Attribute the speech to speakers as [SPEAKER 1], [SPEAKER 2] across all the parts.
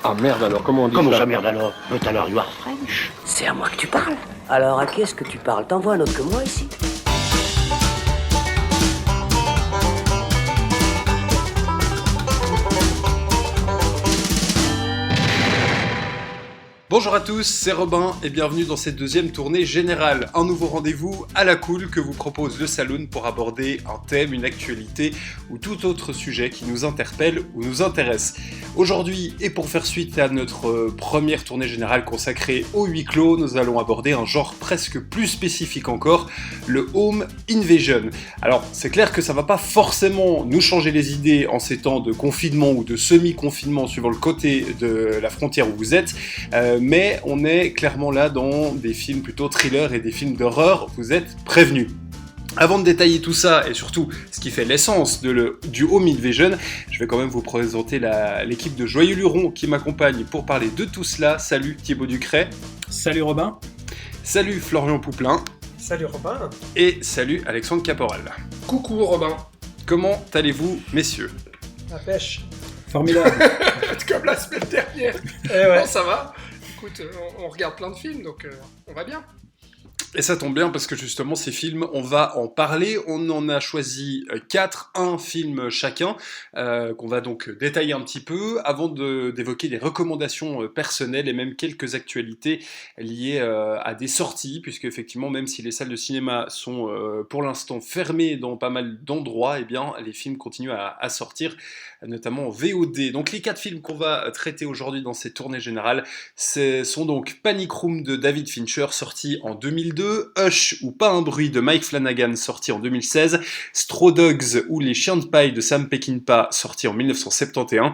[SPEAKER 1] Ah merde alors, comment on dit
[SPEAKER 2] Comment
[SPEAKER 1] ça?
[SPEAKER 2] ça, merde alors? But alors, you are French.
[SPEAKER 3] C'est à moi que tu parles. Alors à qui est-ce que tu parles? T'en vois un autre que moi ici?
[SPEAKER 4] Bonjour à tous, c'est Robin et bienvenue dans cette deuxième tournée générale. Un nouveau rendez-vous à la cool que vous propose le Saloon pour aborder un thème, une actualité ou tout autre sujet qui nous interpelle ou nous intéresse. Aujourd'hui, et pour faire suite à notre première tournée générale consacrée au huis clos, nous allons aborder un genre presque plus spécifique encore, le home invasion. Alors, c'est clair que ça va pas forcément nous changer les idées en ces temps de confinement ou de semi-confinement suivant le côté de la frontière où vous êtes, mais on est clairement là dans des films plutôt thrillers et des films d'horreur, vous êtes prévenus. Avant de détailler tout ça, et surtout ce qui fait l'essence du Home Invasion, je vais quand même vous présenter l'équipe de Joyeux Luron qui m'accompagne pour parler de tout cela. Salut Thibaut Ducret.
[SPEAKER 5] Salut Robin.
[SPEAKER 4] Salut Florian Pouplin.
[SPEAKER 6] Salut Robin.
[SPEAKER 4] Et salut Alexandre Caporal.
[SPEAKER 6] Coucou Robin.
[SPEAKER 4] Comment allez-vous, messieurs?
[SPEAKER 6] La pêche.
[SPEAKER 5] Formidable.
[SPEAKER 6] Comme la semaine dernière.
[SPEAKER 5] Ouais.
[SPEAKER 6] Bon, ça va. Écoute, on regarde plein de films, donc on va bien.
[SPEAKER 4] Et ça tombe bien parce que justement ces films, on va en parler. On en a choisi 4, un film chacun, qu'on va donc détailler un petit peu avant d'évoquer des recommandations personnelles et même quelques actualités liées à des sorties, puisque effectivement, même si les salles de cinéma sont pour l'instant fermées dans pas mal d'endroits, eh bien les films continuent à sortir, notamment en VOD. Donc les 4 films qu'on va traiter aujourd'hui dans cette tournée générale sont donc Panic Room de David Fincher, sorti en 2002, Hush ou Pas un bruit de Mike Flanagan, sorti en 2016, Straw Dogs ou Les chiens de paille de Sam Peckinpah, sorti en 1971,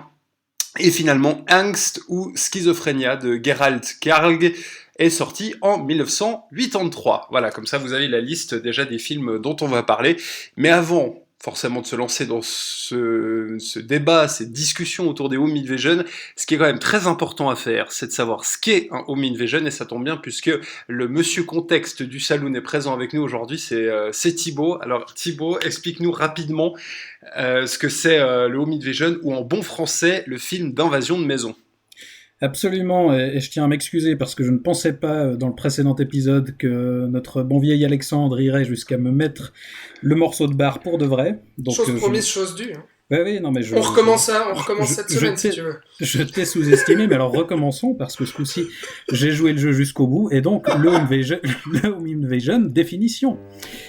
[SPEAKER 4] et finalement Angst ou Schizophrénia de Gerald Karg, est sorti en 1983. Voilà, comme ça vous avez la liste déjà des films dont on va parler. Mais avant forcément de se lancer dans ce débat, cette discussion autour des home invasion, ce qui est quand même très important à faire, c'est de savoir ce qu'est un home invasion, et ça tombe bien puisque le monsieur contexte du Saloon est présent avec nous aujourd'hui, c'est Thibaut. Alors Thibaut, explique-nous rapidement ce que c'est le home invasion, ou en bon français, le film d'invasion de maison.
[SPEAKER 5] Absolument, et je tiens à m'excuser parce que je ne pensais pas dans le précédent épisode que notre bon vieil Alexandre irait jusqu'à me mettre le morceau de barre pour de vrai. Donc,
[SPEAKER 6] chose promise, chose due. Hein.
[SPEAKER 5] Oui, non mais
[SPEAKER 6] on recommence cette semaine si tu veux.
[SPEAKER 5] Je t'ai sous-estimé, mais alors recommençons parce que ce coup-ci j'ai joué le jeu jusqu'au bout, et donc le home invasion, définition.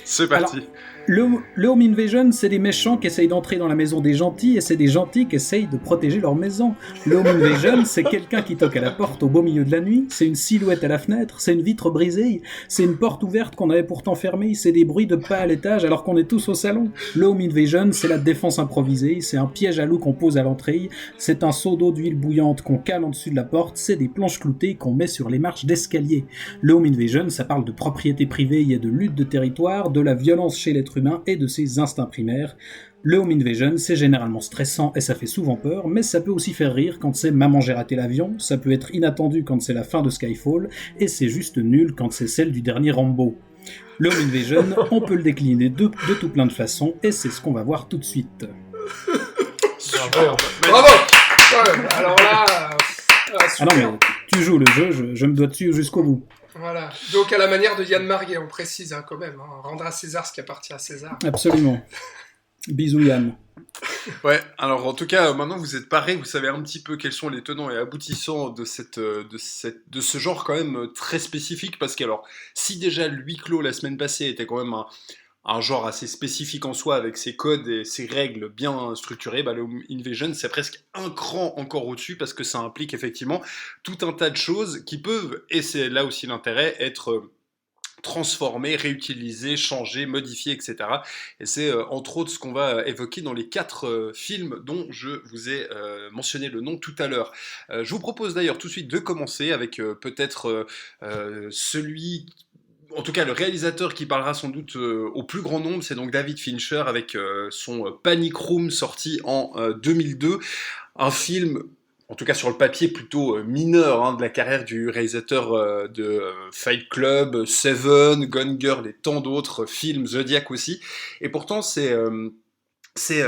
[SPEAKER 4] C'est parti.
[SPEAKER 5] Alors, le home invasion, c'est des méchants qui essayent d'entrer dans la maison des gentils, et c'est des gentils qui essayent de protéger leur maison. Le home invasion, c'est quelqu'un qui toque à la porte au beau milieu de la nuit, c'est une silhouette à la fenêtre, c'est une vitre brisée, c'est une porte ouverte qu'on avait pourtant fermée, c'est des bruits de pas à l'étage alors qu'on est tous au salon. Le home invasion, c'est la défense improvisée, c'est un piège à loup qu'on pose à l'entrée, c'est un seau d'eau d'huile bouillante qu'on cale en dessus de la porte, c'est des planches cloutées qu'on met sur les marches d'escalier. Le home invasion, ça parle de propriété privée et de lutte de territoire, de la violence chez l'être humain et de ses instincts primaires. Le home invasion, c'est généralement stressant et ça fait souvent peur, mais ça peut aussi faire rire quand c'est Maman j'ai raté l'avion, ça peut être inattendu quand c'est la fin de Skyfall, et c'est juste nul quand c'est celle du dernier Rambo. Le home invasion, on peut le décliner de tout plein de façons, et c'est ce qu'on va voir tout de suite.
[SPEAKER 6] Bravo. Ouais, alors là...
[SPEAKER 5] Ah non mais tu joues le jeu, je me dois dessus jusqu'au bout.
[SPEAKER 6] Voilà, donc à la manière de Yann Marguet, on précise quand même, hein, rendre à César ce qui appartient à César.
[SPEAKER 5] Absolument. Bisous Yann.
[SPEAKER 4] Ouais, alors en tout cas, maintenant vous êtes parés, vous savez un petit peu quels sont les tenants et aboutissants de ce genre quand même très spécifique, parce que alors, si déjà le huis clos la semaine passée était quand même un genre assez spécifique en soi, avec ses codes et ses règles bien structurées, le home invasion c'est presque un cran encore au-dessus, parce que ça implique effectivement tout un tas de choses qui peuvent, et c'est là aussi l'intérêt, être transformées, réutilisées, changées, modifiées, etc. Et c'est entre autres ce qu'on va évoquer dans les 4 films dont je vous ai mentionné le nom tout à l'heure. Je vous propose d'ailleurs tout de suite de commencer avec peut-être celui... En tout cas, le réalisateur qui parlera sans doute au plus grand nombre, c'est donc David Fincher avec son Panic Room sorti en 2002. Un film, en tout cas sur le papier, plutôt mineur de la carrière du réalisateur de Fight Club, Seven, Gone Girl et tant d'autres films, Zodiac aussi. Et pourtant, c'est c'est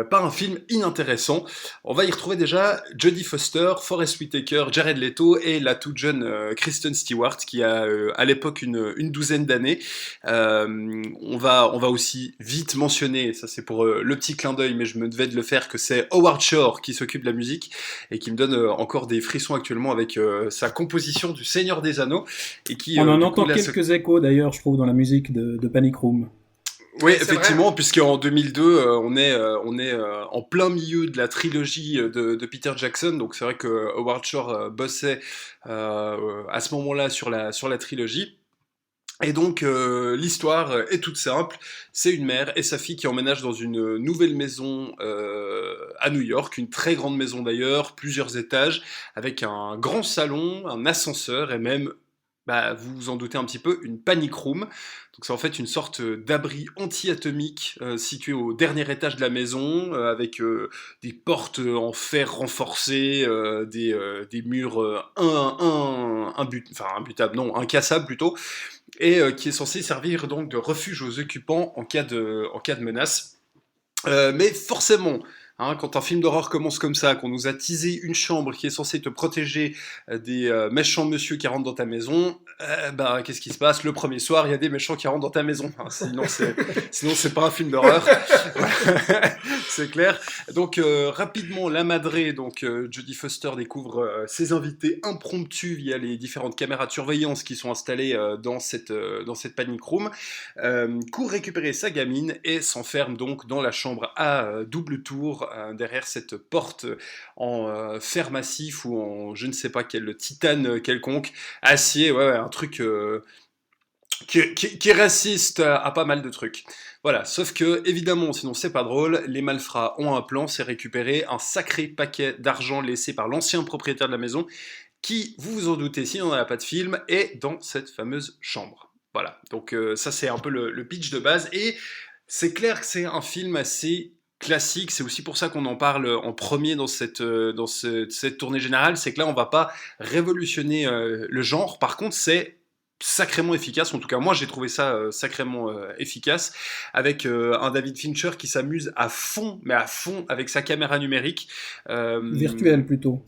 [SPEAKER 4] pas un film inintéressant. On va y retrouver déjà Jodie Foster, Forest Whitaker, Jared Leto et la toute jeune Kristen Stewart qui a à l'époque une douzaine d'années. On va aussi vite mentionner, ça c'est pour le petit clin d'œil, mais je me devais de le faire, que c'est Howard Shore qui s'occupe de la musique et qui me donne encore des frissons actuellement avec sa composition du Seigneur des Anneaux et qui
[SPEAKER 5] On en
[SPEAKER 4] du coup,
[SPEAKER 5] entend
[SPEAKER 4] là,
[SPEAKER 5] quelques échos d'ailleurs, je trouve, dans la musique de Panic Room.
[SPEAKER 4] oui,
[SPEAKER 6] C'est
[SPEAKER 4] effectivement, puisqu'en 2002, on est en plein milieu de la trilogie de Peter Jackson, donc c'est vrai que Howard Shore bossait à ce moment-là sur la trilogie. Et donc l'histoire est toute simple, c'est une mère et sa fille qui emménagent dans une nouvelle maison à New York, une très grande maison d'ailleurs, plusieurs étages, avec un grand salon, un ascenseur et même, bah, vous vous en doutez un petit peu, une panic room. Donc c'est en fait une sorte d'abri anti-atomique situé au dernier étage de la maison, avec des portes en fer renforcé, des murs enfin imbutables, non, incassables plutôt, et qui est censé servir donc de refuge aux occupants en cas de menace. Mais forcément, hein, quand un film d'horreur commence comme ça, qu'on nous a teasé une chambre qui est censée te protéger des méchants monsieur qui rentrent dans ta maison, bah, qu'est-ce qui se passe? Le premier soir, il y a des méchants qui rentrent dans ta maison. Hein, sinon, c'est pas un film d'horreur. C'est clair. Donc, rapidement, la madré, donc Jodie Foster découvre ses invités impromptus via les différentes caméras de surveillance qui sont installées dans cette panic room, court récupérer sa gamine et s'enferme donc dans la chambre à double tour derrière cette porte en fer massif ou en je ne sais pas quel titane quelconque, acier, ouais, un truc qui résiste à pas mal de trucs. Voilà, sauf que, évidemment, sinon c'est pas drôle, les malfrats ont un plan, c'est récupérer un sacré paquet d'argent laissé par l'ancien propriétaire de la maison, qui, vous vous en doutez, s'il n'y en a pas de film, est dans cette fameuse chambre. Voilà, donc ça c'est un peu le pitch de base, et c'est clair que c'est un film assez classique, c'est aussi pour ça qu'on en parle en premier dans cette tournée générale, c'est que là on va pas révolutionner le genre, par contre c'est sacrément efficace, en tout cas moi j'ai trouvé ça sacrément efficace, avec un David Fincher qui s'amuse à fond, mais à fond avec sa caméra numérique.
[SPEAKER 5] Virtuel plutôt.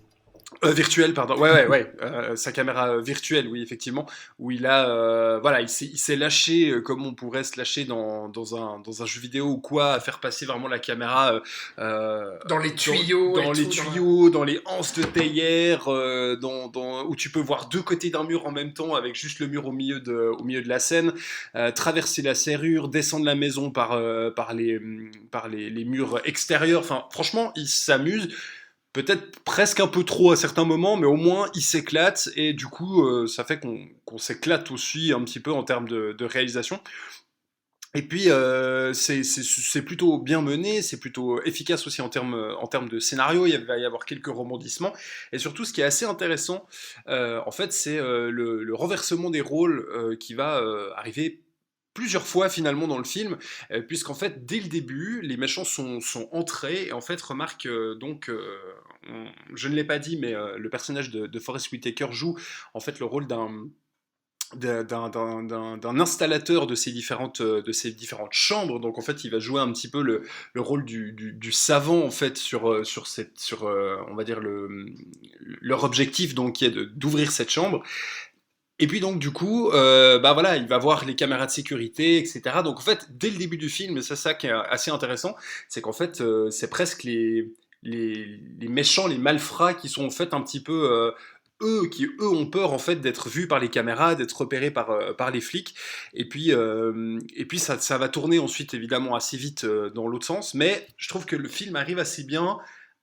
[SPEAKER 4] Virtuel, pardon. Ouais. Sa caméra virtuelle, oui, effectivement, où il a, voilà, il s'est lâché comme on pourrait se lâcher dans un jeu vidéo ou quoi, à faire passer vraiment la caméra
[SPEAKER 6] Dans les tuyaux,
[SPEAKER 4] dans les anses de théière, où tu peux voir deux côtés d'un mur en même temps, avec juste le mur au milieu de la scène, traverser la serrure, descendre la maison par les murs extérieurs. Enfin, franchement, il s'amuse. Peut-être presque un peu trop à certains moments, mais au moins il s'éclate et du coup ça fait qu'on s'éclate aussi un petit peu en termes de réalisation. Et puis c'est plutôt bien mené, c'est plutôt efficace aussi en termes de scénario, il va y avoir quelques rebondissements. Et surtout ce qui est assez intéressant, en fait, c'est le renversement des rôles qui va arriver plusieurs fois finalement dans le film, puisqu'en fait dès le début les méchants sont entrés et en fait remarque je ne l'ai pas dit mais le personnage de Forest Whitaker joue en fait le rôle d'un installateur de ces différentes chambres, donc en fait il va jouer un petit peu le rôle du savant en fait sur on va dire leur objectif, donc qui est d'ouvrir cette chambre. Et puis donc du coup, bah voilà, il va voir les caméras de sécurité, etc. Donc en fait, dès le début du film, et c'est ça qui est assez intéressant, c'est qu'en fait, c'est presque les méchants, les malfrats qui sont en fait un petit peu eux ont peur en fait d'être vus par les caméras, d'être repérés par les flics. Et puis ça va tourner ensuite évidemment assez vite dans l'autre sens, mais je trouve que le film arrive assez bien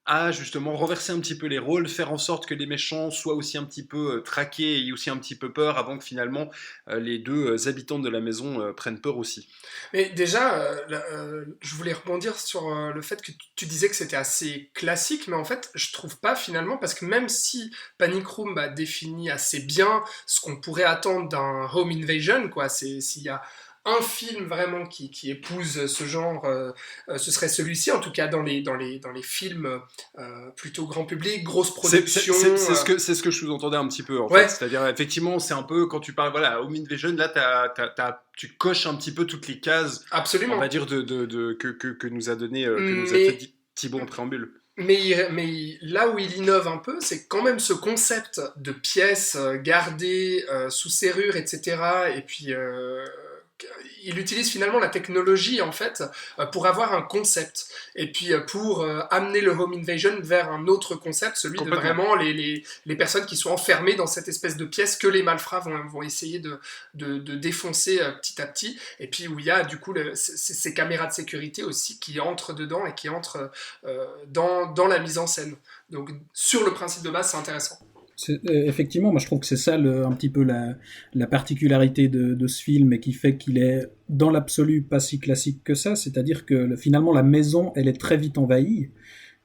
[SPEAKER 4] à justement renverser un petit peu les rôles, faire en sorte que les méchants soient aussi un petit peu traqués et aient aussi un petit peu peur avant que finalement les deux habitants de la maison prennent peur aussi.
[SPEAKER 6] Mais déjà, je voulais rebondir sur le fait que tu disais que c'était assez classique, mais en fait, je trouve pas finalement, parce que même si Panic Room définit assez bien ce qu'on pourrait attendre d'un home invasion, quoi, s'il y a un film vraiment qui épouse ce genre, ce serait celui-ci, en tout cas dans les films plutôt grand public, grosse production.
[SPEAKER 4] C'est ce que je sous-entendais un petit peu, en fait. C'est-à-dire, effectivement, c'est un peu, quand tu parles, voilà, Home Invasion, là, tu coches un petit peu toutes les cases,
[SPEAKER 6] absolument,
[SPEAKER 4] on va dire, que nous a donné, que nous a fait Thibaut en préambule.
[SPEAKER 6] Mais là où il innove un peu, c'est quand même ce concept de pièces gardées sous serrure, etc. Et puis il utilise finalement la technologie en fait pour avoir un concept et puis pour amener le home invasion vers un autre concept, celui de vraiment les personnes qui sont enfermées dans cette espèce de pièce que les malfrats vont essayer de défoncer petit à petit, et puis où il y a du coup ces caméras de sécurité aussi qui entrent dedans et qui entrent dans la mise en scène. Donc sur le principe de base, c'est intéressant.
[SPEAKER 5] Effectivement, moi je trouve que c'est ça un petit peu la particularité de ce film, et qui fait qu'il est dans l'absolu pas si classique que ça, c'est-à-dire que finalement la maison elle est très vite envahie,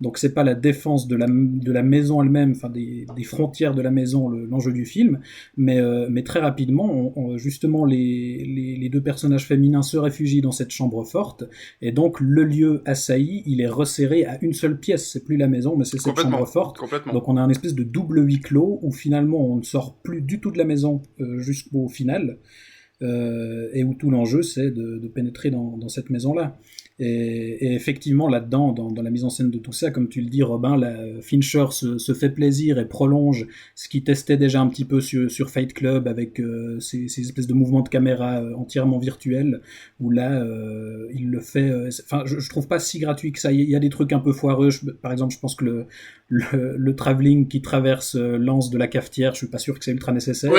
[SPEAKER 5] donc c'est pas la défense de la maison elle-même, enfin des frontières de la maison l'enjeu du film, mais très rapidement justement les deux personnages féminins se réfugient dans cette chambre forte, et donc le lieu assailli il est resserré à une seule pièce, c'est plus la maison mais c'est cette chambre forte, donc on a un espèce de double huis clos où finalement on ne sort plus du tout de la maison jusqu'au final, et où tout l'enjeu c'est de pénétrer dans cette maison-là. Et effectivement, là-dedans, dans la mise en scène de tout ça, comme tu le dis, Robin, Fincher se fait plaisir et prolonge ce qu'il testait déjà un petit peu sur Fight Club, avec ces espèces de mouvements de caméra entièrement virtuels, où là, il le fait... Enfin, je trouve pas si gratuit que ça. Il y a des trucs un peu foireux. Par exemple, je pense que le travelling qui traverse l'anse de la cafetière, je suis pas sûr que c'est ultra nécessaire.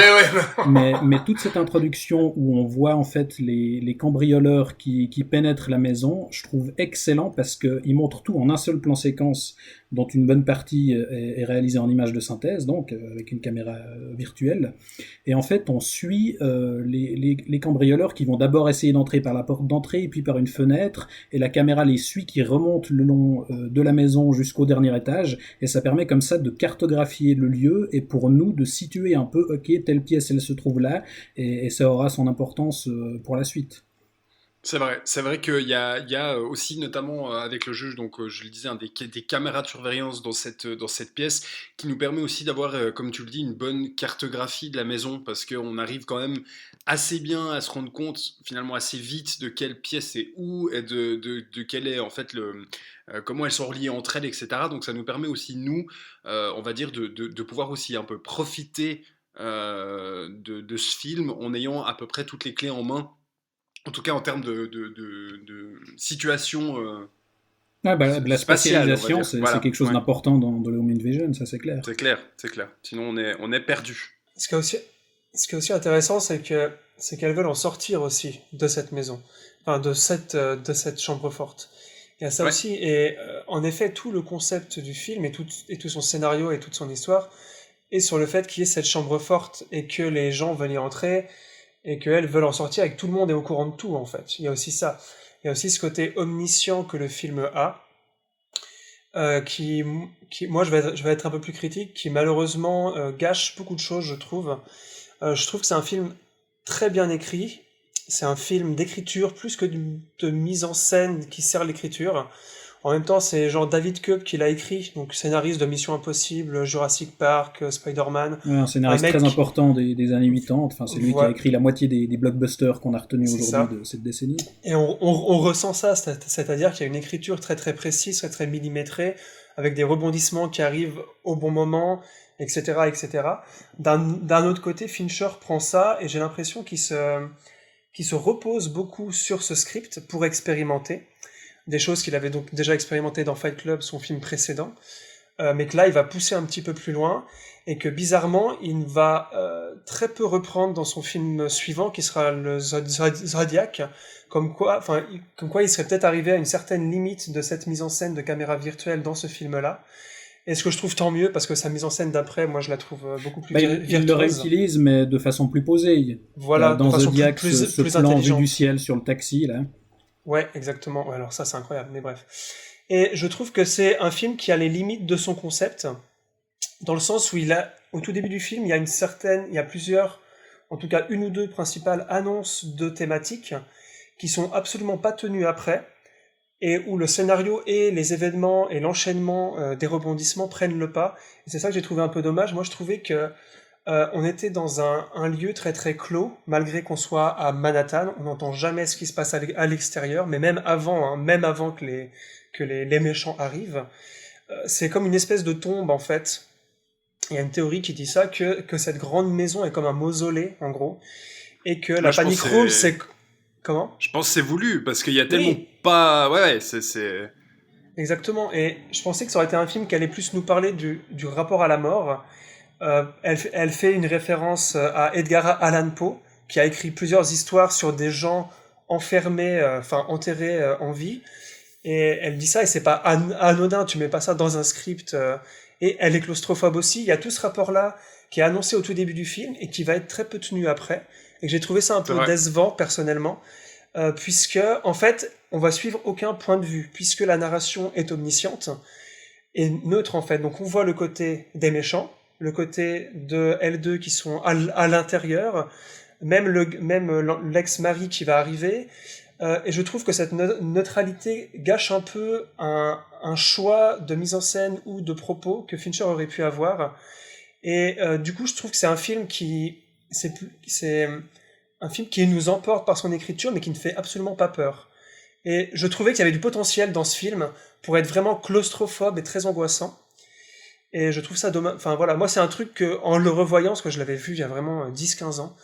[SPEAKER 5] mais toute cette introduction où on voit en fait les cambrioleurs qui pénètrent la maison, je trouve excellent, parce qu'ils montrent tout en un seul plan séquence, dont une bonne partie est réalisée en images de synthèse, donc avec une caméra virtuelle. Et en fait, on suit les cambrioleurs qui vont d'abord essayer d'entrer par la porte d'entrée, et puis par une fenêtre, et la caméra les suit, qui remonte le long de la maison jusqu'au dernier étage, et ça permet comme ça de cartographier le lieu, et pour nous de situer un peu, ok, telle pièce elle se trouve là, et ça aura son importance pour la suite.
[SPEAKER 4] C'est vrai qu'il y a aussi, notamment avec le jeu, donc je le disais, des caméras de surveillance dans cette pièce, qui nous permet aussi d'avoir, comme tu le dis, une bonne cartographie de la maison, parce qu'on arrive quand même assez bien à se rendre compte, finalement assez vite, de quelle pièce c'est où, et de quel est en fait comment elles sont reliées entre elles, etc. Donc ça nous permet aussi, nous, on va dire, de pouvoir aussi un peu profiter de ce film en ayant à peu près toutes les clés en main. En tout cas, en termes de situation
[SPEAKER 5] la spatialisation,
[SPEAKER 4] spatiale,
[SPEAKER 5] c'est quelque chose d'important dans le Home Invasion, ça c'est clair.
[SPEAKER 4] C'est clair. Sinon, on est perdu.
[SPEAKER 1] Ce qui est aussi intéressant, c'est qu'elles veulent en sortir aussi de cette maison, enfin de cette chambre forte. Il y a ça aussi, et en effet, tout le concept du film et tout son scénario et toute son histoire est sur le fait qu'il y ait cette chambre forte et que les gens veulent y entrer, et qu'elles veulent en sortir, et que tout le monde est au courant de tout, en fait. Il y a aussi ça. Il y a aussi ce côté omniscient que le film a, qui moi, je vais être un peu plus critique, qui malheureusement gâche beaucoup de choses, je trouve. Je trouve que c'est un film très bien écrit. C'est un film d'écriture, plus que de mise en scène qui sert l'écriture. En même temps, c'est genre David Koepp qui l'a écrit, donc scénariste de Mission Impossible, Jurassic Park, Spider-Man.
[SPEAKER 5] Ouais, un scénariste très important des années 80, enfin, c'est lui qui a écrit la moitié des blockbusters qu'on a retenus aujourd'hui de cette décennie.
[SPEAKER 1] Et on ressent ça, c'est-à-dire qu'il y a une écriture très très précise, très très millimétrée, avec des rebondissements qui arrivent au bon moment, etc. etc. D'un autre côté, Fincher prend ça, et j'ai l'impression qu'il se repose beaucoup sur ce script pour expérimenter des choses qu'il avait donc déjà expérimentées dans Fight Club, son film précédent, mais que là, il va pousser un petit peu plus loin, et que bizarrement, il va très peu reprendre dans son film suivant, qui sera le Zodiac, comme quoi il serait peut-être arrivé à une certaine limite de cette mise en scène de caméra virtuelle dans ce film-là. Et ce que je trouve tant mieux, parce que sa mise en scène d'après, moi je la trouve beaucoup plus virtuose.
[SPEAKER 5] Il le réutilise, mais de façon plus posée.
[SPEAKER 1] Voilà,
[SPEAKER 5] dans Zodiac, ce plan vu du ciel sur le taxi, là.
[SPEAKER 1] Ouais, exactement. Ouais, alors ça, c'est incroyable, mais bref. Et je trouve que c'est un film qui a les limites de son concept, dans le sens où au tout début du film, il y a plusieurs en tout cas une ou deux principales annonces de thématiques qui sont absolument pas tenues après, et où le scénario et les événements et l'enchaînement des rebondissements prennent le pas. Et c'est ça que j'ai trouvé un peu dommage. Moi, je trouvais que on était dans un lieu très très clos, malgré qu'on soit à Manhattan. On n'entend jamais ce qui se passe à l'extérieur, mais même avant que les méchants arrivent. C'est comme une espèce de tombe, en fait. Il y a une théorie qui dit ça, que cette grande maison est comme un mausolée, en gros, et que la
[SPEAKER 4] je pense
[SPEAKER 1] panic
[SPEAKER 4] que
[SPEAKER 1] room, c'est... Comment?
[SPEAKER 4] Je pense que c'est voulu, parce qu'il y a tellement
[SPEAKER 1] Oui.
[SPEAKER 4] pas... Ouais, c'est...
[SPEAKER 1] Exactement, et je pensais que ça aurait été un film qui allait plus nous parler du rapport à la mort. Elle fait une référence à Edgar Allan Poe, qui a écrit plusieurs histoires sur des gens enfermés, enterrés en vie. Et elle dit ça, et c'est pas anodin, tu mets pas ça dans un script. Et elle est claustrophobe aussi. Il y a tout ce rapport-là qui est annoncé au tout début du film et qui va être très peu tenu après. Et j'ai trouvé ça un peu décevant, personnellement, puisque, en fait, on va suivre aucun point de vue, puisque la narration est omnisciente et neutre, en fait. Donc on voit le côté des méchants, le côté de L2 qui sont à l'intérieur, même l'ex-mari qui va arriver. Et je trouve que cette neutralité gâche un peu un choix de mise en scène ou de propos que Fincher aurait pu avoir. Et du coup, je trouve que c'est un film c'est un film qui nous emporte par son écriture, mais qui ne fait absolument pas peur. Et je trouvais qu'il y avait du potentiel dans ce film pour être vraiment claustrophobe et très angoissant. Et je trouve ça dommage. Enfin voilà, moi c'est un truc que, en le revoyant, parce que je l'avais vu il y a vraiment 10-15 ans,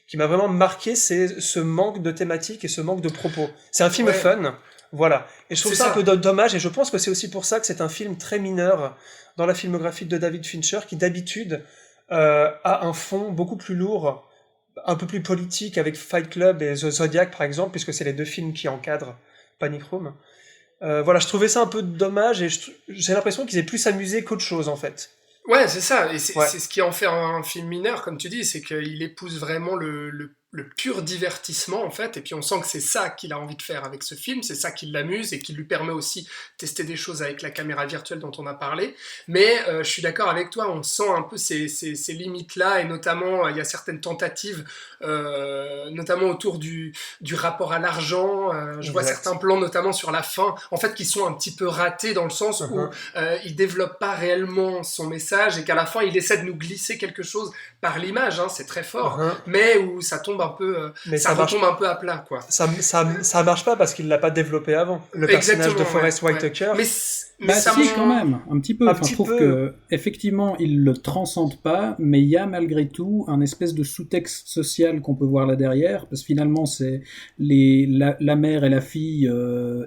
[SPEAKER 1] qui m'a vraiment marqué, c'est ce manque de thématique et ce manque de propos. C'est un film fun, voilà. Et je trouve ça un peu dommage, et je pense que c'est aussi pour ça que c'est un film très mineur dans la filmographie de David Fincher, qui d'habitude a un fond beaucoup plus lourd, un peu plus politique, avec Fight Club et The Zodiac par exemple, puisque c'est les deux films qui encadrent Panic Room. Voilà, je trouvais ça un peu dommage, et j'ai l'impression qu'ils aient plus amusé qu'autre chose en fait.
[SPEAKER 6] Ouais, c'est ça, et c'est ce qui en fait un film mineur, comme tu dis, c'est qu'il épouse vraiment le pur divertissement, en fait, et puis on sent que c'est ça qu'il a envie de faire avec ce film, c'est ça qui l'amuse, et qui lui permet aussi de tester des choses avec la caméra virtuelle dont on a parlé, mais je suis d'accord avec toi, on sent un peu ces limites-là, et notamment, il y a certaines tentatives, notamment autour du rapport à l'argent, je vois certains plans, notamment sur la fin, en fait, qui sont un petit peu ratés, dans le sens où il développe pas réellement son message, et qu'à la fin, il essaie de nous glisser quelque chose par l'image, hein, c'est très fort, mais où ça tombe un peu, ça retombe un peu à plat, quoi.
[SPEAKER 1] Ça marche pas parce qu'il l'a pas développé avant. Le personnage de Forest Whitaker.
[SPEAKER 5] Mais ça si, quand même, un petit peu. Je trouve que effectivement, il le transcende pas, mais il y a malgré tout un espèce de sous-texte social qu'on peut voir là derrière, parce que finalement, c'est la mère et la fille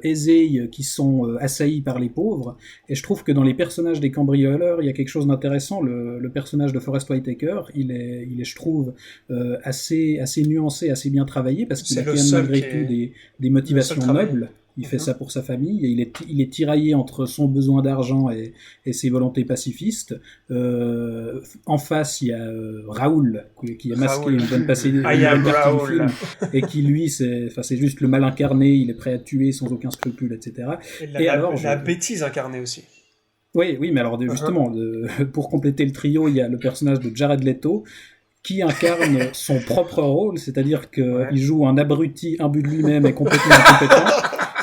[SPEAKER 5] aisées qui sont assaillies par les pauvres. Et je trouve que dans les personnages des cambrioleurs, il y a quelque chose d'intéressant. Le personnage de Forest Whitaker, il est, je trouve, assez nuancé, assez bien travaillé, parce qu'il a quand même malgré tout des motivations nobles. Il fait ça pour sa famille, et il est tiraillé entre son besoin d'argent et ses volontés pacifistes. En face, il y a Raoul, qui a masqué une bonne partie du film, et qui, lui, c'est juste le mal incarné, il est prêt à tuer sans aucun scrupule, etc.
[SPEAKER 1] Et la bêtise incarnée aussi.
[SPEAKER 5] Oui, mais alors, justement, pour compléter le trio, il y a le personnage de Jared Leto, qui incarne son propre rôle, c'est-à-dire qu'il joue un abruti imbu de lui-même et complètement incompétent.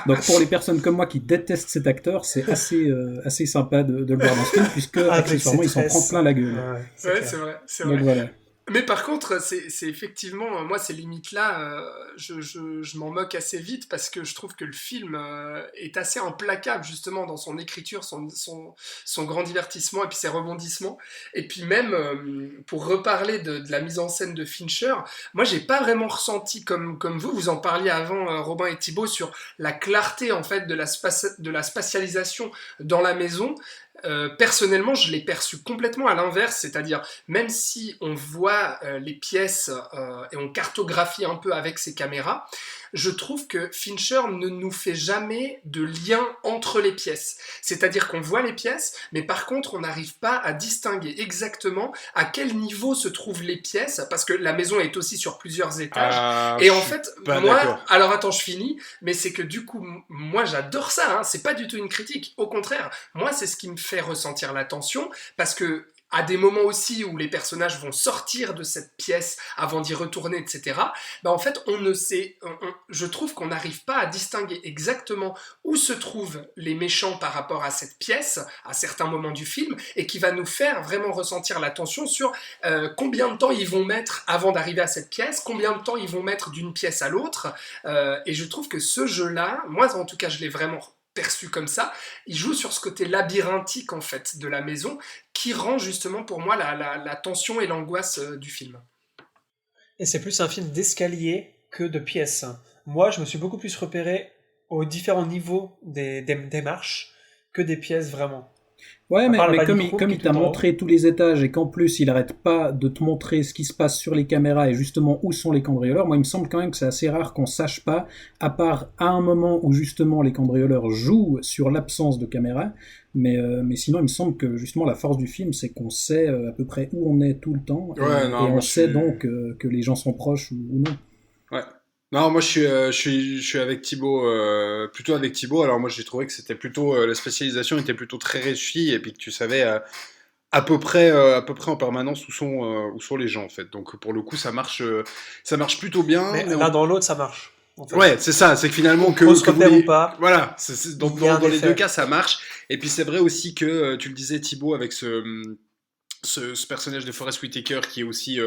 [SPEAKER 5] Donc pour les personnes comme moi qui détestent cet acteur, c'est assez sympa de le voir dans ce film, puisque accessoirement il s'en prend plein la gueule.
[SPEAKER 6] Ouais, c'est vrai.
[SPEAKER 5] Donc, voilà.
[SPEAKER 6] Mais par contre, c'est effectivement, moi, ces limites-là, je m'en moque assez vite, parce que je trouve que le film est assez implacable, justement, dans son écriture, son grand divertissement, et puis ses rebondissements. Et puis même, pour reparler de la mise en scène de Fincher, moi, j'ai pas vraiment ressenti, comme vous en parliez avant, Robin et Thibaut, sur la clarté, en fait, de la spatialisation dans la maison. Personnellement, je l'ai perçu complètement à l'inverse, c'est-à-dire même si on voit les pièces et on cartographie un peu avec ses caméras, je trouve que Fincher ne nous fait jamais de lien entre les pièces. C'est-à-dire qu'on voit les pièces, mais par contre, on n'arrive pas à distinguer exactement à quel niveau se trouvent les pièces, parce que la maison est aussi sur plusieurs étages. Et en fait, moi, alors attends, je finis, mais c'est que du coup, moi, j'adore ça, hein, c'est pas du tout une critique. Au contraire, moi, c'est ce qui me fait ressentir la tension, parce que à des moments aussi où les personnages vont sortir de cette pièce avant d'y retourner, etc., en fait, on ne sait, je trouve qu'on n'arrive pas à distinguer exactement où se trouvent les méchants par rapport à cette pièce, à certains moments du film, et qui va nous faire vraiment ressentir la tension sur combien de temps ils vont mettre avant d'arriver à cette pièce, combien de temps ils vont mettre d'une pièce à l'autre, et je trouve que ce jeu-là, moi en tout cas, je l'ai vraiment perçu comme ça, il joue sur ce côté labyrinthique en fait de la maison qui rend justement pour moi la tension et l'angoisse du film.
[SPEAKER 1] Et c'est plus un film d'escalier que de pièces. Moi, je me suis beaucoup plus repéré aux différents niveaux des marches que des pièces vraiment.
[SPEAKER 5] Ouais,
[SPEAKER 1] À
[SPEAKER 5] mais,
[SPEAKER 1] part la
[SPEAKER 5] mais comme,
[SPEAKER 1] Panic Room
[SPEAKER 5] comme
[SPEAKER 1] qui
[SPEAKER 5] il
[SPEAKER 1] est
[SPEAKER 5] t'a
[SPEAKER 1] tout en haut.
[SPEAKER 5] montré tous les étages et qu'en plus il arrête pas de te montrer ce qui se passe sur les caméras et justement où sont les cambrioleurs, moi il me semble quand même que c'est assez rare qu'on sache pas, à part à un moment où justement les cambrioleurs jouent sur l'absence de caméra, mais sinon il me semble que justement la force du film c'est qu'on sait à peu près où on est tout le temps et,
[SPEAKER 4] Ouais, non,
[SPEAKER 5] et
[SPEAKER 4] moi,
[SPEAKER 5] on
[SPEAKER 4] je
[SPEAKER 5] sait
[SPEAKER 4] suis-
[SPEAKER 5] donc que les gens sont proches ou non.
[SPEAKER 4] Ouais. Non, moi je suis avec Thibaut, plutôt avec Thibaut. Alors moi j'ai trouvé que c'était plutôt la spécialisation était plutôt très réussie et puis que tu savais à peu près en permanence où sont les gens en fait. Donc pour le coup ça marche plutôt bien.
[SPEAKER 1] Mais
[SPEAKER 4] mais
[SPEAKER 1] l'un dans l'autre, ça marche. En fait.
[SPEAKER 4] Ouais, c'est ça, c'est que finalement
[SPEAKER 1] Qu'on se
[SPEAKER 4] que vous
[SPEAKER 1] repère
[SPEAKER 4] les-
[SPEAKER 1] ou pas,
[SPEAKER 4] voilà,
[SPEAKER 1] il y a un
[SPEAKER 4] dans les
[SPEAKER 1] effet.
[SPEAKER 4] deux cas ça marche. Et puis c'est vrai aussi que tu le disais Thibaut avec ce personnage de Forest Whitaker qui est aussi,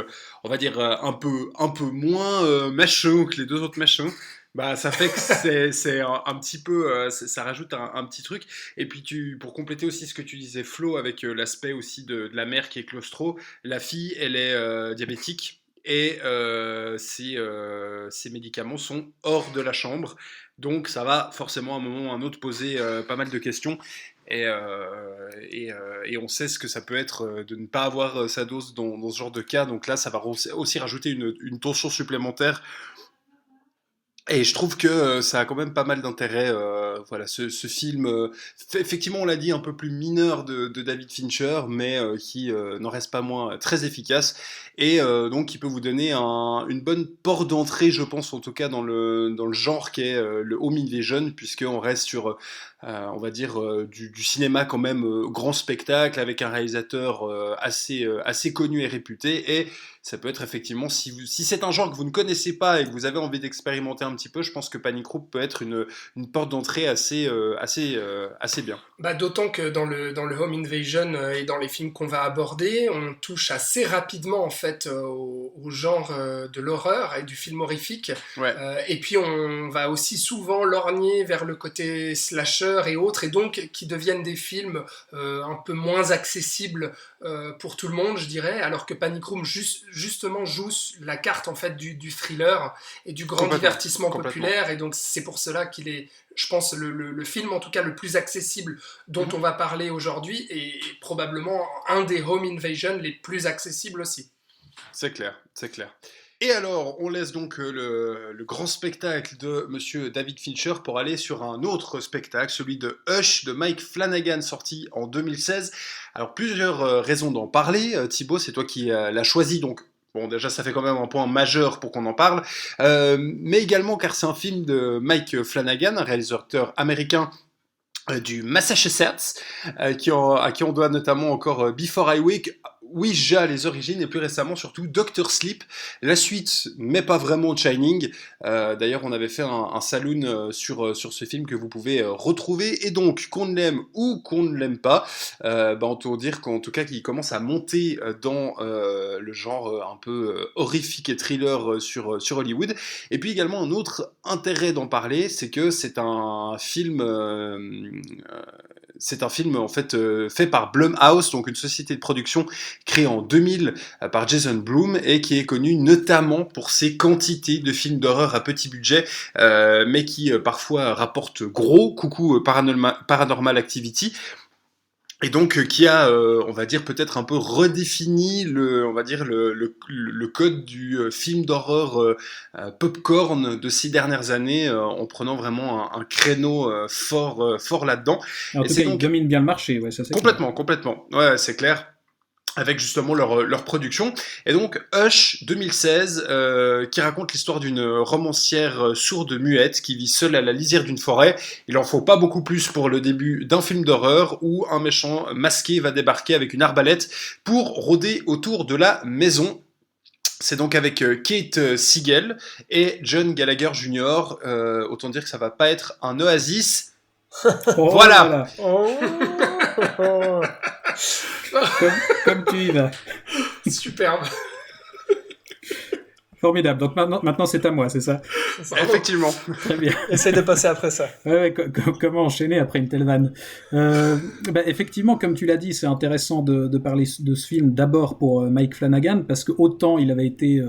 [SPEAKER 4] on va dire, un peu moins macho que les deux autres machos, bah, ça fait que c'est un petit peu, ça rajoute un petit truc. Et puis, pour compléter aussi ce que tu disais, Flo, avec l'aspect aussi de la mère qui est claustro, la fille, elle est diabétique et ses médicaments sont hors de la chambre. Donc, ça va forcément à un moment ou à un autre poser pas mal de questions. Et on sait ce que ça peut être de ne pas avoir sa dose dans ce genre de cas. Donc là, ça va aussi rajouter une tension supplémentaire. Et je trouve que ça a quand même pas mal d'intérêt. Voilà, ce film, effectivement, on l'a dit, un peu plus mineur de David Fincher, mais qui n'en reste pas moins très efficace. Et donc, qui peut vous donner une bonne porte d'entrée, je pense, en tout cas, dans le genre qu'est le home invasion, puisqu'on reste sur, on va dire, du cinéma quand même grand spectacle, avec un réalisateur assez connu et réputé. Et ça peut être effectivement, si c'est un genre que vous ne connaissez pas et que vous avez envie d'expérimenter un petit peu, je pense que Panic Room peut être une porte d'entrée assez bien.
[SPEAKER 6] D'autant que dans le Home Invasion et dans les films qu'on va aborder, on touche assez rapidement en fait au genre de l'horreur et du film horrifique.
[SPEAKER 4] Ouais.
[SPEAKER 6] Et puis on va aussi souvent lorgner vers le côté slasher et autres, et donc qui deviennent des films un peu moins accessibles pour tout le monde, je dirais, alors que Panic Room justement joue la carte en fait du thriller et du grand divertissement populaire, et donc c'est pour cela qu'il est, je pense, le film en tout cas le plus accessible dont on va parler aujourd'hui, et probablement un des Home Invasion les plus accessibles aussi.
[SPEAKER 4] C'est clair, c'est clair. Et alors, on laisse donc le grand spectacle de Monsieur David Fincher pour aller sur un autre spectacle, celui de Hush de Mike Flanagan, sorti en 2016. Alors, plusieurs raisons d'en parler. Thibaut, c'est toi qui l'as choisi, donc bon, déjà, ça fait quand même un point majeur pour qu'on en parle. Mais également car c'est un film de Mike Flanagan, un réalisateur américain du Massachusetts, à qui on doit notamment encore Before I Wake, Ouija, les origines, et plus récemment surtout Doctor Sleep, la suite, mais pas vraiment Shining. D'ailleurs, on avait fait un saloon sur ce film que vous pouvez retrouver, et donc, qu'on l'aime ou qu'on ne l'aime pas, on peut dire qu'en tout cas, qu'il commence à monter dans le genre un peu horrifique et thriller sur Hollywood. Et puis également, un autre intérêt d'en parler, c'est que c'est un film en fait fait par Blumhouse, donc une société de production créée en 2000 par Jason Blum et qui est connue notamment pour ses quantités de films d'horreur à petit budget, mais qui parfois rapportent gros. Coucou Paranormal Activity. Et donc qui a, on va dire, peut-être un peu redéfini le code du film d'horreur popcorn de ces dernières années, en prenant vraiment un créneau fort là-dedans.
[SPEAKER 5] En
[SPEAKER 4] Et
[SPEAKER 5] tout
[SPEAKER 4] c'est
[SPEAKER 5] cas,
[SPEAKER 4] donc
[SPEAKER 5] il domine bien le marché, ouais, ça c'est
[SPEAKER 4] complètement. Ouais, c'est clair. avec justement leur production. Et donc Hush 2016, qui raconte l'histoire d'une romancière sourde muette qui vit seule à la lisière d'une forêt. Il en faut pas beaucoup plus pour le début d'un film d'horreur où un méchant masqué va débarquer avec une arbalète pour rôder autour de la maison. C'est donc avec Kate Siegel et John Gallagher Jr. Autant dire que ça va pas être un oasis.
[SPEAKER 5] Oh,
[SPEAKER 4] Voilà.
[SPEAKER 1] Oh.
[SPEAKER 5] Comme tu y vas.
[SPEAKER 6] Superbe.
[SPEAKER 5] Formidable. Donc maintenant c'est à moi, c'est ça?
[SPEAKER 4] Effectivement.
[SPEAKER 5] Très bien.
[SPEAKER 1] Essaye de passer après ça.
[SPEAKER 5] Ouais, comment enchaîner après une telle vanne? Effectivement, comme tu l'as dit, c'est intéressant de parler de ce film d'abord pour Mike Flanagan, parce que autant il avait été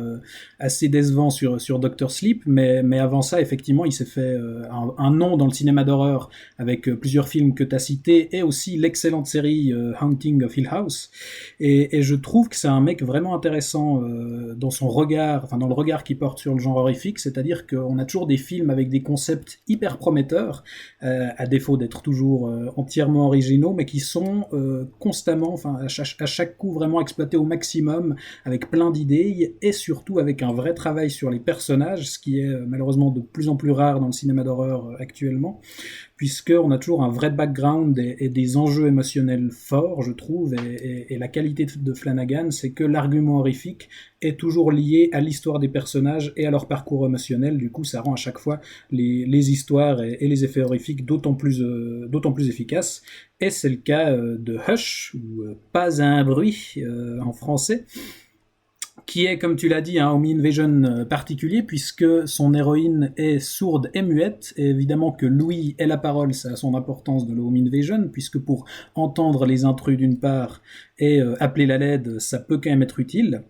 [SPEAKER 5] assez décevant sur Dr. Sleep, mais avant ça, effectivement, il s'est fait un nom dans le cinéma d'horreur avec plusieurs films que tu as cités, et aussi l'excellente série Haunting of Hill House. Et je trouve que c'est un mec vraiment intéressant dans son regard, enfin dans le regard qu'il porte sur le genre horrifique, c'est-à-dire qu'on a toujours des films avec des concepts hyper prometteurs, à défaut d'être toujours entièrement originaux, mais qui sont constamment, enfin à chaque coup vraiment exploités au maximum, avec plein d'idées, et surtout avec un vrai travail sur les personnages, ce qui est malheureusement de plus en plus rare dans le cinéma d'horreur actuellement, puisqu'on a toujours un vrai background et des enjeux émotionnels forts, je trouve, et la qualité de Flanagan, c'est que l'argument horrifique est toujours lié à l'histoire des personnages et à leur parcours émotionnel. Du coup, ça rend à chaque fois les histoires et les effets horrifiques d'autant plus efficaces. Et c'est le cas de Hush, ou Pas un bruit en français, qui est, comme tu l'as dit, un home invasion particulier, puisque son héroïne est sourde et muette, et évidemment que l'ouïe et la parole, ça a son importance de home invasion, puisque pour entendre les intrus d'une part, et appeler la l'aide, ça peut quand même être utile.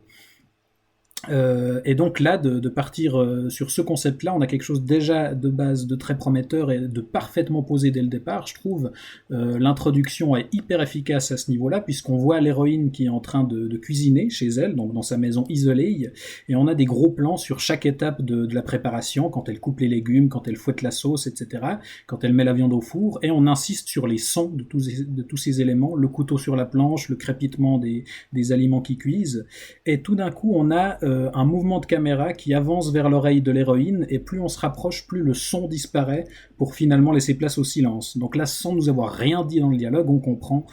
[SPEAKER 5] Et donc là, de partir sur ce concept-là, on a quelque chose déjà de base de très prometteur et de parfaitement posé dès le départ, je trouve. L'introduction est hyper efficace à ce niveau-là, puisqu'on voit l'héroïne qui est en train de cuisiner chez elle, donc dans sa maison isolée, et on a des gros plans sur chaque étape de la préparation, quand elle coupe les légumes, quand elle fouette la sauce, etc., quand elle met la viande au four, et on insiste sur les sons de tous ces éléments, le couteau sur la planche, le crépitement des aliments qui cuisent, et tout d'un coup, on a un mouvement de caméra qui avance vers l'oreille de l'héroïne, et plus on se rapproche, plus le son disparaît pour finalement laisser place au silence. Donc là, sans nous avoir rien dit dans le dialogue, on comprend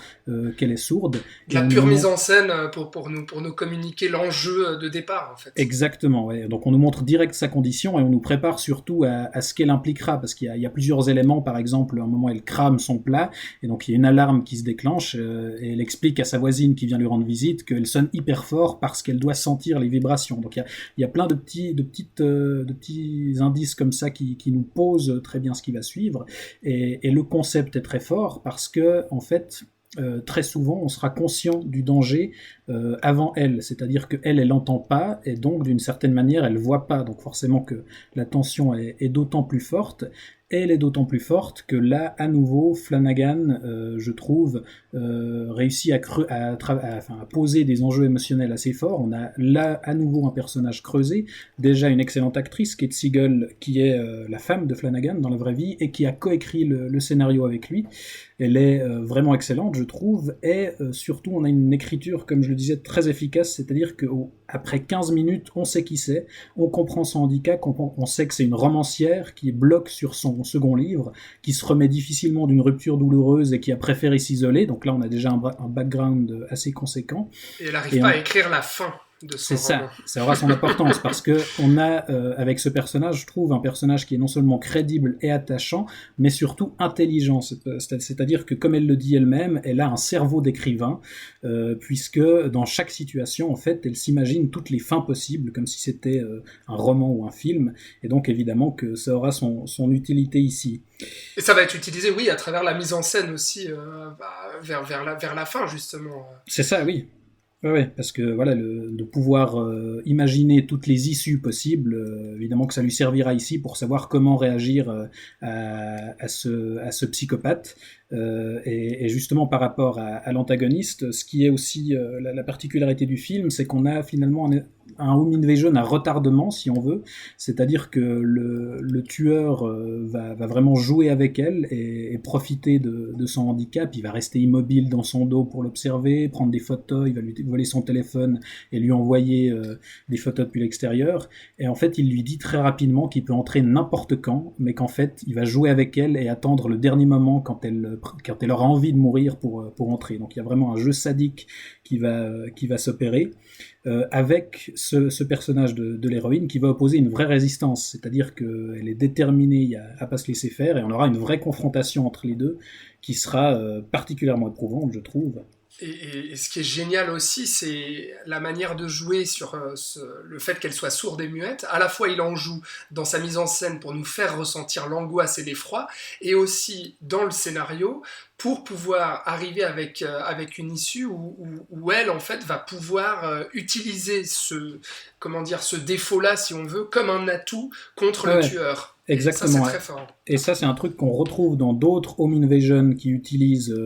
[SPEAKER 5] qu'elle est sourde.
[SPEAKER 6] La pure mise en scène pour nous communiquer l'enjeu de départ, en fait.
[SPEAKER 5] Exactement, ouais. Donc on nous montre direct sa condition et on nous prépare surtout à ce qu'elle impliquera, parce qu'il y a plusieurs éléments. Par exemple, à un moment, elle crame son plat, et donc il y a une alarme qui se déclenche, et elle explique à sa voisine qui vient lui rendre visite qu'elle sonne hyper fort parce qu'elle doit sentir les vibrations. Donc il y a plein de petits indices comme ça qui nous posent très bien ce qui va suivre, et le concept est très fort parce que en fait très souvent on sera conscient du danger avant elle, c'est-à-dire qu'elle n'entend pas, et donc d'une certaine manière elle voit pas, donc forcément que la tension est d'autant plus forte. Et elle est d'autant plus forte que là, à nouveau, Flanagan, je trouve, réussit à poser des enjeux émotionnels assez forts. On a là, à nouveau, un personnage creusé. Déjà une excellente actrice, Kate Siegel, qui est la femme de Flanagan dans la vraie vie, et qui a coécrit le scénario avec lui. Elle est vraiment excellente, je trouve. Et surtout, on a une écriture, comme je le disais, très efficace. C'est-à-dire qu'après 15 minutes, on sait qui c'est, on comprend son handicap, on sait que c'est une romancière qui bloque sur son second livre, qui se remet difficilement d'une rupture douloureuse et qui a préféré s'isoler. Donc là, on a déjà un background assez conséquent.
[SPEAKER 6] Et elle n'arrive pas à écrire la fin de son roman.
[SPEAKER 5] Ça aura son importance, parce que on a, avec ce personnage, je trouve, un personnage qui est non seulement crédible et attachant, mais surtout intelligent. C'est-à-dire que, comme elle le dit elle-même, elle a un cerveau d'écrivain, puisque dans chaque situation, en fait, elle s'imagine toutes les fins possibles, comme si c'était un roman ou un film, et donc évidemment que ça aura son utilité ici.
[SPEAKER 6] Et ça va être utilisé, oui, à travers la mise en scène aussi, vers la fin, justement.
[SPEAKER 5] C'est ça, oui. Oui, parce que voilà, de pouvoir imaginer toutes les issues possibles, évidemment que ça lui servira ici pour savoir comment réagir à ce psychopathe. Et justement par rapport à l'antagoniste, ce qui est aussi la particularité du film, c'est qu'on a finalement un home invasion à retardement, si on veut. C'est-à-dire que le tueur va vraiment jouer avec elle et profiter de son handicap. Il va rester immobile dans son dos pour l'observer, prendre des photos, il va lui voler son téléphone et lui envoyer des photos depuis l'extérieur. Et en fait, il lui dit très rapidement qu'il peut entrer n'importe quand, mais qu'en fait, il va jouer avec elle et attendre le dernier moment quand elle aura envie de mourir pour entrer. Donc il y a vraiment un jeu sadique qui va s'opérer avec ce personnage de l'héroïne qui va opposer une vraie résistance, c'est-à-dire qu'elle est déterminée à pas se laisser faire et on aura une vraie confrontation entre les deux qui sera particulièrement éprouvante, je trouve.
[SPEAKER 6] Et ce qui est génial aussi, c'est la manière de jouer sur le fait qu'elle soit sourde et muette. À la fois, il en joue dans sa mise en scène pour nous faire ressentir l'angoisse et l'effroi, et aussi dans le scénario pour pouvoir arriver avec une issue où elle, en fait, va pouvoir utiliser ce défaut-là, si on veut, comme un atout contre le tueur.
[SPEAKER 5] Exactement.
[SPEAKER 6] Et ça, c'est très fort.
[SPEAKER 5] Et ça, c'est un truc qu'on retrouve dans d'autres home invasion qui utilisent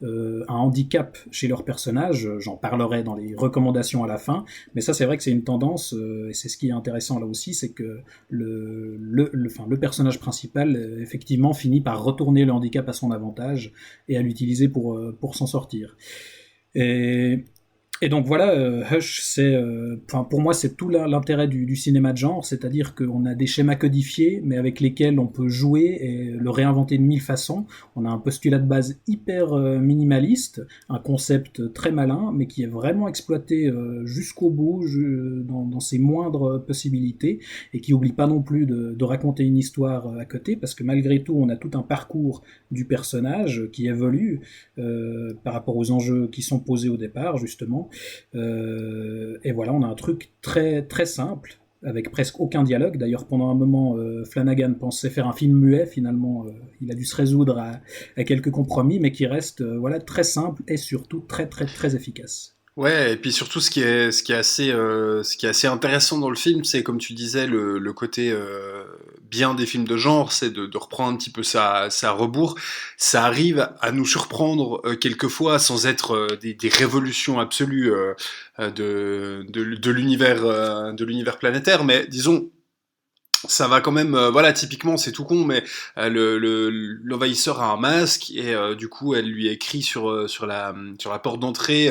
[SPEAKER 5] un handicap chez leur personnage. J'en parlerai dans les recommandations à la fin. Mais ça, c'est vrai que c'est une tendance, et c'est ce qui est intéressant là aussi, c'est que le personnage principal, effectivement, finit par retourner le handicap à son avantage et à l'utiliser pour s'en sortir. Et donc voilà, Hush, pour moi, c'est tout l'intérêt du cinéma de genre, c'est-à-dire qu'on a des schémas codifiés, mais avec lesquels on peut jouer et le réinventer de mille façons. On a un postulat de base hyper minimaliste, un concept très malin, mais qui est vraiment exploité jusqu'au bout, dans ses moindres possibilités, et qui oublie pas non plus de raconter une histoire à côté, parce que malgré tout, on a tout un parcours du personnage qui évolue par rapport aux enjeux qui sont posés au départ, justement. Et voilà, on a un truc très, très simple, avec presque aucun dialogue. D'ailleurs, pendant un moment, Flanagan pensait faire un film muet. Finalement, il a dû se résoudre à quelques compromis, mais qui reste très simple et surtout très, très, très efficace.
[SPEAKER 4] Ouais, et puis surtout ce qui est assez intéressant dans le film, c'est comme tu disais le côté bien des films de genre, c'est de reprendre un petit peu ça à rebours. Ça arrive à nous surprendre quelquefois sans être des révolutions absolues de l'univers planétaire, mais disons ça va quand même, typiquement c'est tout con, mais l'envahisseur a un masque et du coup elle lui écrit sur la porte d'entrée,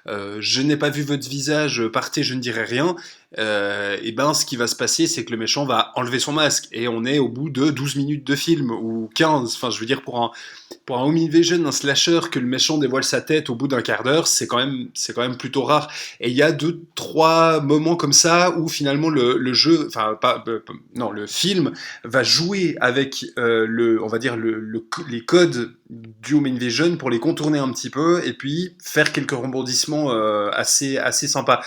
[SPEAKER 4] je n'ai pas vu votre visage, partez, je ne dirai rien. Et ben ce qui va se passer, c'est que le méchant va enlever son masque et on est au bout de 12 minutes de film ou 15. Enfin, je veux dire pour un home invasion, un slasher, que le méchant dévoile sa tête au bout d'un quart d'heure, c'est quand même plutôt rare. Et il y a 2-3 moments comme ça où finalement le jeu, le film va jouer avec on va dire les codes du home invasion pour les contourner un petit peu et puis faire quelques rebondissements assez sympas.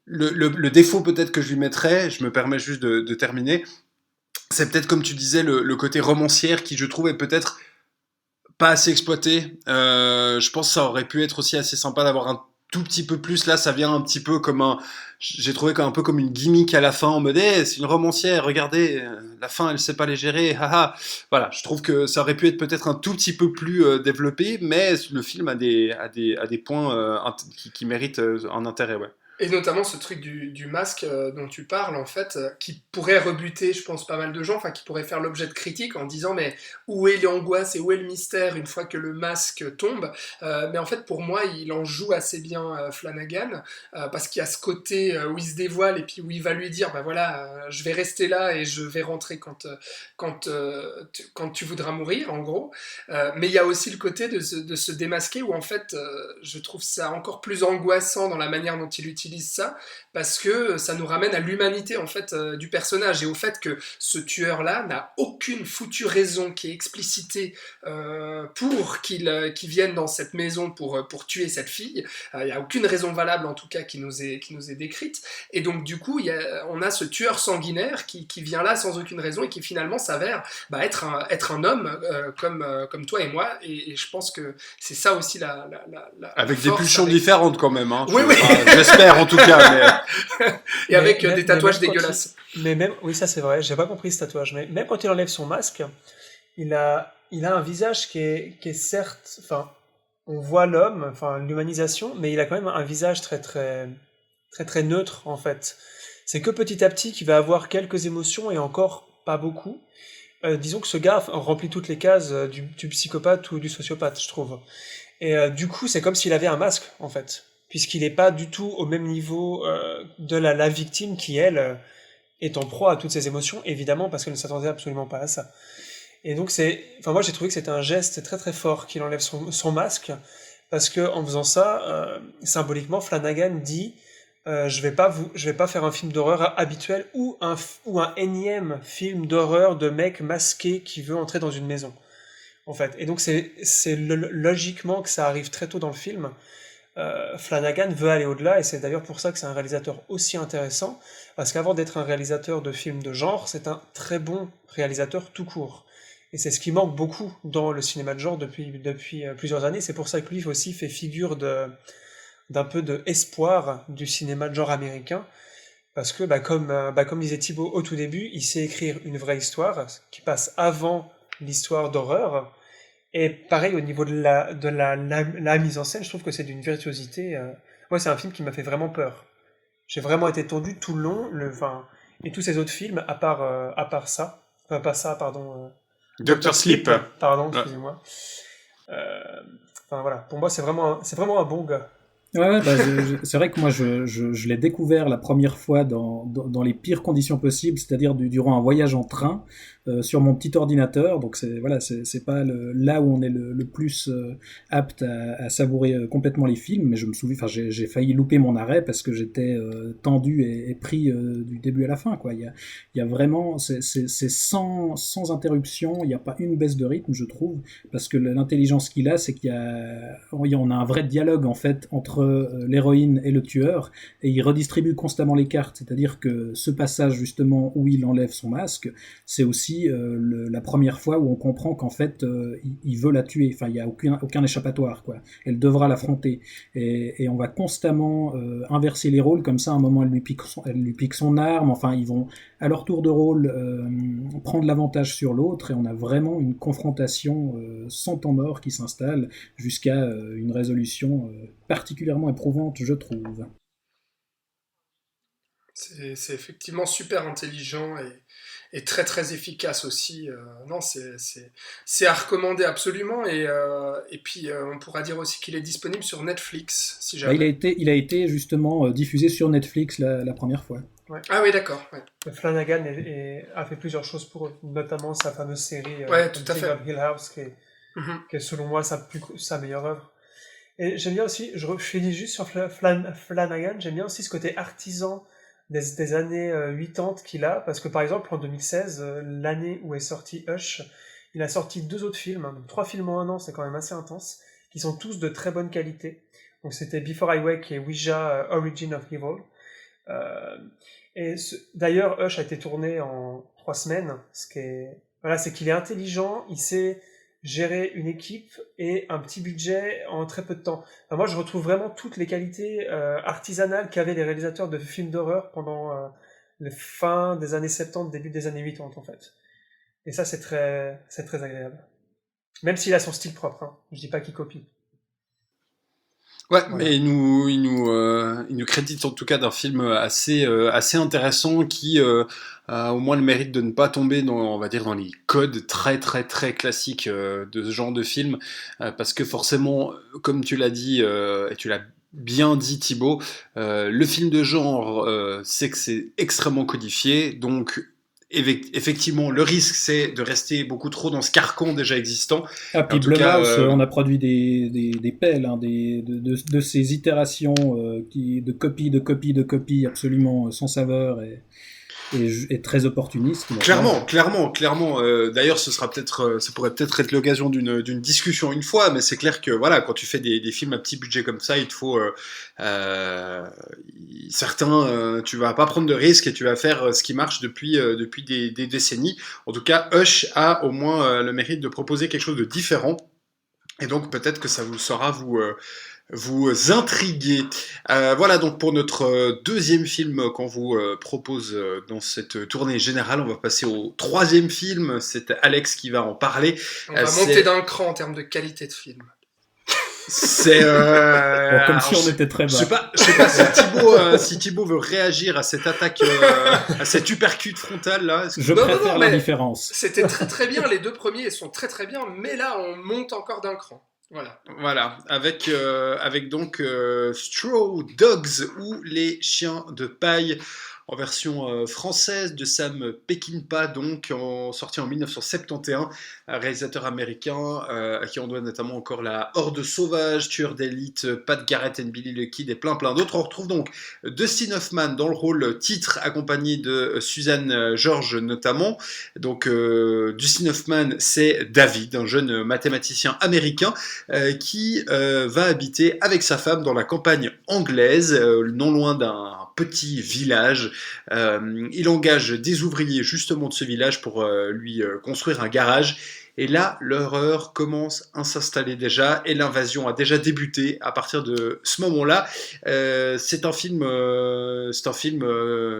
[SPEAKER 4] Le défaut peut-être que je lui mettrais, je me permets juste de terminer, c'est peut-être comme tu disais le côté romancière qui je trouve est peut-être pas assez exploité. Je pense que ça aurait pu être aussi assez sympa d'avoir un tout petit peu plus. Là ça vient un petit peu comme j'ai trouvé un peu comme une gimmick à la fin en mode c'est une romancière, regardez, la fin elle sait pas les gérer, haha. Voilà, je trouve que ça aurait pu être peut-être un tout petit peu plus développé, mais le film a des points qui méritent un intérêt, ouais.
[SPEAKER 6] Et notamment ce truc du masque dont tu parles, en fait, qui pourrait rebuter, je pense, pas mal de gens, enfin, qui pourrait faire l'objet de critiques en disant, mais où est l'angoisse et où est le mystère une fois que le masque tombe? Mais en fait, pour moi, il en joue assez bien Flanagan, parce qu'il y a ce côté où il se dévoile et puis où il va lui dire, bah voilà, je vais rester là et je vais rentrer quand tu voudras mourir, en gros. Mais il y a aussi le côté de se démasquer où, en fait, je trouve ça encore plus angoissant dans la manière dont il utilise ça, parce que ça nous ramène à l'humanité en fait du personnage et au fait que ce tueur-là n'a aucune foutue raison qui est explicitée pour qu'il vienne dans cette maison pour tuer cette fille. Il n'y a aucune raison valable en tout cas qui nous est décrite, et donc du coup on a ce tueur sanguinaire qui vient là sans aucune raison et qui finalement s'avère être un homme comme toi et moi, et je pense que c'est ça aussi la
[SPEAKER 4] avec des pulsions différentes quand même, hein.
[SPEAKER 6] Oui.
[SPEAKER 4] J'espère en tout cas, mais...
[SPEAKER 6] Et avec des tatouages dégueulasses.
[SPEAKER 1] Mais même, oui, ça c'est vrai, j'ai pas compris ce tatouage, mais même quand il enlève son masque, il a un visage qui est certes, enfin, on voit l'homme, enfin, l'humanisation, mais il a quand même un visage très, très, très très neutre en fait. C'est que petit à petit qu'il va avoir quelques émotions et encore pas beaucoup. Disons que ce gars remplit toutes les cases du psychopathe ou du sociopathe, je trouve. Et du coup, c'est comme s'il avait un masque, en fait, puisqu'il n'est pas du tout au même niveau de la victime qui, elle, est en proie à toutes ses émotions, évidemment, parce qu'elle ne s'attendait absolument pas à ça. Et donc, enfin, moi, j'ai trouvé que c'était un geste très très fort qu'il enlève son masque, parce que en faisant ça, symboliquement, Flanagan dit je vais pas faire un film d'horreur habituel ou un énième film d'horreur de mec masqué qui veut entrer dans une maison, en fait. Et donc logiquement que ça arrive très tôt dans le film. Flanagan veut aller au-delà et c'est d'ailleurs pour ça que c'est un réalisateur aussi intéressant, parce qu'avant d'être un réalisateur de films de genre, c'est un très bon réalisateur tout court. Et c'est ce qui manque beaucoup dans le cinéma de genre depuis plusieurs années. C'est pour ça que lui aussi fait figure d'un peu de espoir du cinéma de genre américain, parce que comme disait Thibaut au tout début, il sait écrire une vraie histoire qui passe avant l'histoire d'horreur. Et pareil au niveau de la mise en scène, je trouve que c'est d'une virtuosité. Ouais, c'est un film qui m'a fait vraiment peur. J'ai vraiment été tendu tout le long, et tous ces autres films, à part ça, enfin pas ça, pardon.
[SPEAKER 4] Dr. Sleep.
[SPEAKER 1] Pardon, excusez-moi. Enfin voilà, pour moi c'est vraiment un bon gars.
[SPEAKER 5] Ouais, c'est vrai que moi je l'ai découvert la première fois dans les pires conditions possibles, c'est-à-dire durant un voyage en train sur mon petit ordinateur. Donc c'est pas là où on est le plus apte à savourer complètement les films, mais je me souviens, enfin j'ai failli louper mon arrêt parce que j'étais tendu et pris du début à la fin, quoi. Il y a vraiment c'est sans interruption, il y a pas une baisse de rythme, je trouve, parce que l'intelligence qu'il a, c'est on a un vrai dialogue en fait entre l'héroïne et le tueur, et il redistribue constamment les cartes, c'est-à-dire que ce passage justement où il enlève son masque, c'est aussi la première fois où on comprend qu'en fait il veut la tuer, enfin il n'y a aucun échappatoire, quoi. Elle devra l'affronter, et on va constamment inverser les rôles, comme ça à un moment elle lui pique son arme, enfin ils vont à leur tour de rôle prendre l'avantage sur l'autre, et on a vraiment une confrontation sans temps mort qui s'installe jusqu'à une résolution particulièrement éprouvante, je trouve.
[SPEAKER 6] C'est effectivement super intelligent et très très efficace aussi. Non, c'est à recommander absolument. Et puis on pourra dire aussi qu'il est disponible sur Netflix, si jamais.
[SPEAKER 5] Il a été justement diffusé sur Netflix la première fois.
[SPEAKER 6] Ouais. Ah oui, d'accord. Ouais.
[SPEAKER 1] Flanagan a fait plusieurs choses pour eux, notamment sa fameuse série
[SPEAKER 6] tout à fait.
[SPEAKER 1] King of Hill House, qui est selon moi sa meilleure œuvre. Et j'aime bien aussi, je finis juste sur Flanagan, j'aime bien aussi ce côté artisan des années 80 qu'il a, parce que par exemple en 2016, l'année où est sorti Hush, il a sorti 2 autres films, donc 3 films en un an, c'est quand même assez intense, qui sont tous de très bonne qualité. Donc c'était Before I Wake et Ouija, Origin of Evil. D'ailleurs, Hush a été tourné en 3 semaines, c'est qu'il est intelligent, il sait gérer une équipe et un petit budget en très peu de temps. Enfin, moi, je retrouve vraiment toutes les qualités artisanales qu'avaient les réalisateurs de films d'horreur pendant les fins des années 70, début des années 80, en fait. Et ça, c'est très agréable. Même s'il a son style propre, hein. Je dis pas qu'il copie.
[SPEAKER 4] Ouais, voilà. Mais il nous crédite en tout cas d'un film assez intéressant qui a au moins le mérite de ne pas tomber dans les codes très très très classiques de ce genre de film, parce que forcément, comme tu l'as dit et tu l'as bien dit Thibaut, le film de genre c'est que c'est extrêmement codifié, donc effectivement, le risque, c'est de rester beaucoup trop dans ce carcan déjà existant.
[SPEAKER 5] Ah, puis Blumhouse, on a produit des pelles, hein, de ces itérations de copie absolument sans saveur et très opportuniste.
[SPEAKER 4] Clairement. D'ailleurs, ça pourrait peut-être être l'occasion d'une discussion une fois, mais c'est clair que voilà, quand tu fais des films à petit budget comme ça, il te faut certains, tu vas pas prendre de risques et tu vas faire ce qui marche depuis des décennies. En tout cas, Hush a au moins le mérite de proposer quelque chose de différent, et donc peut-être que ça vous saura vous intriguer. Voilà donc pour notre deuxième film qu'on vous propose dans cette tournée générale. On va passer au troisième film. C'est Alex qui va en parler.
[SPEAKER 6] On va monter d'un cran en termes de qualité de film.
[SPEAKER 4] C'est
[SPEAKER 5] Bon, comme si
[SPEAKER 4] alors,
[SPEAKER 5] on était très
[SPEAKER 4] je sais
[SPEAKER 5] bas.
[SPEAKER 4] pas, si Thibaut veut réagir à cette attaque, à cette uppercut frontale là. Est-ce que-
[SPEAKER 5] Je
[SPEAKER 6] Non,
[SPEAKER 5] préfère la
[SPEAKER 6] mais-
[SPEAKER 5] différence.
[SPEAKER 6] C'était très très bien, les deux premiers sont très très bien, mais là on monte encore d'un cran. Voilà.
[SPEAKER 4] Voilà, avec donc Straw Dogs ou les chiens de paille en version française de Sam Peckinpah, donc sorti en 1971, un réalisateur américain à qui on doit notamment encore la Horde sauvage, Tueur d'élite, Pat Garrett and Billy the Kid et plein d'autres. On retrouve donc Dustin Hoffman dans le rôle titre, accompagné de Suzanne George notamment. Donc Dustin Hoffman, c'est David, un jeune mathématicien américain qui va habiter avec sa femme dans la campagne anglaise, non loin d'un petit village. Il engage des ouvriers justement de ce village pour lui construire un garage. Et là, l'horreur commence à s'installer déjà et l'invasion a déjà débuté à partir de ce moment-là. C'est un film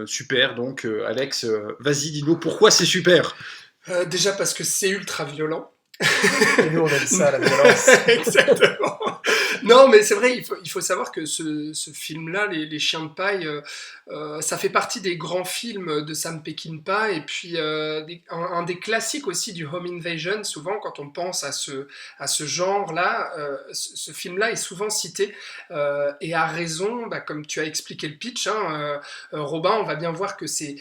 [SPEAKER 4] super. Donc, Alex, vas-y, dis-nous pourquoi c'est super.
[SPEAKER 6] Déjà parce que c'est ultra violent.
[SPEAKER 1] Et nous, on aime ça, la violence.
[SPEAKER 6] Exactement. Non, mais c'est vrai, il faut savoir que ce film-là, les Chiens de paille, ça fait partie des grands films de Sam Peckinpah, et puis un des classiques aussi du Home Invasion. Souvent, quand on pense à ce genre-là, ce film-là est souvent cité, et à raison, comme tu as expliqué le pitch, hein, Robin, on va bien voir que c'est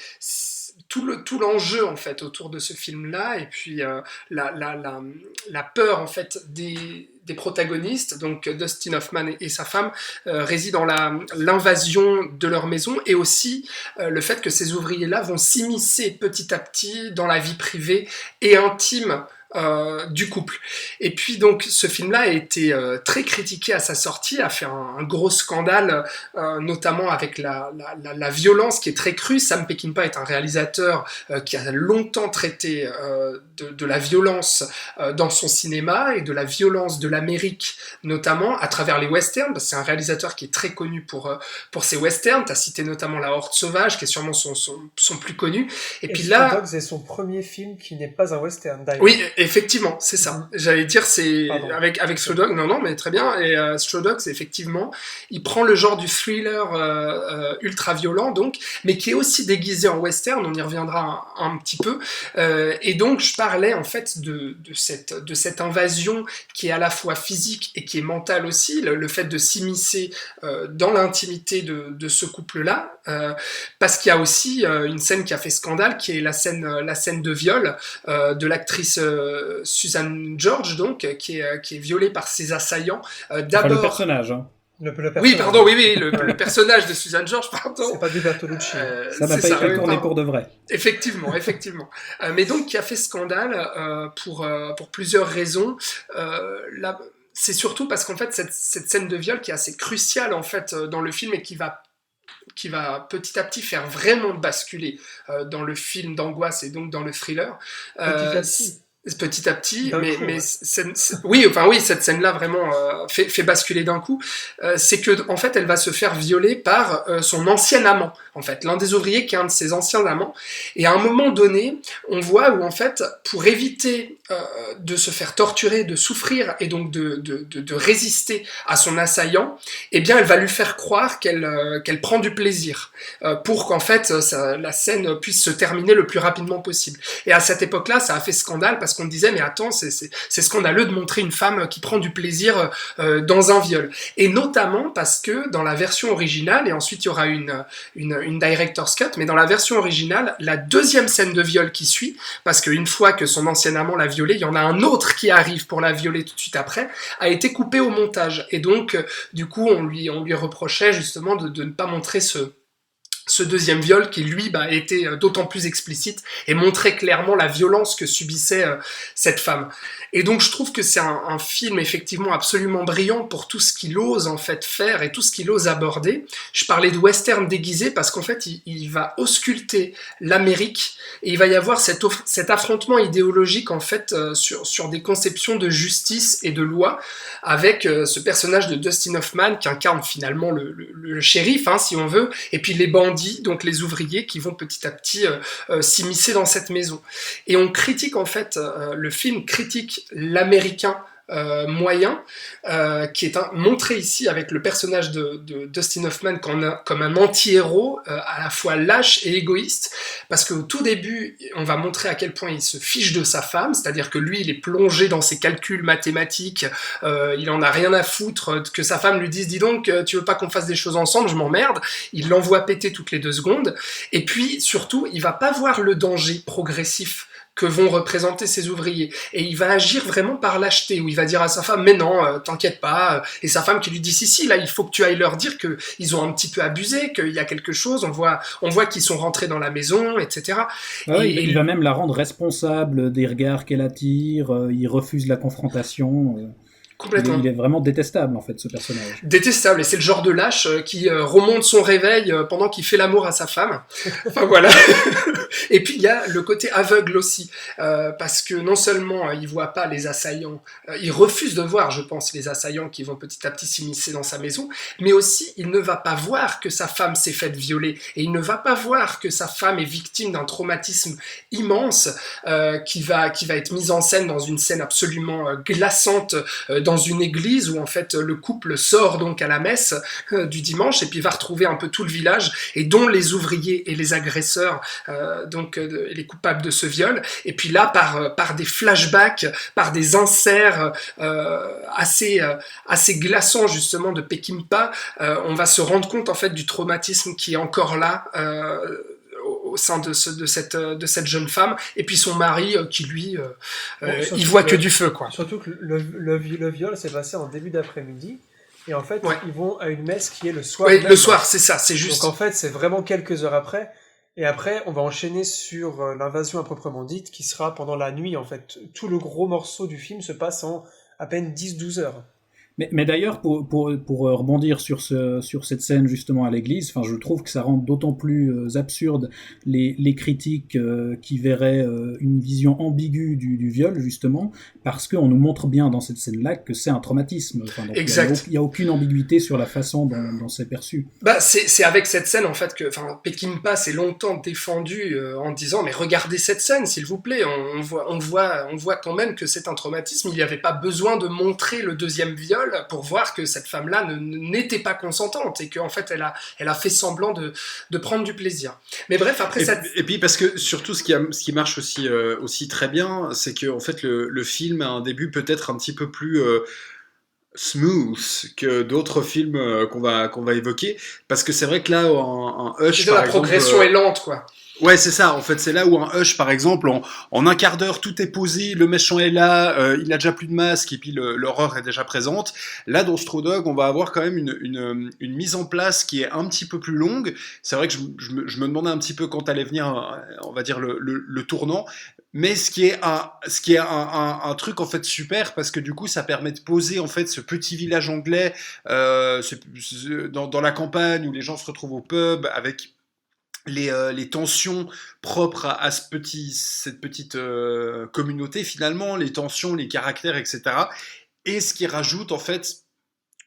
[SPEAKER 6] tout l'enjeu en fait autour de ce film-là, et puis la peur en fait des protagonistes, donc Dustin Hoffman et sa femme, résident dans l'invasion de leur maison, et aussi le fait que ces ouvriers-là vont s'immiscer petit à petit dans la vie privée et intime du couple. Et puis donc ce film-là a été très critiqué à sa sortie, a fait un gros scandale, notamment avec la violence qui est très crue. Sam Peckinpah est un réalisateur qui a longtemps traité de la violence dans son cinéma, et de la violence de l'Amérique notamment à travers les westerns, parce que c'est un réalisateur qui est très connu pour ses westerns. Tu as cité notamment La Horde sauvage, qui est sûrement son plus connu. Et puis là,
[SPEAKER 1] Straw Dogs est son premier film qui n'est pas un western, d'ailleurs.
[SPEAKER 6] oui, effectivement, c'est ça. J'allais dire, c'est
[SPEAKER 1] Pardon.
[SPEAKER 6] avec Straw Dogs, non, mais très bien. Et Straw Dogs, effectivement, il prend le genre du thriller ultra violent, donc, mais qui est aussi déguisé en western. On y reviendra un petit peu. Et donc, je parlais en fait de cette invasion qui est à la fois physique et qui est mentale aussi, le fait de s'immiscer dans l'intimité de ce couple-là, parce qu'il y a aussi une scène qui a fait scandale, qui est la scène de viol de l'actrice Suzanne George, donc, qui est violée par ses assaillants.
[SPEAKER 5] Enfin,
[SPEAKER 6] D'abord...
[SPEAKER 5] le personnage. Hein.
[SPEAKER 1] Le personnage.
[SPEAKER 6] Oui, pardon, oui, le personnage de Suzanne George, pardon.
[SPEAKER 1] C'est pas du Bertolucci.
[SPEAKER 5] Ça n'a
[SPEAKER 6] c'est
[SPEAKER 5] pas été
[SPEAKER 6] oui,
[SPEAKER 5] tourné
[SPEAKER 6] pardon.
[SPEAKER 5] pour de vrai.
[SPEAKER 6] Effectivement. Mais donc, qui a fait scandale pour plusieurs raisons. C'est surtout parce qu'en fait, cette scène de viol qui est assez cruciale en fait dans le film, et qui va petit à petit faire vraiment basculer dans le film d'angoisse et donc dans le thriller. Petit à petit, oui, cette scène-là vraiment fait basculer d'un coup. C'est que en fait, elle va se faire violer par son ancien amant, en fait, l'un des ouvriers qui est un de ses anciens amants. Et à un moment donné, on voit où en fait, pour éviter de se faire torturer, de souffrir et donc de résister à son assaillant, eh bien, elle va lui faire croire qu'elle prend du plaisir pour qu'en fait la scène puisse se terminer le plus rapidement possible. Et à cette époque-là, ça a fait scandale parce qu'on disait mais attends, c'est scandaleux de montrer une femme qui prend du plaisir dans un viol. Et notamment parce que dans la version originale, et ensuite il y aura une director's cut, mais dans la version originale, la deuxième scène de viol qui suit, parce qu'une fois que son ancien amant l'a violée, il y en a un autre qui arrive pour la violer tout de suite après, a été coupée au montage. Et donc, du coup, on lui reprochait justement de ne pas montrer ce deuxième viol qui, lui, était d'autant plus explicite et montrait clairement la violence que subissait cette femme. Et donc, je trouve que c'est un film, effectivement, absolument brillant pour tout ce qu'il ose, en fait, faire et tout ce qu'il ose aborder. Je parlais de western déguisé parce qu'en fait, il va ausculter l'Amérique et il va y avoir cet affrontement idéologique, en fait, sur des conceptions de justice et de loi, avec ce personnage de Dustin Hoffman qui incarne finalement le shérif, hein, si on veut, et puis les bandits, donc les ouvriers qui vont petit à petit s'immiscer dans cette maison. Et on critique en fait, le film critique l'américain moyen, qui est montré ici avec le personnage de Dustin Hoffman comme un anti-héros, à la fois lâche et égoïste, parce qu'au tout début, on va montrer à quel point il se fiche de sa femme, c'est-à-dire que lui, il est plongé dans ses calculs mathématiques, il en a rien à foutre que sa femme lui dise « Dis donc, tu veux pas qu'on fasse des choses ensemble, je m'emmerde », il l'envoie péter toutes les 2 secondes, et puis surtout, il va pas voir le danger progressif que vont représenter ces ouvriers. Et il va agir vraiment par lâcheté, où il va dire à sa femme « Mais non, t'inquiète pas », et sa femme qui lui dit « Si, là, il faut que tu ailles leur dire qu'ils ont un petit peu abusé, qu'il y a quelque chose, on voit qu'ils sont rentrés dans la maison, etc. »
[SPEAKER 5] Il va même la rendre responsable des regards qu'elle attire, il refuse la confrontation...
[SPEAKER 6] Complètement.
[SPEAKER 5] Il est vraiment détestable, en fait, ce personnage.
[SPEAKER 6] Détestable, et c'est le genre de lâche qui remonte son réveil pendant qu'il fait l'amour à sa femme. Enfin, voilà. Et puis, il y a le côté aveugle aussi, parce que non seulement il voit pas les assaillants, il refuse de voir, je pense, les assaillants qui vont petit à petit s'immiscer dans sa maison, mais aussi, il ne va pas voir que sa femme s'est faite violer, et il ne va pas voir que sa femme est victime d'un traumatisme immense, qui va être mise en scène dans une scène absolument glaçante, dans une église où en fait le couple sort donc à la messe du dimanche et puis va retrouver un peu tout le village et dont les ouvriers et les agresseurs, les coupables de ce viol. Et puis là, par des flashbacks, par des inserts assez glaçants justement de Peckinpah, on va se rendre compte en fait du traumatisme qui est encore là. Au sein de cette jeune femme, et puis son mari qui lui il voit que du feu, quoi.
[SPEAKER 1] Surtout que le viol s'est passé en début d'après-midi, et en fait ils vont à une messe qui est le soir.
[SPEAKER 6] Oui, le soir, c'est ça, c'est juste.
[SPEAKER 1] Donc en fait c'est vraiment quelques heures après, et après on va enchaîner sur l'invasion à proprement dite, qui sera pendant la nuit en fait. Tout le gros morceau du film se passe en à peine 10-12 heures.
[SPEAKER 5] Mais d'ailleurs, pour rebondir sur cette scène justement à l'église, enfin, je trouve que ça rend d'autant plus absurde les critiques qui verraient une vision ambiguë du viol, justement, parce qu'on nous montre bien dans cette scène-là que c'est un traumatisme. Enfin, donc
[SPEAKER 6] exact.
[SPEAKER 5] Il y a aucune ambiguïté sur la façon dont c'est perçu.
[SPEAKER 6] Bah, c'est avec cette scène, en fait, que Peckinpah s'est longtemps défendu en disant « Mais regardez cette scène, s'il vous plaît, on voit quand même que c'est un traumatisme, il n'y avait pas besoin de montrer le deuxième viol pour voir que cette femme-là n'était pas consentante et qu'en fait elle a fait semblant de prendre du plaisir. Mais bref, après
[SPEAKER 4] et puis parce que surtout ce qui marche aussi très bien, c'est que en fait le film a un début peut-être un petit peu plus smooth que d'autres films qu'on va évoquer, parce que c'est vrai que là un Hush, par exemple,
[SPEAKER 6] la progression est lente, quoi.
[SPEAKER 4] Ouais, c'est ça. En fait, c'est là où un Hush, par exemple, en un quart d'heure, tout est posé, le méchant est là, il a déjà plus de masque et puis l'horreur est déjà présente. Là, dans Straw Dog, on va avoir quand même une mise en place qui est un petit peu plus longue. C'est vrai que je me demandais un petit peu quand allait venir, on va dire le tournant. Mais ce qui est un truc en fait super, parce que du coup ça permet de poser en fait ce petit village anglais dans la campagne où les gens se retrouvent au pub avec les tensions propres à cette petite communauté finalement, les tensions, les caractères, etc. Et ce qui rajoute en fait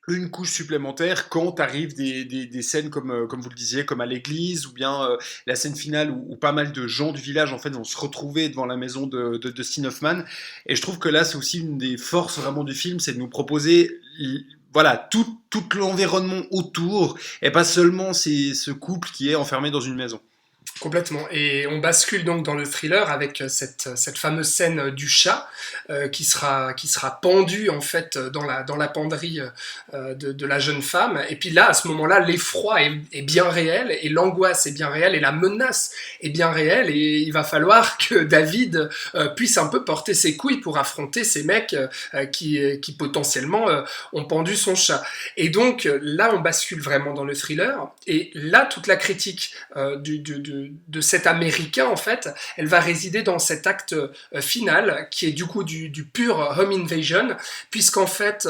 [SPEAKER 4] une couche supplémentaire quand arrivent des scènes comme vous le disiez, comme à l'église, ou bien la scène finale où pas mal de gens du village en fait vont se retrouver devant la maison de Dustin Hoffman. Et je trouve que là c'est aussi une des forces vraiment du film, c'est de nous proposer voilà tout l'environnement autour et pas seulement ce couple qui est enfermé dans une maison.
[SPEAKER 6] Complètement. Et on bascule donc dans le thriller avec cette fameuse scène du chat qui sera pendu en fait dans la penderie de la jeune femme. Et puis là, à ce moment-là, l'effroi est bien réel et l'angoisse est bien réelle et la menace est bien réelle. Et il va falloir que David puisse un peu porter ses couilles pour affronter ces mecs qui potentiellement ont pendu son chat. Et donc là, on bascule vraiment dans le thriller. Et là, toute la critique de cet Américain, en fait, elle va résider dans cet acte final, qui est du coup du pur home invasion, puisqu'en fait,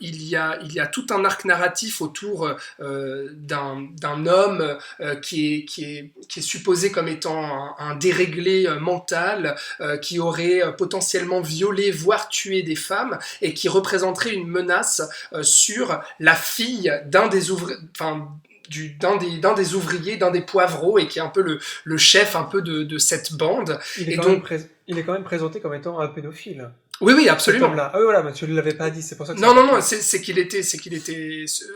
[SPEAKER 6] il y a tout un arc narratif autour d'un homme qui est supposé comme étant un déréglé mental, qui aurait potentiellement violé, voire tué des femmes, et qui représenterait une menace sur la fille d'un des ouvriers, d'un des poivreaux, et qui est un peu le chef un peu de cette bande.
[SPEAKER 1] Il est quand même présenté comme étant un pédophile.
[SPEAKER 6] Oui, oui,
[SPEAKER 1] cet
[SPEAKER 6] absolument.
[SPEAKER 1] homme-là. Ah oui, voilà, mais tu ne l'avais pas dit, c'est pour ça que
[SPEAKER 6] Non,
[SPEAKER 1] ça...
[SPEAKER 6] non, non, c'est qu'il était,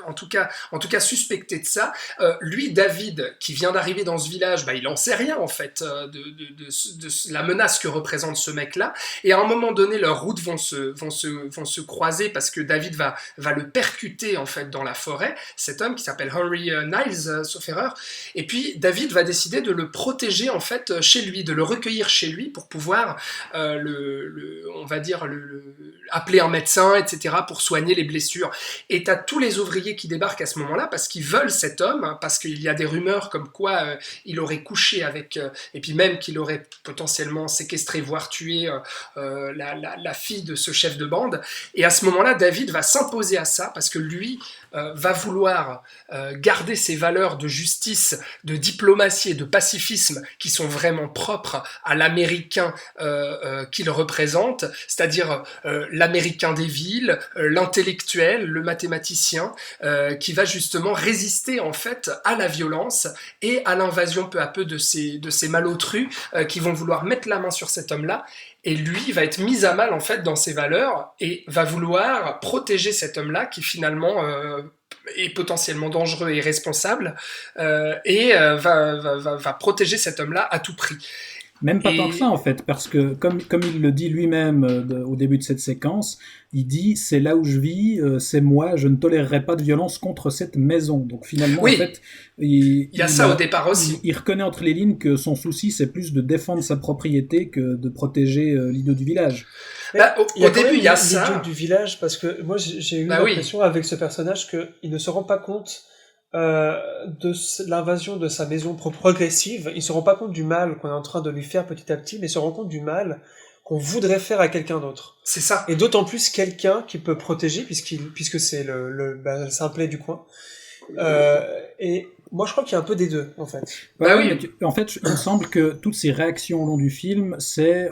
[SPEAKER 6] en tout cas, suspecté de ça. Lui, David, qui vient d'arriver dans ce village, bah, il en sait rien en fait de la menace que représente ce mec-là. Et à un moment donné, leurs routes vont se croiser parce que David va le percuter en fait dans la forêt. Cet homme qui s'appelle Henry Niles, sauf erreur. Et puis David va décider de le protéger en fait chez lui, de le recueillir chez lui pour pouvoir on va dire appeler un médecin, etc., pour soigner les blessures. Et t'as tous les ouvriers qui débarquent à ce moment-là parce qu'ils veulent cet homme, parce qu'il y a des rumeurs comme quoi il aurait couché avec, et puis même qu'il aurait potentiellement séquestré, voire tué la fille de ce chef de bande. Et à ce moment-là, David va s'imposer à ça parce que lui va vouloir garder ses valeurs de justice, de diplomatie et de pacifisme qui sont vraiment propres à l'Américain qu'il représente, c'est-à-dire l'Américain des villes, l'intellectuel, le mathématicien, qui va justement résister en fait à la violence et à l'invasion peu à peu de ces malotrus qui vont vouloir mettre la main sur cet homme-là. Et lui va être mis à mal en fait dans ses valeurs et va vouloir protéger cet homme-là qui finalement est potentiellement dangereux et irresponsable va protéger cet homme-là à tout prix.
[SPEAKER 5] Même pas tant que ça en fait, parce que comme il le dit lui-même au début de cette séquence, il dit c'est là où je vis, c'est moi, je ne tolérerai pas de violence contre cette maison. Donc finalement
[SPEAKER 6] oui,
[SPEAKER 5] en fait,
[SPEAKER 6] il y a ça au départ aussi.
[SPEAKER 5] Il reconnaît entre les lignes que son souci c'est plus de défendre sa propriété que de protéger l'idiot du village.
[SPEAKER 6] Bah, au début il y a ça.
[SPEAKER 1] L'idiot du village, parce que moi j'ai eu l'impression avec ce personnage qu'il ne se rend pas compte de l'invasion de sa maison progressive. Il se rend pas compte du mal qu'on est en train de lui faire petit à petit, mais il se rend compte du mal qu'on voudrait faire à quelqu'un d'autre.
[SPEAKER 6] C'est ça.
[SPEAKER 1] Et d'autant plus quelqu'un qui peut protéger, puisque c'est le simplet du coin. Et moi, je crois qu'il y a un peu des deux, en fait.
[SPEAKER 5] Bah oui. En fait, il me semble que toutes ces réactions au long du film,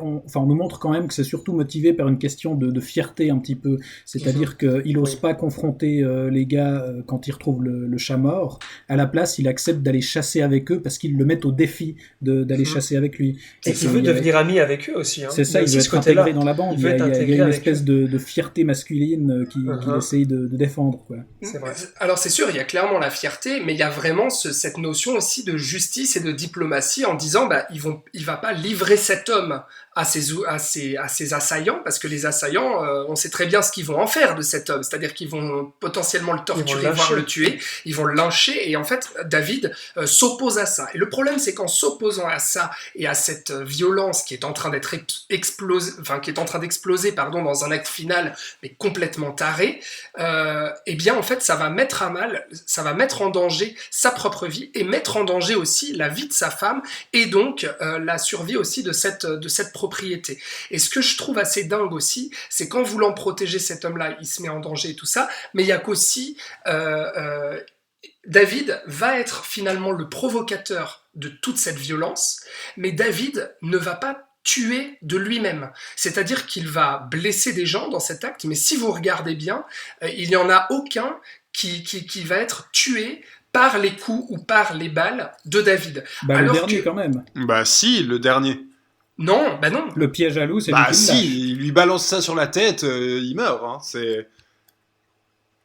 [SPEAKER 5] on nous montre quand même que c'est surtout motivé par une question de fierté un petit peu. C'est-à-dire qu'il ose pas confronter les gars quand ils retrouvent le chat mort. À la place, il accepte d'aller chasser avec eux parce qu'ils le mettent au défi d'aller chasser avec lui.
[SPEAKER 1] Et qu'il veut devenir ami avec eux aussi. Hein.
[SPEAKER 5] C'est ça, il veut être intégré dans la bande. Il y a une espèce de fierté masculine qu'il essaye de défendre, quoi.
[SPEAKER 1] C'est vrai.
[SPEAKER 6] Alors c'est sûr, il y a clairement la fierté, mais il y a vraiment cette notion aussi de justice et de diplomatie en disant il va pas livrer cet homme à ses assaillants, parce que les assaillants, on sait très bien ce qu'ils vont en faire de cet homme, c'est-à-dire qu'ils vont potentiellement le torturer, voire le tuer, ils vont le lyncher, et en fait David s'oppose à ça. Et le problème, c'est qu'en s'opposant à ça et à cette violence qui est en train d'être d'exploser dans un acte final, mais complètement taré, eh bien en fait ça va mettre en danger sa propre vie et mettre en danger aussi la vie de sa femme et donc la survie aussi de cette propriété. Et ce que je trouve assez dingue aussi, c'est qu'en voulant protéger cet homme-là, il se met en danger et tout ça, mais il y a qu'aussi David va être finalement le provocateur de toute cette violence, mais David ne va pas tuer de lui-même. C'est-à-dire qu'il va blesser des gens dans cet acte, mais si vous regardez bien, il n'y en a aucun qui va être tué par les coups ou par les balles de David.
[SPEAKER 5] Le dernier quand même.
[SPEAKER 4] Bah si, le dernier.
[SPEAKER 6] Non, bah non.
[SPEAKER 5] Le piège à loup, c'est lui qui le lâche.
[SPEAKER 4] Il lui balance ça sur la tête, il meurt. Hein, c'est...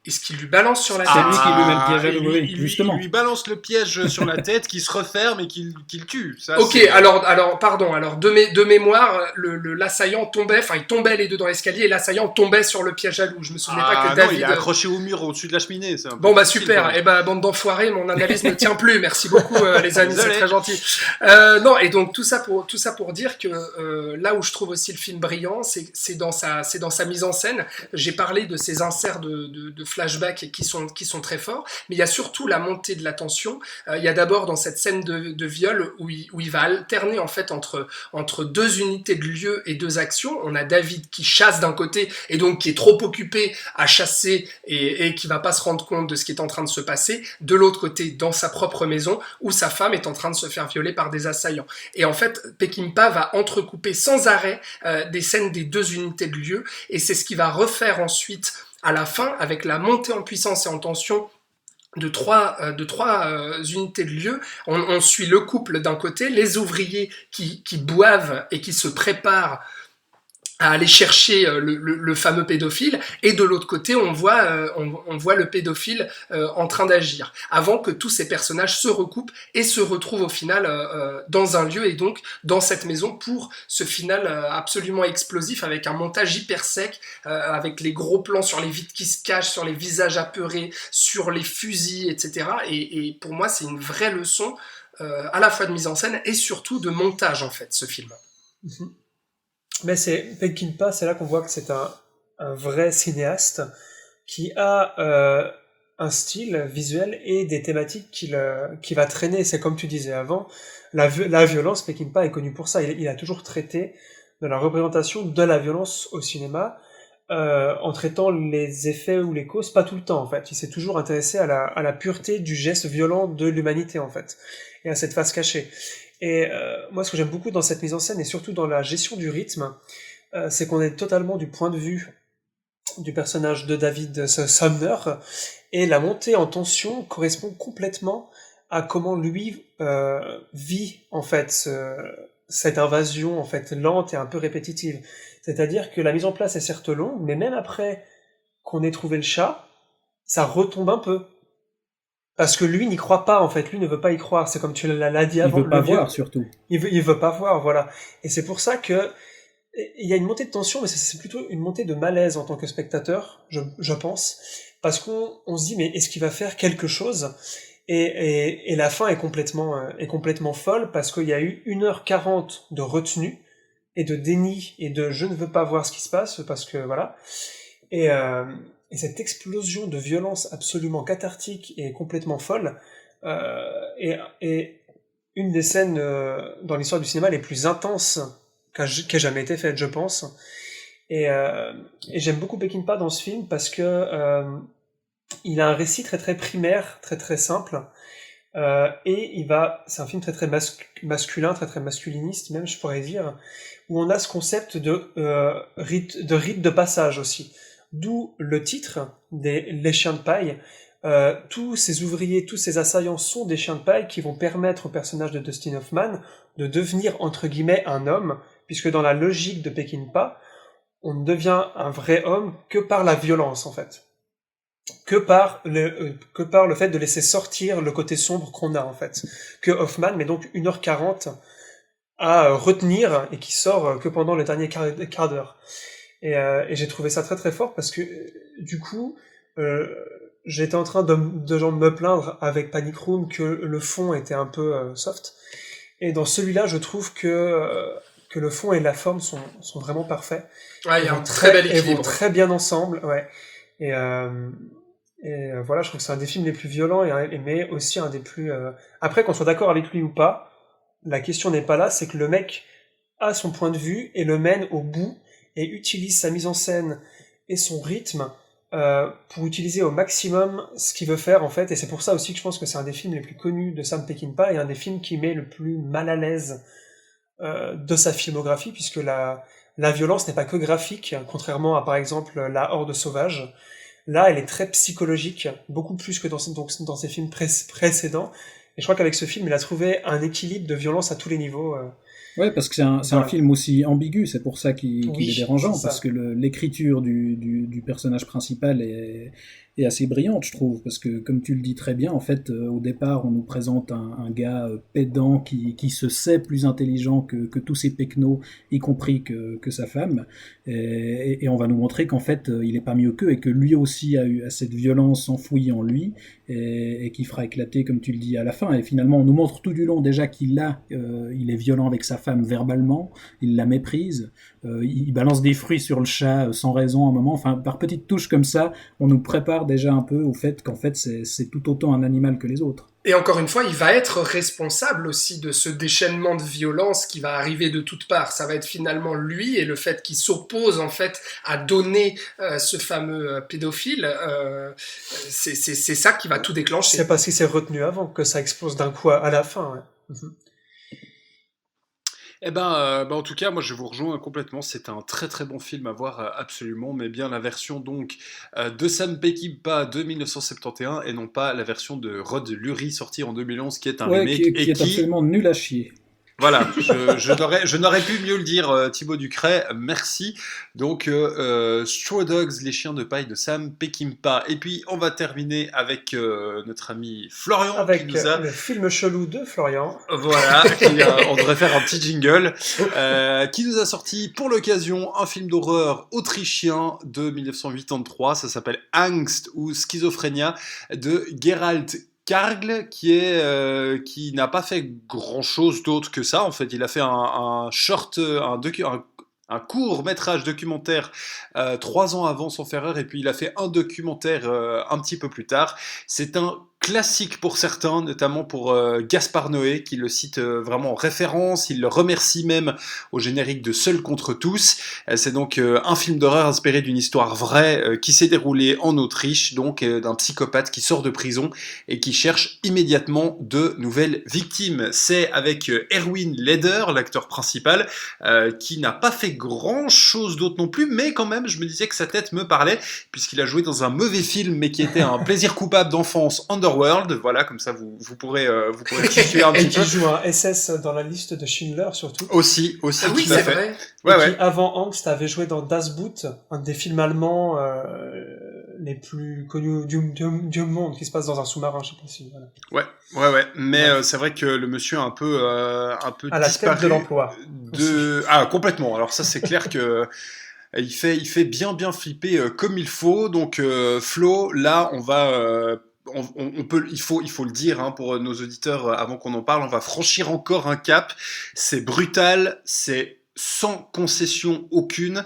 [SPEAKER 6] Est-ce qu'il lui balance sur la tête?
[SPEAKER 5] C'est lui qui lui met le piège à loup, justement.
[SPEAKER 4] Il lui balance le piège sur la tête, qui se referme et qui le tue. Ça,
[SPEAKER 6] ok, alors, pardon, de mémoire, l'assaillant tombait, il tombait les deux dans l'escalier et l'assaillant tombait sur le piège à loup. Je me souvenais pas que David...
[SPEAKER 4] il est accroché au mur au-dessus de la cheminée. C'est
[SPEAKER 6] bon, super, bande d'enfoirés, mon analyse ne tient plus, merci beaucoup les amis, c'est très gentil. Non, et donc tout ça pour dire que là où je trouve aussi le film brillant, c'est dans sa mise en scène. J'ai parlé de ces inserts de flashbacks qui sont très forts, mais il y a surtout la montée de la tension. Il y a d'abord dans cette scène de viol où il va alterner en fait entre deux unités de lieu et deux actions. On a David qui chasse d'un côté et donc qui est trop occupé à chasser et qui va pas se rendre compte de ce qui est en train de se passer. De l'autre côté, dans sa propre maison où sa femme est en train de se faire violer par des assaillants. Et en fait, Peckinpah va entrecouper sans arrêt des scènes des deux unités de lieu et c'est ce qui va refaire ensuite à la fin, avec la montée en puissance et en tension de trois unités de lieu, on suit le couple d'un côté, les ouvriers qui boivent et qui se préparent à aller chercher le fameux pédophile, et de l'autre côté on voit le pédophile en train d'agir, avant que tous ces personnages se recoupent et se retrouvent au final dans un lieu, et donc dans cette maison, pour ce final absolument explosif, avec un montage hyper sec, avec les gros plans sur les vitres qui se cachent, sur les visages apeurés, sur les fusils, etc. Et pour moi c'est une vraie leçon à la fois de mise en scène et surtout de montage, en fait, ce film.
[SPEAKER 1] Mhm. Mais c'est Peckinpah, c'est là qu'on voit que c'est un vrai cinéaste qui a un style visuel et des thématiques qui va traîner. C'est comme tu disais avant, la violence, Peckinpah est connu pour ça. Il a toujours traité de la représentation de la violence au cinéma, en traitant les effets ou les causes, pas tout le temps en fait. Il s'est toujours intéressé à la pureté du geste violent de l'humanité en fait, et à cette face cachée. Et moi, ce que j'aime beaucoup dans cette mise en scène, et surtout dans la gestion du rythme, c'est qu'on est totalement du point de vue du personnage de David Sumner, et la montée en tension correspond complètement à comment lui vit en fait cette invasion en fait lente et un peu répétitive. C'est-à-dire que la mise en place est certes longue, mais même après qu'on ait trouvé le chat, ça retombe un peu. Parce que lui n'y croit pas, en fait. Lui ne veut pas y croire. C'est comme tu l'as dit avant.
[SPEAKER 5] Il veut pas voir, surtout.
[SPEAKER 1] Il veut pas voir, voilà. Et c'est pour ça que il y a une montée de tension, mais c'est plutôt une montée de malaise en tant que spectateur, je pense. Parce qu'on se dit, mais est-ce qu'il va faire quelque chose? Et la fin est complètement folle, parce qu'il y a eu 1h40 de retenue, et de déni, et de je ne veux pas voir ce qui se passe, parce que voilà. Et cette explosion de violence absolument cathartique et complètement folle est une des scènes dans l'histoire du cinéma les plus intenses qui ait jamais été faite, je pense. Et j'aime beaucoup Peckinpah dans ce film parce que il a un récit très très primaire, très très simple, et c'est un film très très masculin, très très masculiniste même, je pourrais dire, où on a ce concept de rite de passage aussi. D'où le titre Les chiens de paille. Tous ces ouvriers, tous ces assaillants sont des chiens de paille qui vont permettre au personnage de Dustin Hoffman de devenir entre guillemets un homme, puisque dans la logique de Peckinpah, on ne devient un vrai homme que par la violence en fait, que par le fait de laisser sortir le côté sombre qu'on a en fait, que Hoffman met donc 1h40 à retenir et qui sort que pendant le dernier quart d'heure. Et j'ai trouvé ça très très fort parce que du coup j'étais en train de genre me plaindre avec Panic Room que le fond était un peu soft, et dans celui-là je trouve que le fond et la forme sont vraiment parfaits.
[SPEAKER 6] Ouais, il y a un très bel équilibre.
[SPEAKER 1] Ils vont très bien ensemble, ouais. Et voilà, je trouve que c'est un des films les plus violents, mais aussi un des plus... Après, qu'on soit d'accord avec lui ou pas, la question n'est pas là, c'est que le mec a son point de vue et le mène au bout, et utilise sa mise en scène et son rythme pour utiliser au maximum ce qu'il veut faire en fait, et c'est pour ça aussi que je pense que c'est un des films les plus connus de Sam Peckinpah et un des films qui met le plus mal à l'aise de sa filmographie, puisque la violence n'est pas que graphique, contrairement à par exemple La Horde sauvage. Là elle est très psychologique, beaucoup plus que dans ses films précédents, et je crois qu'avec ce film il a trouvé un équilibre de violence à tous les niveaux.
[SPEAKER 5] Ouais, parce que c'est un film aussi ambigu, c'est pour ça qu'il est dérangeant,
[SPEAKER 1] c'est
[SPEAKER 5] parce que l'écriture du personnage principal est assez brillante, je trouve, parce que, comme tu le dis très bien, en fait, au départ, on nous présente un gars pédant qui se sait plus intelligent que tous ses pecnos, y compris que sa femme, et on va nous montrer qu'en fait, il est pas mieux qu'eux, et que lui aussi a cette violence enfouie en lui, et qui fera éclater, comme tu le dis, à la fin. Et finalement, on nous montre tout du long déjà il est violent avec sa femme verbalement, il la méprise, il balance des fruits sur le chat sans raison à un moment, enfin par petites touches comme ça, on nous prépare déjà un peu au fait qu'en fait c'est tout autant un animal que les autres.
[SPEAKER 6] Et encore une fois, il va être responsable aussi de ce déchaînement de violence qui va arriver de toutes parts. Ça va être finalement lui, et le fait qu'il s'oppose en fait à donner ce fameux pédophile, c'est ça qui va tout déclencher.
[SPEAKER 1] C'est parce qu'il s'est retenu avant que ça explose d'un coup à la fin. Ouais. Mm-hmm.
[SPEAKER 4] Eh ben, en tout cas, moi je vous rejoins complètement. C'est un très très bon film à voir absolument, mais bien la version donc de Sam Peckinpah de 1971 et non pas la version de Rod Lurie sortie en 2011 qui est un remake
[SPEAKER 5] qui est absolument nul à chier.
[SPEAKER 4] Voilà, je n'aurais pu mieux le dire, Thibaut Ducret, merci. Donc, Straw Dogs, les chiens de paille de Sam Peckinpah. Et puis, on va terminer avec notre ami Florian.
[SPEAKER 1] Avec
[SPEAKER 4] qui nous a...
[SPEAKER 1] le film chelou de Florian.
[SPEAKER 4] Voilà, on devrait faire un petit jingle. Qui nous a sorti pour l'occasion un film d'horreur autrichien de 1983. Ça s'appelle Angst ou Schizophrénia de Gerald Kargl, qui n'a pas fait grand chose d'autre que ça. En fait, il a fait un court métrage documentaire 3 ans avant Sans Ferreur, et puis il a fait un documentaire un petit peu plus tard. C'est un classique pour certains, notamment pour Gaspard Noé, qui le cite vraiment en référence. Il le remercie même au générique de Seul contre tous. C'est donc un film d'horreur inspiré d'une histoire vraie qui s'est déroulée en Autriche, donc d'un psychopathe qui sort de prison et qui cherche immédiatement de nouvelles victimes. C'est avec Erwin Leder, l'acteur principal, qui n'a pas fait grand chose d'autre non plus, mais quand même, je me disais que sa tête me parlait, puisqu'il a joué dans un mauvais film, mais qui était un plaisir coupable d'enfance, Underworld. Voilà, comme ça vous pourrez situer un petit peu.
[SPEAKER 1] Et qui joue un SS dans la liste de Schindler, surtout.
[SPEAKER 4] Aussi,
[SPEAKER 6] Ah oui,
[SPEAKER 4] tout à
[SPEAKER 6] c'est
[SPEAKER 4] fait.
[SPEAKER 6] vrai.
[SPEAKER 1] Et qui, avant Angst, avait joué dans Das Boot, un des films allemands les plus connus du monde, qui se passe dans un sous-marin, je sais pas si... Voilà.
[SPEAKER 4] Ouais. Mais c'est vrai que le monsieur a un peu
[SPEAKER 1] À la
[SPEAKER 4] disparu
[SPEAKER 1] tête de l'emploi.
[SPEAKER 4] Ah, complètement. Alors ça, c'est clair que il fait bien flipper comme il faut. Donc Flo, là, on va il faut le dire hein, pour nos auditeurs avant qu'on en parle, on va franchir encore un cap. C'est brutal, c'est sans concession aucune.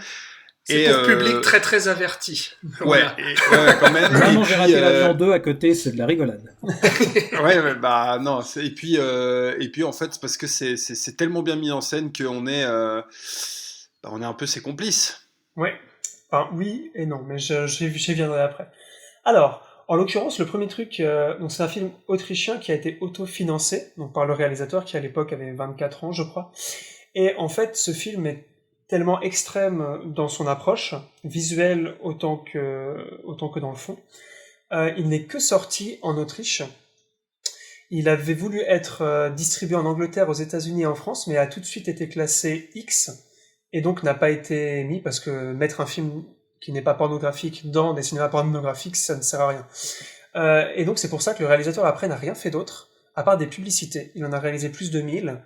[SPEAKER 6] C'est pour public très très averti.
[SPEAKER 4] Ouais,
[SPEAKER 6] Voilà.
[SPEAKER 4] quand même.
[SPEAKER 5] Vraiment, j'ai raté l'avion 2 à côté, c'est de la rigolade.
[SPEAKER 4] Ouais, bah non. Et puis en fait, c'est parce que c'est tellement bien mis en scène qu'on est on est un peu ses complices.
[SPEAKER 1] Ouais. Enfin, oui et non, mais j'y viendrai après. Alors, en l'occurrence, le premier truc, donc c'est un film autrichien qui a été autofinancé, donc par le réalisateur qui à l'époque avait 24 ans, je crois. Et en fait, ce film est tellement extrême dans son approche, visuelle autant que dans le fond. Il n'est que sorti en Autriche. Il avait voulu être distribué en Angleterre, aux États-Unis et en France, mais a tout de suite été classé X, et donc n'a pas été mis, parce que mettre un film qui n'est pas pornographique dans des cinémas pornographiques, ça ne sert à rien. Et donc c'est pour ça que le réalisateur après n'a rien fait d'autre, à part des publicités. Il en a réalisé plus de 1000,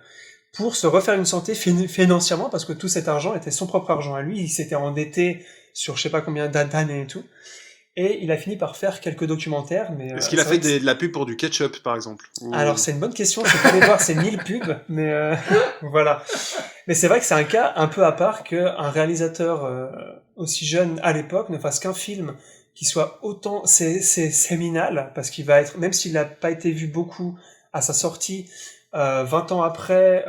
[SPEAKER 1] pour se refaire une santé financièrement, parce que tout cet argent était son propre argent à lui, il s'était endetté sur je sais pas combien d'années et tout. Et il a fini par faire quelques documentaires, mais...
[SPEAKER 4] Est-ce qu'il a fait de la pub pour du ketchup, par exemple
[SPEAKER 1] Alors, c'est une bonne question, je peux aller voir ces 1000 pubs, mais voilà. Mais c'est vrai que c'est un cas un peu à part qu'un réalisateur aussi jeune à l'époque ne fasse qu'un film qui soit autant séminal, parce qu'il va être, même s'il n'a pas été vu beaucoup à sa sortie, 20 ans après,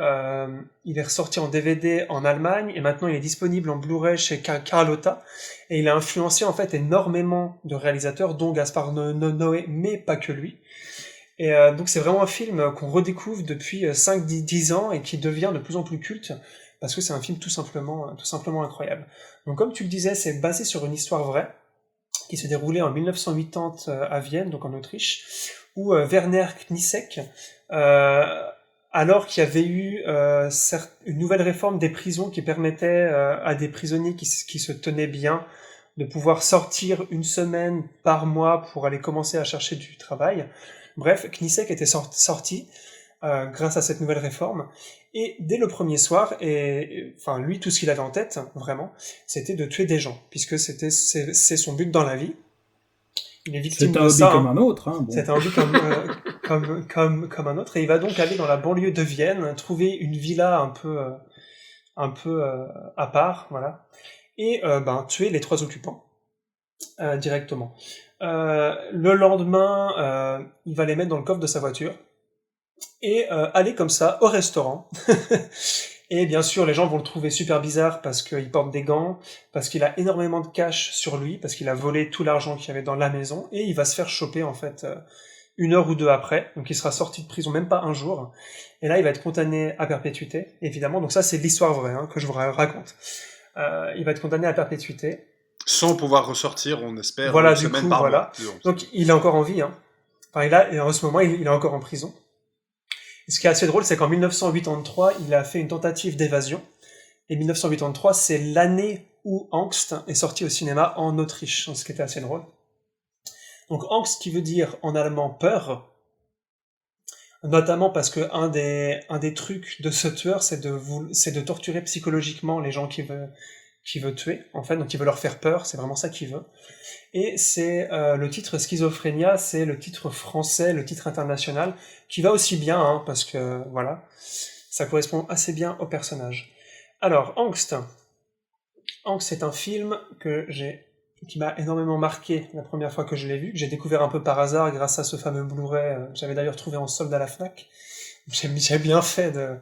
[SPEAKER 1] il est ressorti en DVD en Allemagne, et maintenant il est disponible en Blu-ray chez Carlotta, et il a influencé en fait énormément de réalisateurs, dont Gaspard Noé, mais pas que lui. Et donc c'est vraiment un film qu'on redécouvre depuis 5-10 ans, et qui devient de plus en plus culte, parce que c'est un film tout simplement incroyable. Donc comme tu le disais, c'est basé sur une histoire vraie, qui se déroulait en 1980 à Vienne, donc en Autriche, où Werner Knissek, alors qu'il y avait eu une nouvelle réforme des prisons qui permettait à des prisonniers qui se tenaient bien de pouvoir sortir une semaine par mois pour aller commencer à chercher du travail. Bref, Knissek était sorti grâce à cette nouvelle réforme, et dès le premier soir, enfin lui, tout ce qu'il avait en tête, vraiment, c'était de tuer des gens, puisque c'est son but dans la vie. Il est victime de ça.
[SPEAKER 5] C'est un hobby comme un autre. Hein, bon.
[SPEAKER 1] C'est un hobby comme un autre, et il va donc aller dans la banlieue de Vienne, trouver une villa un peu à part, voilà, et tuer les 3 occupants directement. Le lendemain, il va les mettre dans le coffre de sa voiture et aller comme ça au restaurant. Et bien sûr, les gens vont le trouver super bizarre parce qu'il porte des gants, parce qu'il a énormément de cash sur lui, parce qu'il a volé tout l'argent qu'il y avait dans la maison, et il va se faire choper en fait 1 heure ou 2 après. Donc il sera sorti de prison même pas un jour. Et là, il va être condamné à perpétuité, évidemment. Donc ça, c'est l'histoire vraie que je vous raconte. Il va être condamné à perpétuité.
[SPEAKER 4] Sans pouvoir ressortir, on espère.
[SPEAKER 1] Voilà,
[SPEAKER 4] une
[SPEAKER 1] du
[SPEAKER 4] semaine
[SPEAKER 1] coup,
[SPEAKER 4] par
[SPEAKER 1] voilà.
[SPEAKER 4] mois,
[SPEAKER 1] Donc il est encore en vie. Hein. Enfin, en ce moment, il est encore en prison. Et ce qui est assez drôle, c'est qu'en 1983, il a fait une tentative d'évasion. Et 1983, c'est l'année où Angst est sorti au cinéma en Autriche, ce qui était assez drôle. Donc Angst, qui veut dire en allemand peur, notamment parce que un des trucs de ce tueur, c'est de torturer psychologiquement les gens qu'il veut tuer, en fait, donc il veut leur faire peur, c'est vraiment ça qu'il veut. Et c'est le titre Schizophrénia, c'est le titre français, le titre international, qui va aussi bien, hein, parce que voilà, ça correspond assez bien au personnage. Alors, Angst, c'est un film qui m'a énormément marqué la première fois que je l'ai vu, que j'ai découvert un peu par hasard grâce à ce fameux Blu-ray, j'avais d'ailleurs trouvé en solde à la Fnac. J'ai bien fait de...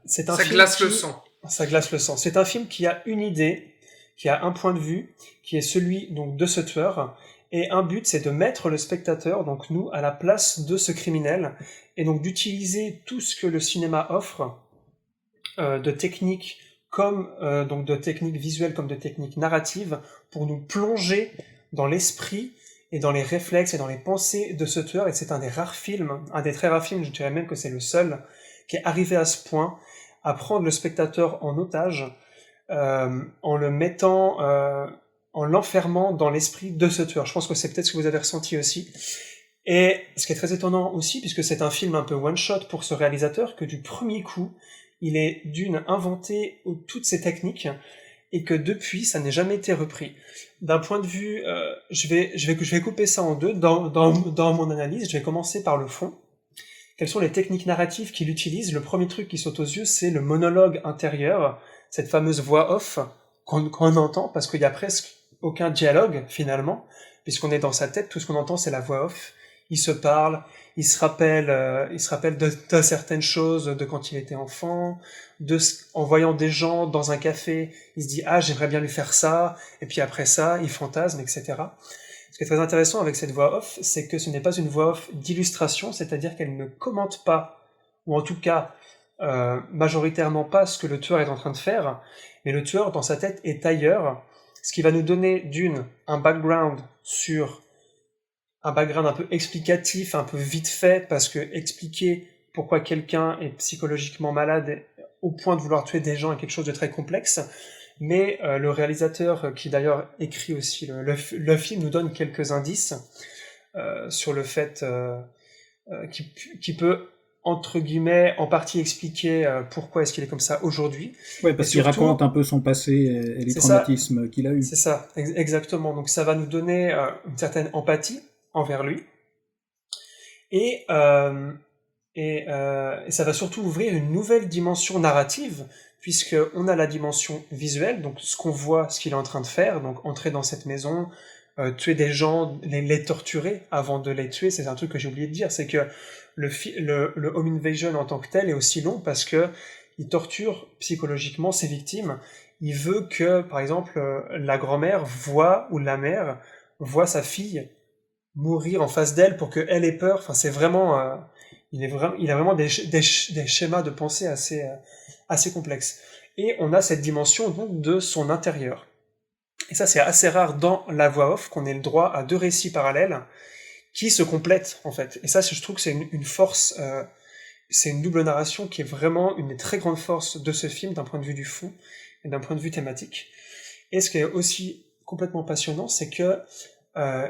[SPEAKER 1] c'est un
[SPEAKER 6] Ça
[SPEAKER 1] film
[SPEAKER 6] glace le sang.
[SPEAKER 1] Ça glace le sang. C'est un film qui a une idée, qui a un point de vue, qui est celui donc de ce tueur, et un but, c'est de mettre le spectateur, donc nous, à la place de ce criminel, et donc d'utiliser tout ce que le cinéma offre, de techniques donc de techniques visuelles comme de techniques narratives, pour nous plonger dans l'esprit et dans les réflexes et dans les pensées de ce tueur. Et c'est un des rares films, un des très rares films, je dirais même que c'est le seul, qui est arrivé à ce point à prendre le spectateur en otage, en le mettant, en l'enfermant dans l'esprit de ce tueur. Je pense que c'est peut-être ce que vous avez ressenti aussi. Et ce qui est très étonnant aussi, puisque c'est un film un peu one-shot pour ce réalisateur, que du premier coup, il est inventé toutes ces techniques, et que depuis, ça n'a jamais été repris. D'un point de vue, je vais couper ça en deux dans mon analyse. Je vais commencer par le fond. Quelles sont les techniques narratives qu'il utilise? Le premier truc qui saute aux yeux, c'est le monologue intérieur, cette fameuse voix off qu'on entend, parce qu'il y a presque aucun dialogue, finalement, puisqu'on est dans sa tête, tout ce qu'on entend, c'est la voix off. Il se parle, il se rappelle de certaines choses de quand il était enfant, en voyant des gens dans un café, il se dit « Ah, j'aimerais bien lui faire ça », et puis après ça, il fantasme, etc. Ce qui est très intéressant avec cette voix off, c'est que ce n'est pas une voix off d'illustration, c'est-à-dire qu'elle ne commente pas, ou en tout cas, majoritairement pas ce que le tueur est en train de faire, mais le tueur, dans sa tête, est ailleurs, ce qui va nous donner un background un background un peu explicatif, un peu vite fait, parce que expliquer pourquoi quelqu'un est psychologiquement malade au point de vouloir tuer des gens est quelque chose de très complexe, mais le réalisateur, qui d'ailleurs écrit aussi le film, nous donne quelques indices sur le fait qui peut, entre guillemets, en partie expliquer pourquoi est-ce qu'il est comme ça aujourd'hui.
[SPEAKER 5] Ouais, parce qu'il raconte un peu son passé et les traumatismes qu'il a eu.
[SPEAKER 1] C'est ça, exactement. Donc ça va nous donner une certaine empathie envers lui, et ça va surtout ouvrir une nouvelle dimension narrative, puisque on a la dimension visuelle, donc ce qu'on voit, ce qu'il est en train de faire, donc entrer dans cette maison, tuer des gens, les torturer avant de les tuer. C'est un truc que j'ai oublié de dire, c'est que le home invasion en tant que tel est aussi long parce que il torture psychologiquement ses victimes. Il veut que, par exemple, la grand-mère ou la mère voit sa fille mourir en face d'elle pour qu'elle ait peur. Enfin, c'est vraiment, il a vraiment des schémas de pensée assez complexes. Et on a cette dimension donc de son intérieur. Et ça, c'est assez rare dans la voix off, qu'on ait le droit à deux récits parallèles qui se complètent, en fait. Et ça, je trouve que c'est une force, c'est une double narration qui est vraiment une des très grandes forces de ce film, d'un point de vue du fond et d'un point de vue thématique. Et ce qui est aussi complètement passionnant, c'est que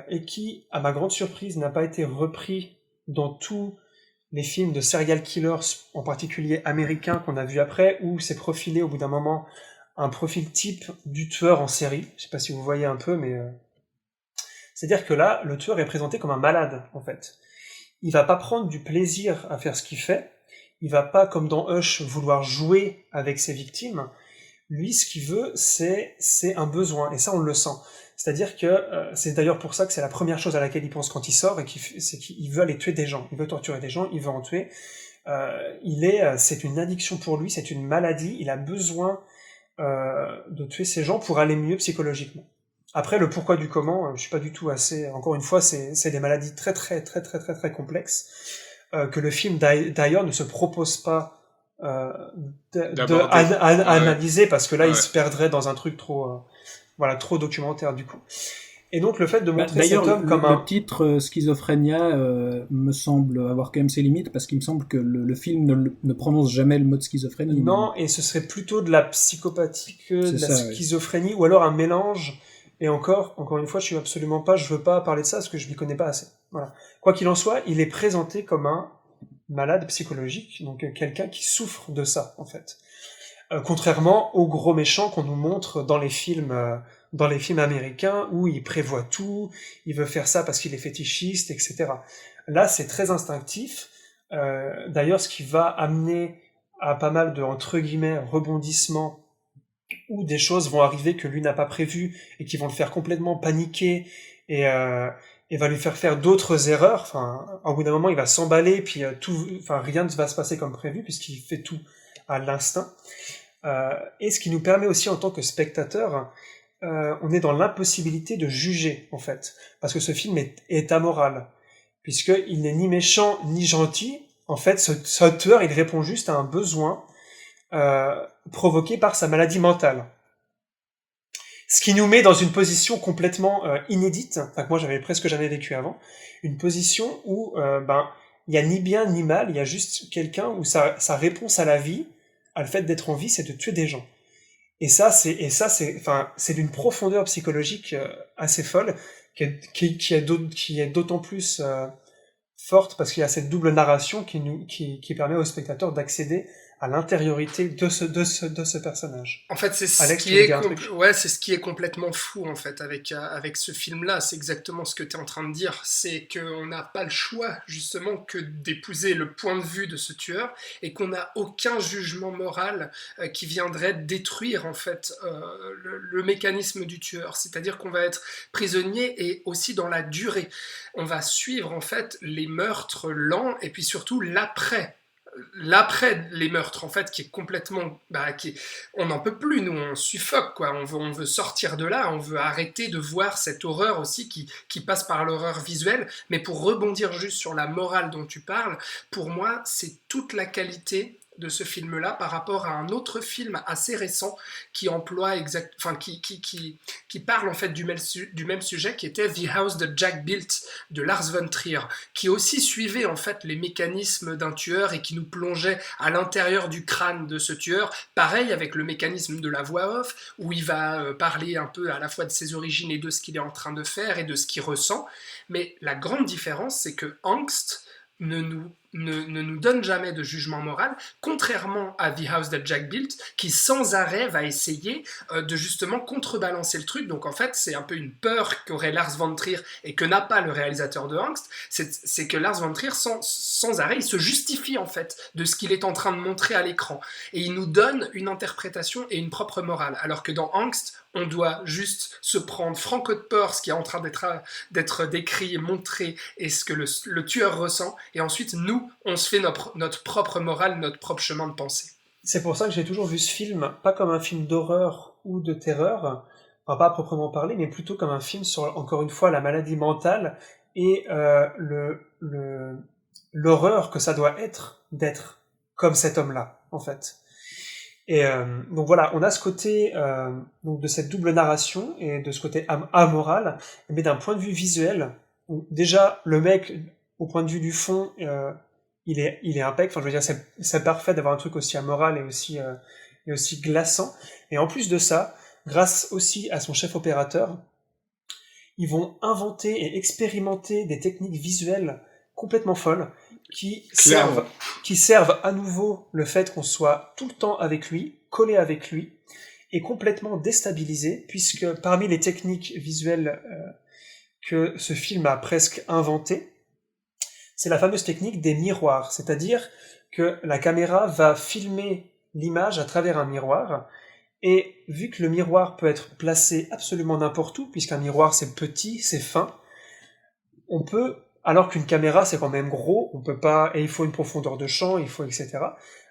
[SPEAKER 1] et qui, à ma grande surprise, n'a pas été repris dans tous les films de serial killers, en particulier américains, qu'on a vu après, où c'est profilé au bout d'un moment un profil type du tueur en série. Je sais pas si vous voyez un peu, mais c'est-à-dire que là, le tueur est présenté comme un malade, en fait. Il va pas prendre du plaisir à faire ce qu'il fait, il va pas, comme dans Hush, vouloir jouer avec ses victimes. Lui, ce qu'il veut, c'est un besoin, et ça, on le sent. C'est-à-dire que c'est d'ailleurs pour ça que c'est la première chose à laquelle il pense quand il sort, et c'est qu'il veut aller tuer des gens, il veut torturer des gens, il veut en tuer. C'est une addiction pour lui, c'est une maladie, il a besoin de tuer ces gens pour aller mieux psychologiquement. Après, le pourquoi du comment, je suis pas du tout assez... Encore une fois, c'est des maladies très très très très très très complexes, que le film d'ailleurs ne se propose pas d'analyser, parce que là, il se perdrait dans un truc trop documentaire du coup. Et donc le fait de montrer
[SPEAKER 5] D'ailleurs,
[SPEAKER 1] cet homme comme un...
[SPEAKER 5] le titre Schizophrénia me semble avoir quand même ses limites, parce qu'il me semble que le film ne prononce jamais le mot schizophrénie.
[SPEAKER 1] Non, et ce serait plutôt de la psychopathie que
[SPEAKER 5] C'est
[SPEAKER 1] de la
[SPEAKER 5] ça, oui.
[SPEAKER 1] schizophrénie, ou alors un mélange. Et encore une fois, je veux pas parler de ça parce que je m'y connais pas assez. Voilà. Quoi qu'il en soit, il est présenté comme un malade psychologique, donc quelqu'un qui souffre de ça, en fait. Contrairement au gros méchant qu'on nous montre dans les films américains où il prévoit tout, il veut faire ça parce qu'il est fétichiste, etc. Là, c'est très instinctif. D'ailleurs, ce qui va amener à pas mal de, entre guillemets, rebondissements où des choses vont arriver que lui n'a pas prévues et qui vont le faire complètement paniquer et va lui faire d'autres erreurs. Enfin, au bout d'un moment, il va s'emballer, puis rien ne va se passer comme prévu puisqu'il fait tout à l'instinct. Et ce qui nous permet aussi en tant que spectateur, on est dans l'impossibilité de juger en fait, parce que ce film est amoral, puisqu'il n'est ni méchant ni gentil. En fait, ce tueur, il répond juste à un besoin provoqué par sa maladie mentale. Ce qui nous met dans une position complètement inédite, que moi j'avais presque jamais vécu avant, une position où il y a ni bien ni mal, il y a juste quelqu'un où sa réponse à la vie, à le fait d'être en vie, c'est de tuer des gens. Et ça, c'est d'une profondeur psychologique assez folle, qui est d'autant plus forte parce qu'il y a cette double narration qui permet au spectateur d'accéder à l'intériorité de ce personnage.
[SPEAKER 6] En fait, c'est
[SPEAKER 1] Alex,
[SPEAKER 6] c'est ce qui est complètement fou en fait avec ce film-là. C'est exactement ce que tu es en train de dire. C'est qu'on n'a pas le choix justement que d'épouser le point de vue de ce tueur et qu'on n'a aucun jugement moral qui viendrait détruire en fait le mécanisme du tueur. C'est-à-dire qu'on va être prisonnier et aussi dans la durée. On va suivre en fait les meurtres lents et puis surtout l'après les meurtres en fait qui est complètement on n'en peut plus, nous on suffoque quoi, on veut sortir de là, on veut arrêter de voir cette horreur aussi qui passe par l'horreur visuelle. Mais pour rebondir juste sur la morale dont tu parles, pour moi c'est toute la qualité de ce film-là par rapport à un autre film assez récent qui emploie qui parle en fait du même sujet, qui était The House that Jack Built de Lars von Trier, qui aussi suivait en fait les mécanismes d'un tueur et qui nous plongeait à l'intérieur du crâne de ce tueur. Pareil avec le mécanisme de la voix off, où il va parler un peu à la fois de ses origines et de ce qu'il est en train de faire et de ce qu'il ressent. Mais la grande différence, c'est que Angst ne nous donne jamais de jugement moral, contrairement à The House That Jack Built, qui sans arrêt va essayer de justement contrebalancer le truc. Donc en fait, c'est un peu une peur qu'aurait Lars von Trier et que n'a pas le réalisateur de Angst, c'est que Lars von Trier, sans arrêt, il se justifie en fait de ce qu'il est en train de montrer à l'écran. Et il nous donne une interprétation et une propre morale. Alors que dans Angst, on doit juste se prendre franco de peur, ce qui est en train d'être décrit, montré, et ce que le tueur ressent, et ensuite nous, on se fait notre propre morale, notre propre chemin de pensée.
[SPEAKER 1] C'est pour ça que j'ai toujours vu ce film, pas comme un film d'horreur ou de terreur, enfin pas à proprement parler, mais plutôt comme un film sur, encore une fois, la maladie mentale et l'horreur que ça doit être d'être comme cet homme-là, en fait. Et donc voilà, on a ce côté donc de cette double narration et de ce côté amoral, mais d'un point de vue visuel, où déjà le mec, au point de vue du fond, il est impec. Enfin, je veux dire, c'est parfait d'avoir un truc aussi amoral et aussi glaçant. Et en plus de ça, grâce aussi à son chef opérateur, ils vont inventer et expérimenter des techniques visuelles complètement folles qui servent à nouveau le fait qu'on soit tout le temps avec lui, collé avec lui, et complètement déstabilisé, puisque parmi les techniques visuelles que ce film a presque inventées, c'est la fameuse technique des miroirs, c'est-à-dire que la caméra va filmer l'image à travers un miroir, et vu que le miroir peut être placé absolument n'importe où, puisqu'un miroir c'est petit, c'est fin, on peut, alors qu'une caméra c'est quand même gros, on peut pas, et il faut une profondeur de champ, etc.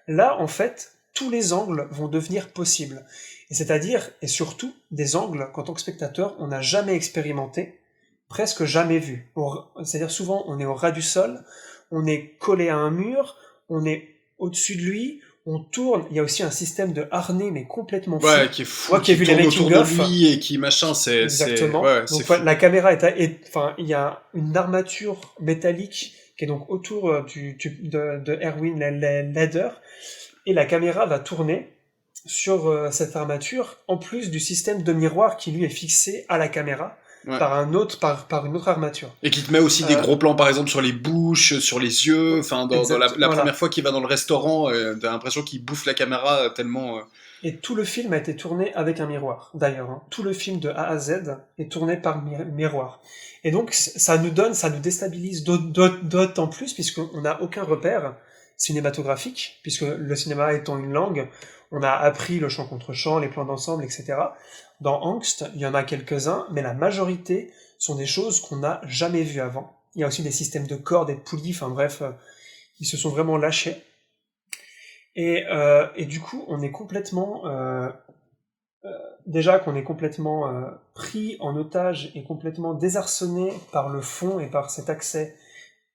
[SPEAKER 1] Là, en fait, tous les angles vont devenir possibles. Et c'est-à-dire, et surtout, des angles qu'en tant que spectateur, on n'a jamais expérimenté, presque jamais vu. C'est-à-dire souvent, on est au ras du sol, on est collé à un mur, on est au-dessus de lui, on tourne, il y a aussi un système de harnais, mais complètement fou.
[SPEAKER 4] Ouais, qui est fou,
[SPEAKER 1] Moi qui ai vu les
[SPEAKER 4] tourne autour
[SPEAKER 1] making-of,
[SPEAKER 4] de lui et qui machin,
[SPEAKER 1] exactement.
[SPEAKER 4] ouais,
[SPEAKER 1] Donc
[SPEAKER 4] c'est
[SPEAKER 1] ouais,
[SPEAKER 4] fou.
[SPEAKER 1] la caméra enfin, il y a une armature métallique qui est donc autour de Erwin Leder, et la caméra va tourner sur cette armature, en plus du système de miroir qui lui est fixé à la caméra
[SPEAKER 4] Ouais.
[SPEAKER 1] par une autre armature.
[SPEAKER 4] Et qui te met aussi des
[SPEAKER 1] Euh,
[SPEAKER 4] gros plans, par exemple, sur les bouches, sur les yeux. Enfin, dans la
[SPEAKER 1] voilà.
[SPEAKER 4] première fois qu'il va dans le restaurant, t'as l'impression qu'il bouffe la caméra tellement.
[SPEAKER 1] Et tout le film a été tourné avec un miroir, d'ailleurs. Hein. Tout le film de A à Z est tourné par miroir. Et donc, ça nous déstabilise d'autant plus, puisqu'on n'a aucun repère cinématographique, puisque le cinéma étant une langue, on a appris le chant contre chant, les plans d'ensemble, etc. Dans Angst, il y en a quelques-uns, mais la majorité sont des choses qu'on n'a jamais vues avant. Il y a aussi des systèmes de cordes et de poulies, enfin bref, ils se sont vraiment lâchés. Et du coup, on est complètement... déjà qu'on est complètement pris en otage et complètement désarçonné par le fond et par cet accès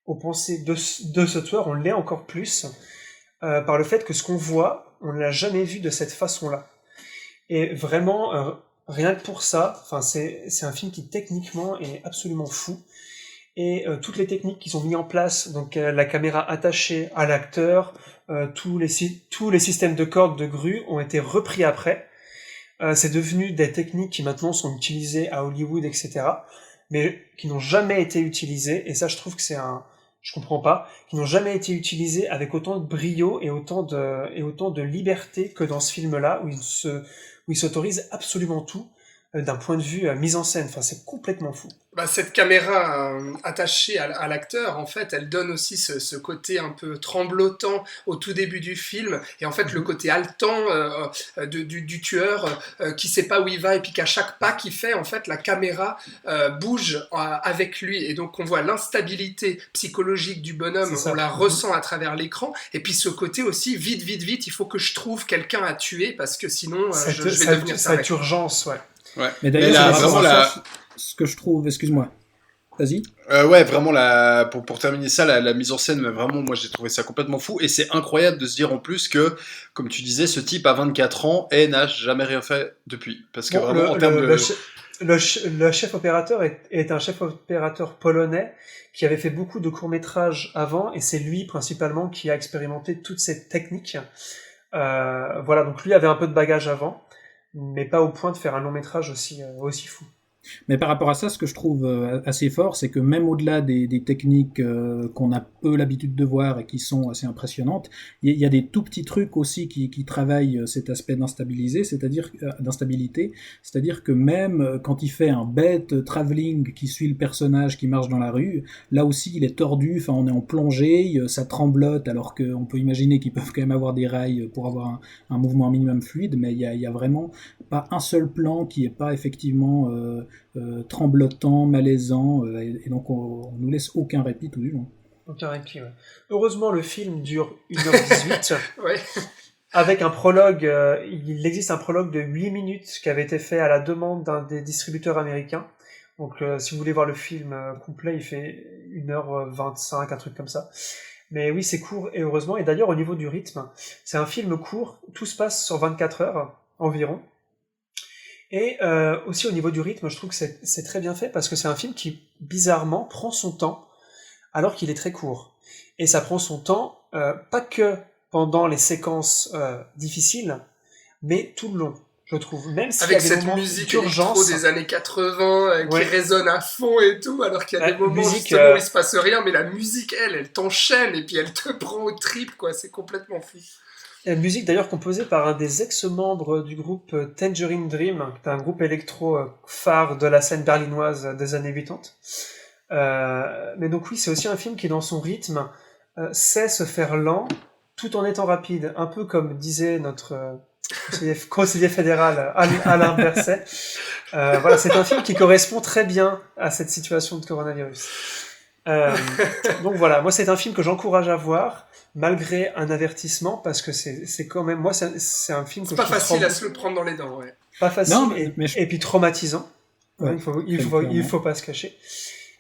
[SPEAKER 1] aux pensées de ce tueur, on l'est encore plus par le fait que ce qu'on voit, on ne l'a jamais vu de cette façon-là. Et vraiment, rien que pour ça, c'est un film qui techniquement est absolument fou. Et toutes les techniques qui sont mises en place, donc la caméra attachée à l'acteur, tous les systèmes de cordes, de grue ont été repris après. C'est devenu des techniques qui maintenant sont utilisées à Hollywood, etc., mais qui n'ont jamais été utilisées, et ça je trouve que je comprends pas, qui n'ont jamais été utilisées avec autant de brio et autant de liberté que dans ce film-là, où il s'autorise absolument tout, d'un point de vue mise en scène. Enfin, c'est complètement fou.
[SPEAKER 6] Bah, cette caméra attachée à l'acteur, en fait, elle donne aussi ce côté un peu tremblotant au tout début du film, et en fait le côté haletant du tueur qui sait pas où il va, et puis qu'à chaque pas qu'il fait, en fait, la caméra bouge avec lui, et donc on voit l'instabilité psychologique du bonhomme, on la ressent à travers l'écran, et puis ce côté aussi, vite, il faut que je trouve quelqu'un à tuer, parce que sinon je vais devenir taré.
[SPEAKER 1] Cette urgence, ouais.
[SPEAKER 4] Ouais.
[SPEAKER 5] Mais d'ailleurs,
[SPEAKER 4] vraiment
[SPEAKER 5] ce que je trouve, excuse-moi, vas-y.
[SPEAKER 4] Ouais, vraiment, pour terminer ça, la mise en scène, vraiment, moi j'ai trouvé ça complètement fou. Et c'est incroyable de se dire en plus que, comme tu disais, ce type a 24 ans et n'a jamais rien fait depuis. Parce que vraiment, en termes de.
[SPEAKER 1] Le chef opérateur est un chef opérateur polonais qui avait fait beaucoup de courts-métrages avant, et c'est lui principalement qui a expérimenté toutes ces techniques. Voilà, donc lui avait un peu de bagage avant, mais pas au point de faire un long-métrage aussi fou.
[SPEAKER 5] Mais par rapport à ça, ce que je trouve assez fort, c'est que même au-delà des techniques qu'on a peu l'habitude de voir et qui sont assez impressionnantes, il y a des tout petits trucs aussi qui travaillent cet aspect d'instabilité, c'est-à-dire que même quand il fait un bête travelling qui suit le personnage qui marche dans la rue, là aussi il est tordu, enfin on est en plongée, ça tremblote, alors qu'on peut imaginer qu'ils peuvent quand même avoir des rails pour avoir un mouvement minimum fluide, mais il y a vraiment pas un seul plan qui est pas effectivement tremblotant, malaisant, et donc on nous laisse aucun répit tout du long.
[SPEAKER 1] Aucun répit, ouais. Heureusement, le film dure 1h18.
[SPEAKER 6] Ouais.
[SPEAKER 1] Avec un prologue, il existe un prologue de 8 minutes qui avait été fait à la demande d'un des distributeurs américains. Donc si vous voulez voir le film complet, il fait 1h25, un truc comme ça. Mais oui, c'est court, et heureusement. Et d'ailleurs, au niveau du rythme, c'est un film court, tout se passe sur 24 heures environ. Et aussi au niveau du rythme, je trouve que c'est très bien fait, parce que c'est un film qui, bizarrement, prend son temps, alors qu'il est très court. Et ça prend son temps, pas que pendant les séquences difficiles, mais tout le long, je trouve. Même s'il y a
[SPEAKER 6] avec
[SPEAKER 1] des
[SPEAKER 6] cette
[SPEAKER 1] moments
[SPEAKER 6] musique
[SPEAKER 1] d'urgence,
[SPEAKER 6] électro des années 80 qui
[SPEAKER 1] ouais,
[SPEAKER 6] résonne à fond et tout, alors qu'il y a des moments
[SPEAKER 1] musique,
[SPEAKER 6] justement où il se passe rien, mais la musique, elle t'enchaîne, et puis elle te prend aux tripes, quoi. C'est complètement fou.
[SPEAKER 1] musique d'ailleurs composée par un des ex-membres du groupe Tangerine Dream, qui est un groupe électro phare de la scène berlinoise des années 80. Mais donc oui, c'est aussi un film qui, dans son rythme, sait se faire lent, tout en étant rapide, un peu comme disait notre conseiller fédéral Alain Berset. Voilà, c'est un film qui correspond très bien à cette situation de coronavirus. Donc voilà, moi c'est un film que j'encourage à voir, malgré un avertissement, parce que c'est quand même, moi c'est un film que
[SPEAKER 6] c'est pas facile à se le prendre dans les dents, ouais.
[SPEAKER 1] Pas facile,
[SPEAKER 5] Non,
[SPEAKER 1] et puis traumatisant.
[SPEAKER 5] Ouais,
[SPEAKER 1] il faut pas se cacher.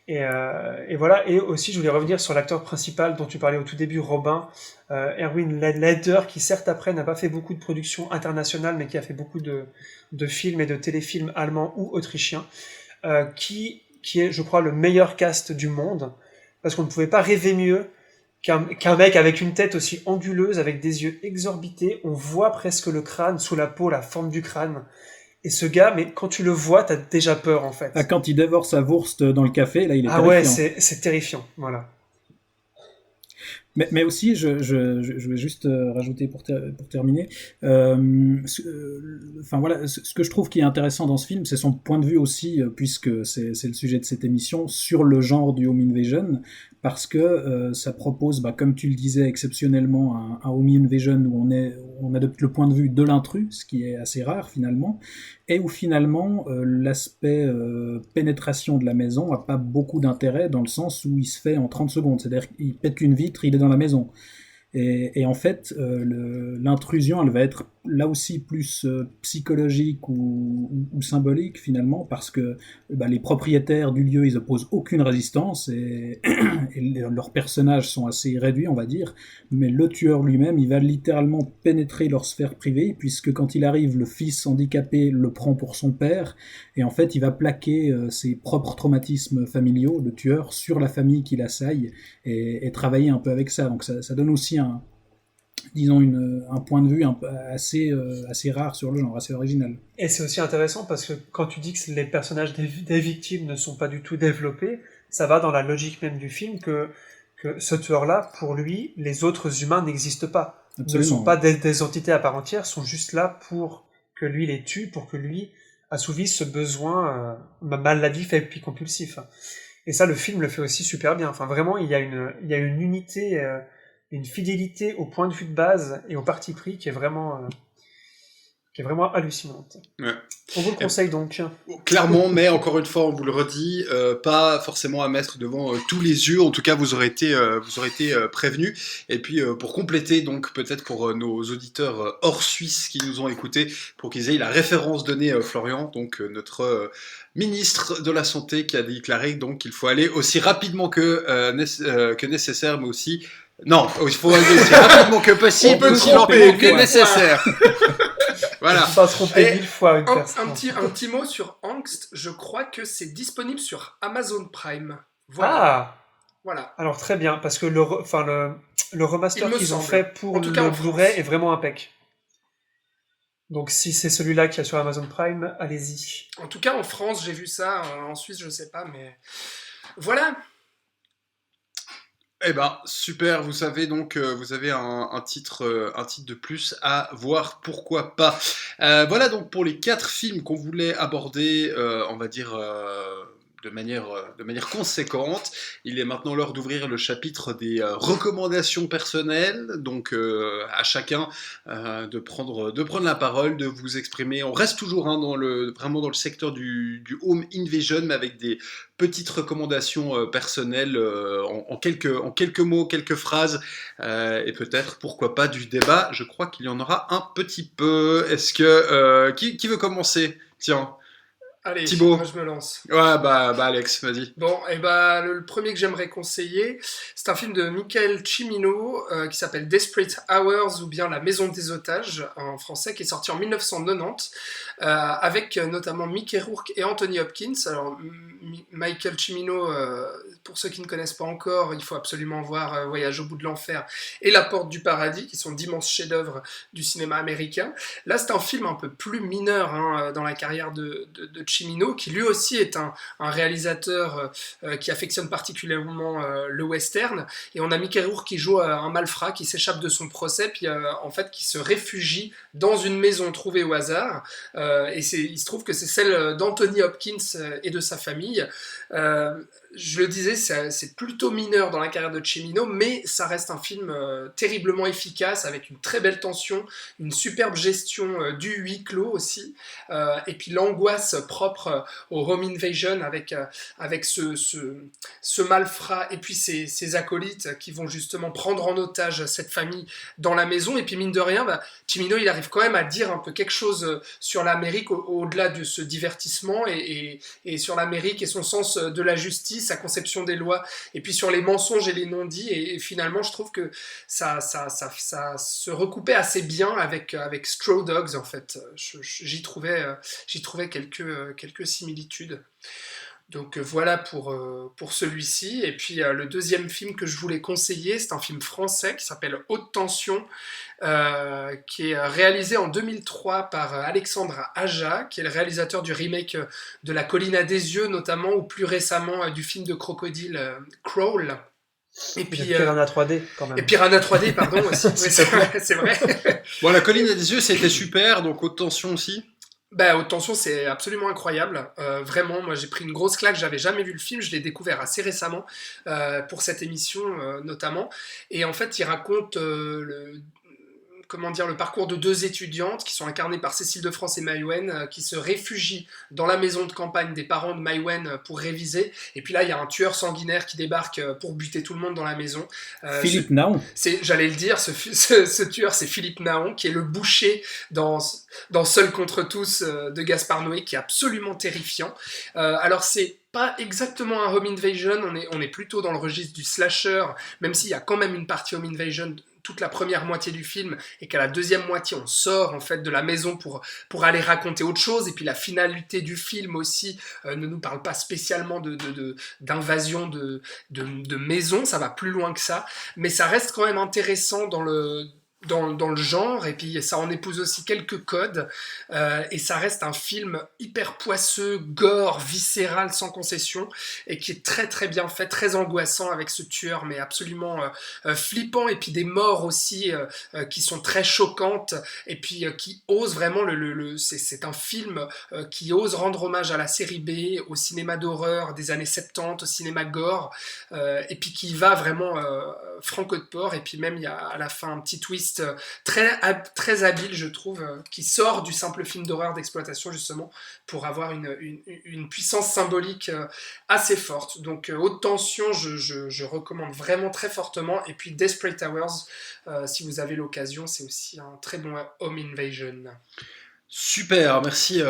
[SPEAKER 1] Et voilà. Et aussi, je voulais revenir sur l'acteur principal dont tu parlais au tout début, Robin, Erwin Leder, qui certes après n'a pas fait beaucoup de productions internationales, mais qui a fait beaucoup de films et de téléfilms allemands ou autrichiens, qui est, je crois, le meilleur cast du monde, parce qu'on ne pouvait pas rêver mieux qu'un mec avec une tête aussi anguleuse, avec des yeux exorbités. On voit presque le crâne sous la peau, la forme du crâne. Et ce gars, mais quand tu le vois, t'as déjà peur, en fait.
[SPEAKER 5] Ah, quand il dévore sa Wurst dans le café, là, il est
[SPEAKER 1] Ah ouais, c'est terrifiant, voilà.
[SPEAKER 5] Mais aussi, je vais juste rajouter pour terminer. Enfin voilà, ce que je trouve qui est intéressant dans ce film, c'est son point de vue aussi, puisque c'est le sujet de cette émission, sur le genre du home invasion, parce que ça propose, comme tu le disais, exceptionnellement un home invasion où on adopte le point de vue de l'intrus, ce qui est assez rare finalement, et où finalement l'aspect pénétration de la maison n'a pas beaucoup d'intérêt, dans le sens où il se fait en 30 secondes, c'est-à-dire qu'il pète une vitre, il est dans la maison. Et en fait, l'intrusion, elle va être là aussi plus psychologique ou symbolique finalement, parce que les propriétaires du lieu, ils opposent aucune résistance et leurs personnages sont assez réduits, on va dire, mais le tueur lui-même, il va littéralement pénétrer leur sphère privée, puisque quand il arrive, le fils handicapé le prend pour son père, et en fait, il va plaquer ses propres traumatismes familiaux, le tueur, sur la famille qui l'assaille, et travailler un peu avec ça. Donc ça donne aussi un point de vue assez rare sur le genre, assez original.
[SPEAKER 1] Et c'est aussi intéressant parce que quand tu dis que les personnages des victimes ne sont pas du tout développés, ça va dans la logique même du film que ce tueur-là, pour lui, les autres humains n'existent pas.
[SPEAKER 5] Absolument.
[SPEAKER 1] Ne sont pas des entités à part entière, sont juste là pour que lui les tue, pour que lui assouvisse ce besoin maladif et puis compulsif. Et ça, le film le fait aussi super bien. Enfin, vraiment, il y a une unité, une fidélité au point de vue de base et au parti pris qui est vraiment hallucinante.
[SPEAKER 4] Ouais.
[SPEAKER 1] On vous le conseille donc.
[SPEAKER 4] Clairement, mais encore une fois, on vous le redit, pas forcément à mettre devant tous les yeux. En tout cas, vous aurez été prévenus. Et puis, pour compléter, donc peut-être pour nos auditeurs hors Suisse qui nous ont écoutés, pour qu'ils aient la référence donnée, Florian, donc notre ministre de la Santé, qui a déclaré donc qu'il faut aller aussi rapidement que nécessaire, mais aussi non, il faut aller aussi rapidement que possible, aussi lentement que nécessaire. Voilà.
[SPEAKER 1] Je ne pas se tromper 1000 fois une personne.
[SPEAKER 6] Un petit mot sur Angst. Je crois que c'est disponible sur Amazon Prime.
[SPEAKER 1] Voilà. Ah.
[SPEAKER 6] Voilà.
[SPEAKER 1] Alors très bien, parce que le remaster qu'ils ont fait pour le Blu-ray est vraiment impec. Donc si c'est celui-là qu'il y a sur Amazon Prime, allez-y.
[SPEAKER 6] En tout cas, en France, j'ai vu ça. En Suisse, je sais pas, mais voilà.
[SPEAKER 4] Eh ben super, vous savez donc vous avez un titre de plus à voir, pourquoi pas. Voilà donc pour les 4 films qu'on voulait aborder, on va dire de manière conséquente. Il est maintenant l'heure d'ouvrir le chapitre des recommandations personnelles, donc à chacun de prendre la parole, de vous exprimer. On reste toujours vraiment dans le secteur du home invasion, mais avec des petites recommandations personnelles en quelques mots, quelques phrases, et peut-être, pourquoi pas, du débat. Je crois qu'il y en aura un petit peu. Est-ce que... qui veut commencer ? Tiens.
[SPEAKER 6] Allez,
[SPEAKER 4] Thibaut.
[SPEAKER 6] moi je me lance.
[SPEAKER 4] Ouais, Alex, vas-y.
[SPEAKER 6] Bon, et le premier que j'aimerais conseiller, c'est un film de Michael Cimino qui s'appelle Desperate Hours, ou bien La Maison des Otages en français, qui est sorti en 1990, avec notamment Mickey Rourke et Anthony Hopkins. Alors, Michael Cimino, pour ceux qui ne connaissent pas encore, il faut absolument voir Voyage au bout de l'enfer et La Porte du Paradis, qui sont d'immenses chefs-d'œuvre du cinéma américain. Là, c'est un film un peu plus mineur dans la carrière de Cimino, qui lui aussi est un réalisateur qui affectionne particulièrement le western. Et on a Mickey Rourke qui joue un malfrat qui s'échappe de son procès, puis en fait qui se réfugie dans une maison trouvée au hasard. Et il se trouve que c'est celle d'Anthony Hopkins et de sa famille. Je le disais, c'est plutôt mineur dans la carrière de Cimino, mais ça reste un film terriblement efficace, avec une très belle tension, une superbe gestion du huis clos aussi, et puis l'angoisse propre au home invasion avec ce malfrat et puis ses acolytes qui vont justement prendre en otage cette famille dans la maison. Et puis mine de rien, Cimino il arrive quand même à dire un peu quelque chose sur l'Amérique au-delà de ce divertissement et sur l'Amérique et son sens de la justice sa conception des lois, et puis sur les mensonges et les non-dits, et finalement je trouve que ça se recoupait assez bien avec Straw Dogs en fait. J'y trouvais quelques similitudes. Donc voilà pour celui-ci. Et puis le deuxième film que je voulais conseiller, c'est un film français qui s'appelle Haute Tension, qui est réalisé en 2003 par Alexandre Aja, qui est le réalisateur du remake de La Colline à des yeux notamment, ou plus récemment du film de crocodile Crawl.
[SPEAKER 1] Et puis Piranha 3D quand même.
[SPEAKER 6] Et Piranha 3D, pardon, aussi. Oui, c'est vrai.
[SPEAKER 4] Bon, La Colline à des yeux, c'était super, donc Haute Tension aussi.
[SPEAKER 6] Bah, Haute Tension, c'est absolument incroyable. Vraiment, moi j'ai pris une grosse claque, j'avais jamais vu le film, je l'ai découvert assez récemment pour cette émission notamment. Et en fait, il raconte le parcours de deux étudiantes qui sont incarnées par Cécile de France et Maïwenn, qui se réfugient dans la maison de campagne des parents de Maïwenn pour réviser. Et puis là, il y a un tueur sanguinaire qui débarque pour buter tout le monde dans la maison.
[SPEAKER 5] Philippe Naon.
[SPEAKER 6] J'allais le dire, ce tueur, c'est Philippe Naon, qui est le boucher dans Seul contre tous de Gaspard Noé, qui est absolument terrifiant. Alors c'est pas exactement un home invasion, on est plutôt dans le registre du slasher, même s'il y a quand même une partie home invasion toute la première moitié du film, et qu'à la deuxième moitié on sort en fait de la maison pour aller raconter autre chose. Et puis la finalité du film aussi ne nous parle pas spécialement d'invasion de maison, ça va plus loin que ça, mais ça reste quand même intéressant dans le genre, et puis ça en épouse aussi quelques codes, et ça reste un film hyper poisseux, gore, viscéral, sans concession, et qui est très très bien fait, très angoissant avec ce tueur, mais absolument flippant, et puis des morts aussi qui sont très choquantes, et puis qui osent vraiment, c'est un film qui ose rendre hommage à la série B, au cinéma d'horreur des années 70, au cinéma gore, et puis qui va vraiment franco de port, et puis même il y a à la fin un petit twist très habile, je trouve, qui sort du simple film d'horreur d'exploitation, justement, pour avoir une puissance symbolique assez forte. Donc Haute Tension, je recommande vraiment très fortement. Et puis Desperate Hours, si vous avez l'occasion, c'est aussi un très bon home invasion.
[SPEAKER 4] Super, merci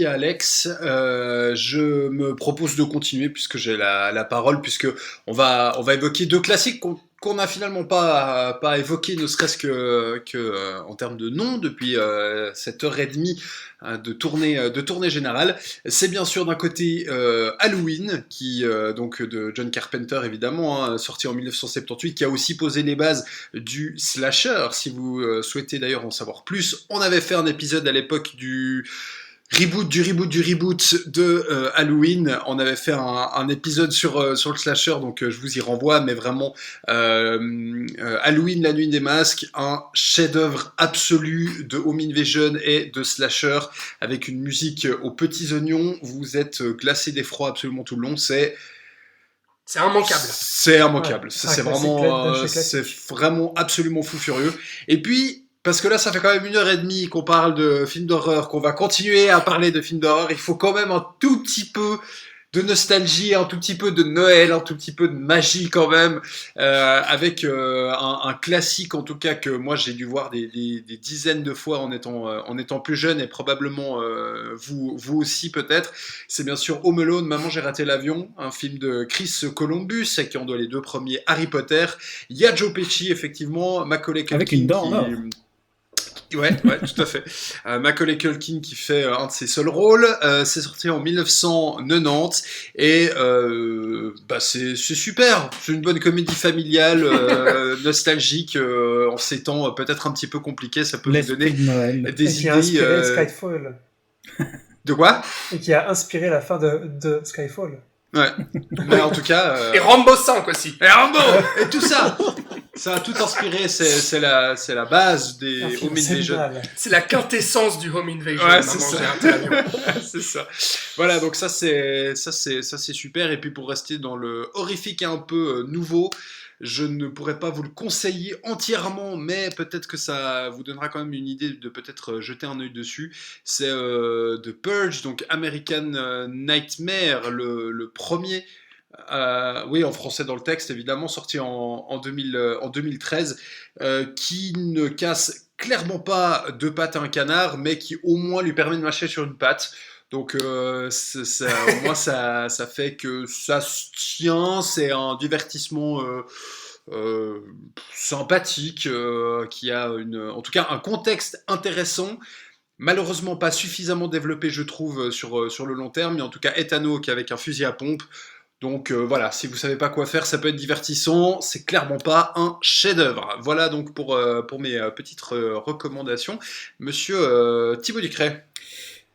[SPEAKER 4] Alex. Je me propose de continuer puisque j'ai la parole, puisque on va évoquer deux classiques qu'on n'a finalement pas évoqué, ne serait-ce que en termes de nom, depuis cette heure et demie de tournée générale. C'est bien sûr d'un côté Halloween, qui donc de John Carpenter évidemment, hein, sorti en 1978, qui a aussi posé les bases du slasher. Si vous souhaitez d'ailleurs en savoir plus, on avait fait un épisode à l'époque du reboot de Halloween. On avait fait un épisode sur le slasher, donc je vous y renvoie, mais vraiment Halloween, la nuit des masques, un chef-d'œuvre absolu de home invasion et de slasher, avec une musique aux petits oignons. Vous êtes glacé d'effroi absolument tout le long. C'est immanquable. C'est immanquable. Ouais, c'est vraiment absolument fou furieux. Et puis, parce que là, ça fait quand même 1h30 qu'on parle de films d'horreur, qu'on va continuer à parler de films d'horreur. Il faut quand même un tout petit peu de nostalgie, un tout petit peu de Noël, un tout petit peu de magie quand même, avec un classique en tout cas que moi j'ai dû voir des dizaines de fois en étant plus jeune, et probablement vous aussi peut-être. C'est bien sûr Home Alone, Maman j'ai raté l'avion, un film de Chris Columbus, à qui on doit les deux premiers Harry Potter. Il y a Joe Pesci effectivement, Macaulay Culkin
[SPEAKER 5] avec une dent en or.
[SPEAKER 4] Ouais, tout à fait. Macaulay Culkin qui fait un de ses seuls rôles. C'est sorti en 1990 et c'est super. C'est une bonne comédie familiale, nostalgique, en ces temps peut-être un petit peu compliqués. Ça peut vous donner des idées.
[SPEAKER 1] Qui a inspiré Skyfall.
[SPEAKER 4] De quoi ?
[SPEAKER 1] Et qui a inspiré la fin de Skyfall.
[SPEAKER 4] Ouais. Mais en tout cas.
[SPEAKER 6] Et Rambo 5 aussi.
[SPEAKER 4] Et Rambo et tout ça. Ça a tout inspiré, c'est la base des home invasion.
[SPEAKER 6] C'est la quintessence du home invasion.
[SPEAKER 4] Ouais, c'est ça. C'est ça. Voilà, donc ça c'est super. Et puis pour rester dans le horrifique et un peu nouveau, je ne pourrais pas vous le conseiller entièrement, mais peut-être que ça vous donnera quand même une idée de peut-être jeter un œil dessus. C'est The Purge, donc American Nightmare, le premier. Oui, en français dans le texte, évidemment, sorti en 2013, qui ne casse clairement pas deux pattes à un canard, mais qui au moins lui permet de marcher sur une patte. Donc au moins ça fait que ça se tient, c'est un divertissement sympathique, qui a en tout cas un contexte intéressant. Malheureusement pas suffisamment développé, je trouve, sur le long terme, mais en tout cas Ethan Hawke avec un fusil à pompe. Donc voilà, si vous savez pas quoi faire, ça peut être divertissant, c'est clairement pas un chef-d'œuvre. Voilà donc pour mes petites recommandations. Monsieur Thibaut Ducret.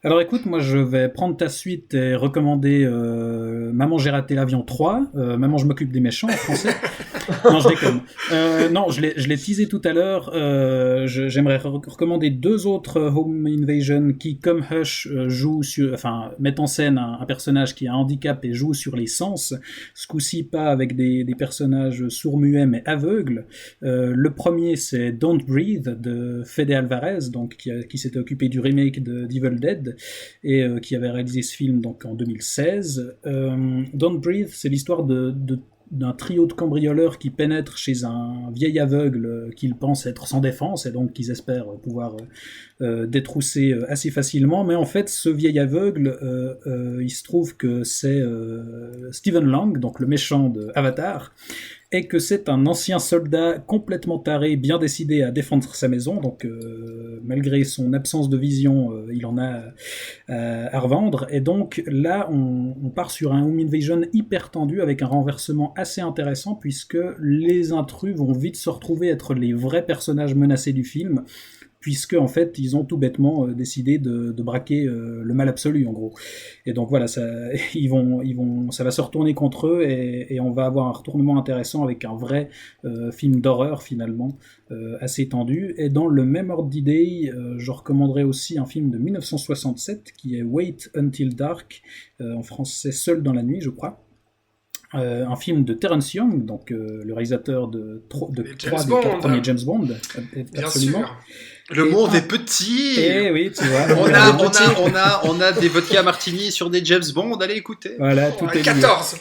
[SPEAKER 5] Alors écoute, moi je vais prendre ta suite et recommander Maman j'ai raté l'avion 3, Maman je m'occupe des méchants en français. Non, je déconne. Non, je l'ai teasé tout à l'heure. J'aimerais recommander 2 autres Home Invasion qui, comme Hush, mettent en scène un personnage qui a un handicap et joue sur les sens. Ce coup-ci, pas avec des personnages sourds-muets mais aveugles. Le premier, c'est Don't Breathe de Fede Alvarez, donc qui s'était occupé du remake d'Evil Dead et qui avait réalisé ce film donc en 2016. Don't Breathe, c'est l'histoire d'un trio de cambrioleurs qui pénètrent chez un vieil aveugle qu'ils pensent être sans défense et donc qu'ils espèrent pouvoir détrousser assez facilement, mais en fait ce vieil aveugle il se trouve que c'est Stephen Lang, donc le méchant de Avatar, et que c'est un ancien soldat complètement taré, bien décidé à défendre sa maison, donc malgré son absence de vision, il en a à revendre, et donc là on part sur un Home Invasion hyper tendu avec un renversement assez intéressant puisque les intrus vont vite se retrouver être les vrais personnages menacés du film, puisque en fait ils ont tout bêtement décidé de braquer le mal absolu en gros. Et donc voilà, ça va se retourner contre eux et on va avoir un retournement intéressant avec un vrai film d'horreur finalement, assez tendu. Et dans le même ordre d'idée, je recommanderais aussi un film de 1967 qui est Wait Until Dark, en français Seul dans la nuit je crois. Un film de Terence Young, donc le réalisateur de 3 des 4 premiers James Bond, absolument.
[SPEAKER 6] Bien sûr.
[SPEAKER 4] Le monde est petit.
[SPEAKER 5] Et oui, tu vois.
[SPEAKER 4] On a des vodka martini sur des James Bond, allez écouter.
[SPEAKER 5] Voilà, tout est lié.
[SPEAKER 6] 14.